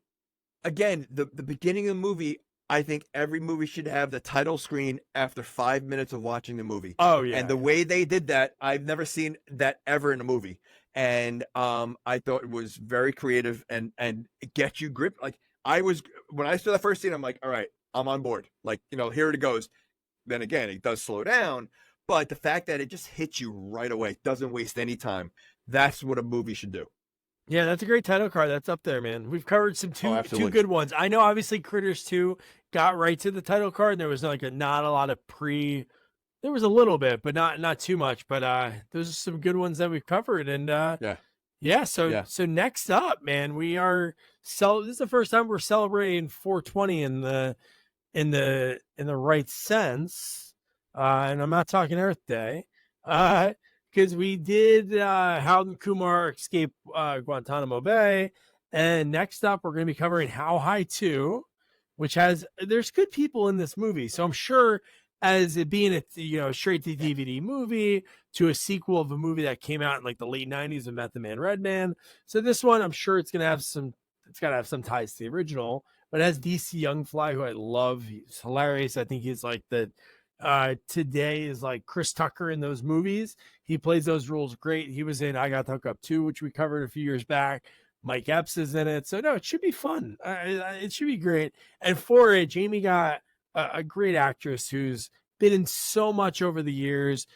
again, the beginning of the movie, I think every movie should have the title screen after 5 minutes of watching the movie. Oh yeah. And the way they did that, I've never seen that ever in a movie. And I thought it was very creative and it gets you grip. Like when I saw the first scene, I'm like, all right, I'm on board. Like, here it goes. Then again, it does slow down, but the fact that it just hits you right away, doesn't waste any time. That's what a movie should do. Yeah, that's a great title card. That's up there, man. We've covered some two good ones. I know obviously Critters 2 got right to the title card, and there was not a lot of there was a little bit, but not too much. But those are some good ones that we've covered. And so next up, man, we are this is the first time we're celebrating 420 in the right sense. And I'm not talking Earth Day. Because we did Harold and Kumar escape Guantanamo Bay. And next up, we're going to be covering How High 2, which there's good people in this movie. So I'm sure, as it being a straight to DVD movie to a sequel of a movie that came out in like the late 90s with Method Man, Redman. So this one, I'm sure it's got to have some ties to the original, but it has DC Youngfly, who I love. He's hilarious. I think he's like today is like Chris Tucker in those movies. He plays those roles great. He was in I Got the Hook Up 2, which we covered a few years back. Mike Epps is in it. So no, it should be fun. It should be great. And for it, Jamie got a great actress who's been in so much over the years.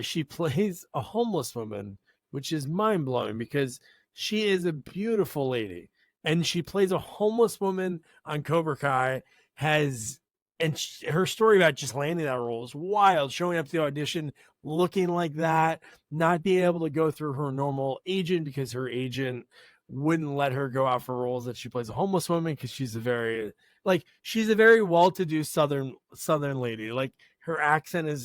She plays a homeless woman, which is mind blowing because she is a beautiful lady and she plays a homeless woman on Cobra Kai. Her story about just landing that role is wild, showing up to the audition looking like that, not being able to go through her normal agent because her agent wouldn't let her go out for roles that she plays a homeless woman because she's a very well-to-do southern lady. Like her accent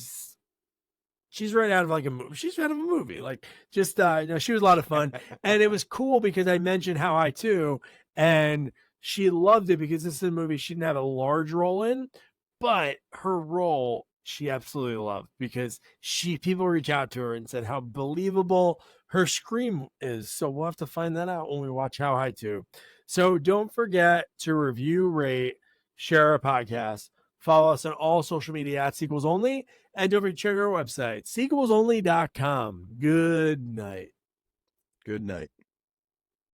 she's right out of like a movie. She's out of a movie. Like just she was a lot of fun. And it was cool because I mentioned How I Too, and she loved it because this is a movie she didn't have a large role in, But her role, she absolutely loved because people reach out to her and said how believable her scream is. So we'll have to find that out when we watch How High 2. So don't forget to review, rate, share our podcast. Follow us on all social media at Sequels Only. And don't forget to check our website, sequelsonly.com. Good night. Good night.